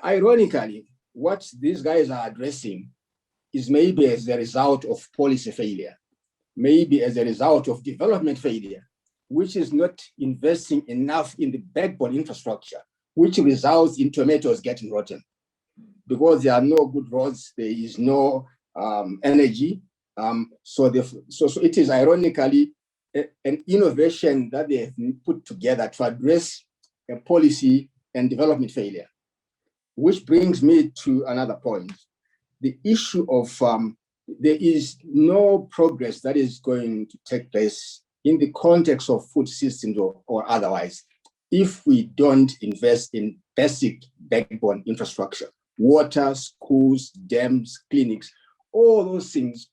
Speaker 13: ironically, what these guys are addressing is maybe as a result of policy failure, maybe as a result of development failure, which is not investing enough in the backbone infrastructure, which results in tomatoes getting rotten. Because there are no good roads, there is no energy. So it is ironically an innovation that they have put together to address a policy and development failure. Which brings me to another point. The issue of there is no progress that is going to take place in the context of food systems or otherwise if we don't invest in basic backbone infrastructure. Water, schools, dams, clinics, all those things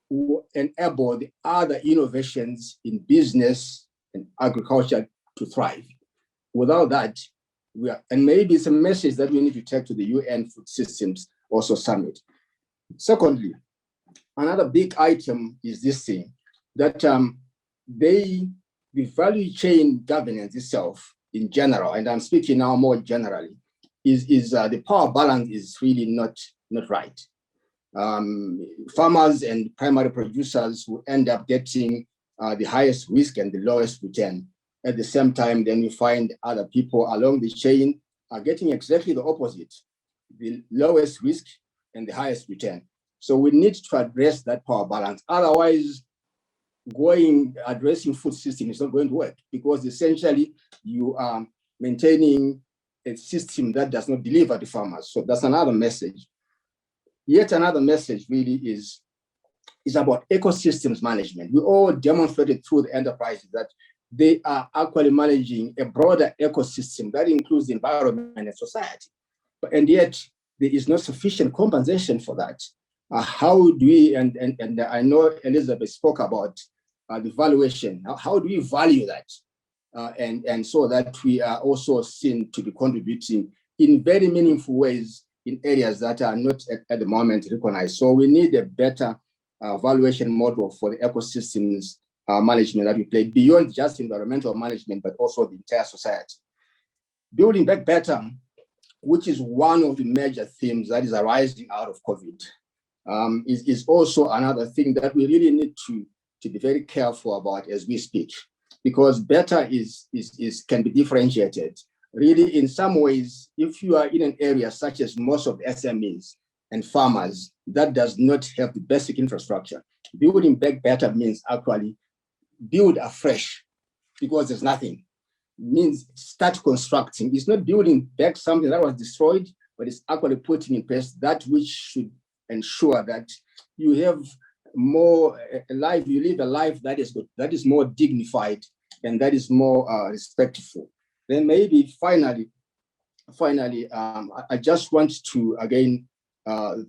Speaker 13: will enable the other innovations in business and agriculture to thrive. Without that, and maybe it's a message that we need to take to the UN Food Systems also Summit. Secondly, another big item is this thing, that the value chain governance itself in general, and I'm speaking now more generally, is the power balance is really not right. Farmers and primary producers will end up getting the highest risk and the lowest return. At the same time, then you find other people along the chain are getting exactly the opposite, the lowest risk and the highest return. So we need to address that power balance. Otherwise, addressing food system is not going to work, because essentially you are maintaining a system that does not deliver to farmers. So that's another message. Yet another message really is about ecosystems management. We all demonstrated through the enterprises that they are actually managing a broader ecosystem that includes the environment and society. And yet there is no sufficient compensation for that. How do we, and I know Elizabeth spoke about the valuation, how do we value that? And so that we are also seen to be contributing in very meaningful ways in areas that are not at the moment recognized. So we need a better valuation model for the ecosystems management that we play beyond just environmental management, but also the entire society. Building back better, which is one of the major themes that is arising out of COVID, is also another thing that we really need to be very careful about as we speak, because better can be differentiated. Really, in some ways, if you are in an area such as most of the SMEs and farmers that does not have the basic infrastructure, building back better means actually build afresh, because there's nothing. It means start constructing. It's not building back something that was destroyed, but it's actually putting in place that which should ensure that you have more life, you live a life that is good, that is more dignified, and that is more respectful. Then maybe finally, I just want to again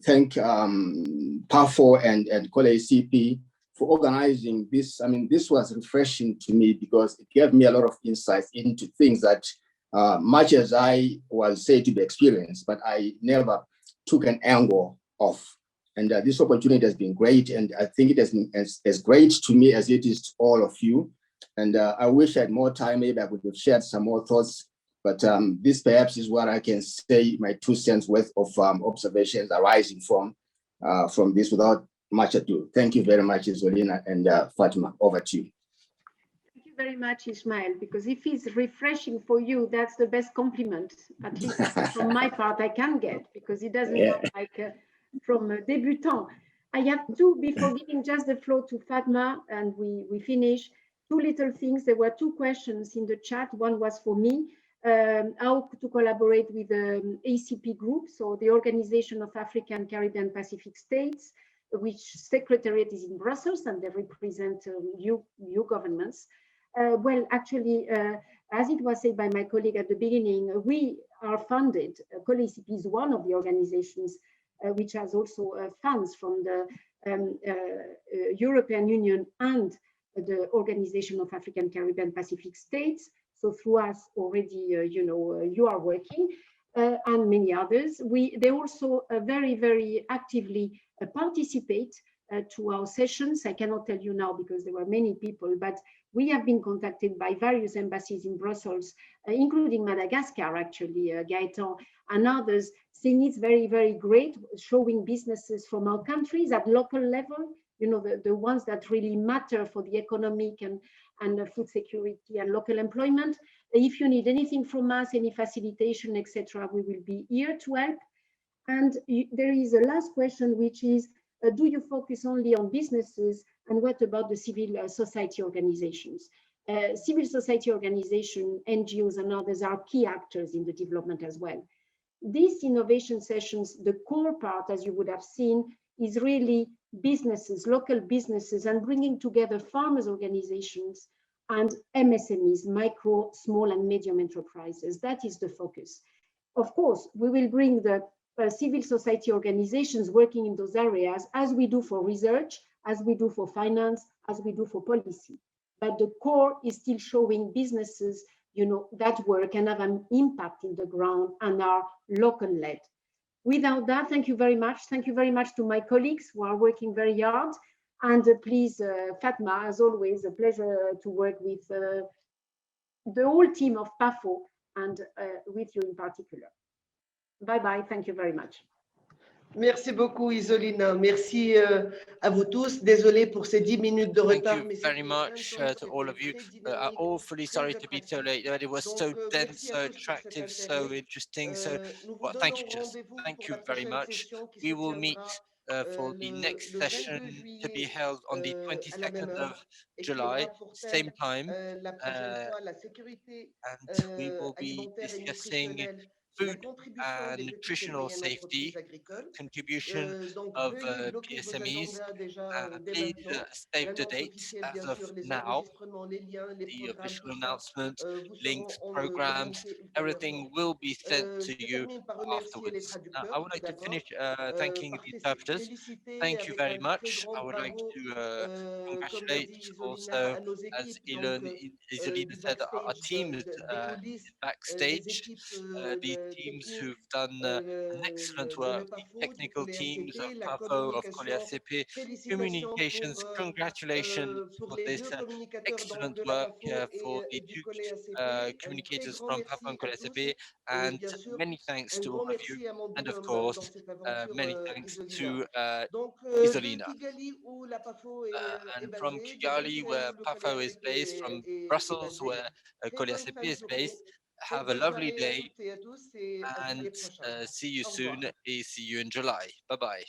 Speaker 13: thank PAFO and COLEACP for organizing this. I mean, this was refreshing to me because it gave me a lot of insights into things that much as I was said to be experienced, but I never took an angle of. And this opportunity has been great. And I think it has been as great to me as it is to all of you. And I wish I had more time, maybe I would have shared some more thoughts, but this perhaps is what I can say, my 2 cents worth of observations arising from this without much ado. Thank you very much, Zolina and Fatima, over to you.
Speaker 4: Thank you very much, Ishmael, because if it's refreshing for you, that's the best compliment, at least from my part, I can get, because it doesn't come like from a débutant. I have two, before giving just the floor to Fatma and we finish, 2 little things. There were 2 questions in the chat. One was for me, how to collaborate with the ACP group, so the Organization of African, Caribbean, Pacific States, which secretariat is in Brussels, and they represent EU governments. Well, actually, as it was said by my colleague at the beginning, we are funded. COLEACP is one of the organizations which has also funds from the European Union and the Organization of African, Caribbean, Pacific States. So through us already, you are working. and many others. They also very, very actively participate to our sessions. I cannot tell you now because there were many people, but we have been contacted by various embassies in Brussels, including Madagascar, actually, Gaëtan, and others, saying it's very, very great, showing businesses from our countries at local level, you know, the ones that really matter for the economic and the food security and local employment. If you need anything from us, any facilitation, etc., we will be here to help. And there is a last question, which is, do you focus only on businesses, and what about the civil society organizations? Civil society organizations, NGOs and others are key actors in the development as well. These innovation sessions, the core part, as you would have seen, is really businesses, local businesses, and bringing together farmers organizations and MSMEs, micro, small and medium enterprises. That is the focus. Of course, we will bring the civil society organizations working in those areas, as we do for research, as we do for finance, as we do for policy. But the core is still showing businesses, you know, that work and have an impact in the ground and are local led. Without that, thank you very much. Thank you very much to my colleagues who are working very hard. And please, Fatma, as always, a pleasure to work with the whole team of PAFO and with you in particular. Bye-bye. Thank you very much.
Speaker 1: Merci beaucoup, Isolina. Merci à vous tous. Désolé pour ces 10 minutes de retard.
Speaker 2: Thank you very much to all of you. I'm awfully sorry to be so late. It was so dense, so attractive, so interesting. So, well, thank you, Jess. Thank you very much. We will meet for the next session to be held on the 22nd of July, same time. And we will be discussing food and nutritional safety, contribution of PSMEs. Please save the date as of now. The official announcement, links, programs, everything will be sent to you afterwards. I would like to finish thanking the interpreters. Thank you very much. I would like to congratulate also, as Isolina said, our teams backstage, the teams who've done an excellent work, the technical teams of PAFO, of COLEACP, communications, congratulations for this excellent work for the two communicators from PAFO and COLEACP, and many thanks to all of you, and of course, many thanks to Isolina. And from Kigali, where PAFO is based, from Brussels, where COLEACP is based, have a lovely day, and see you soon. See you in July. Bye-bye.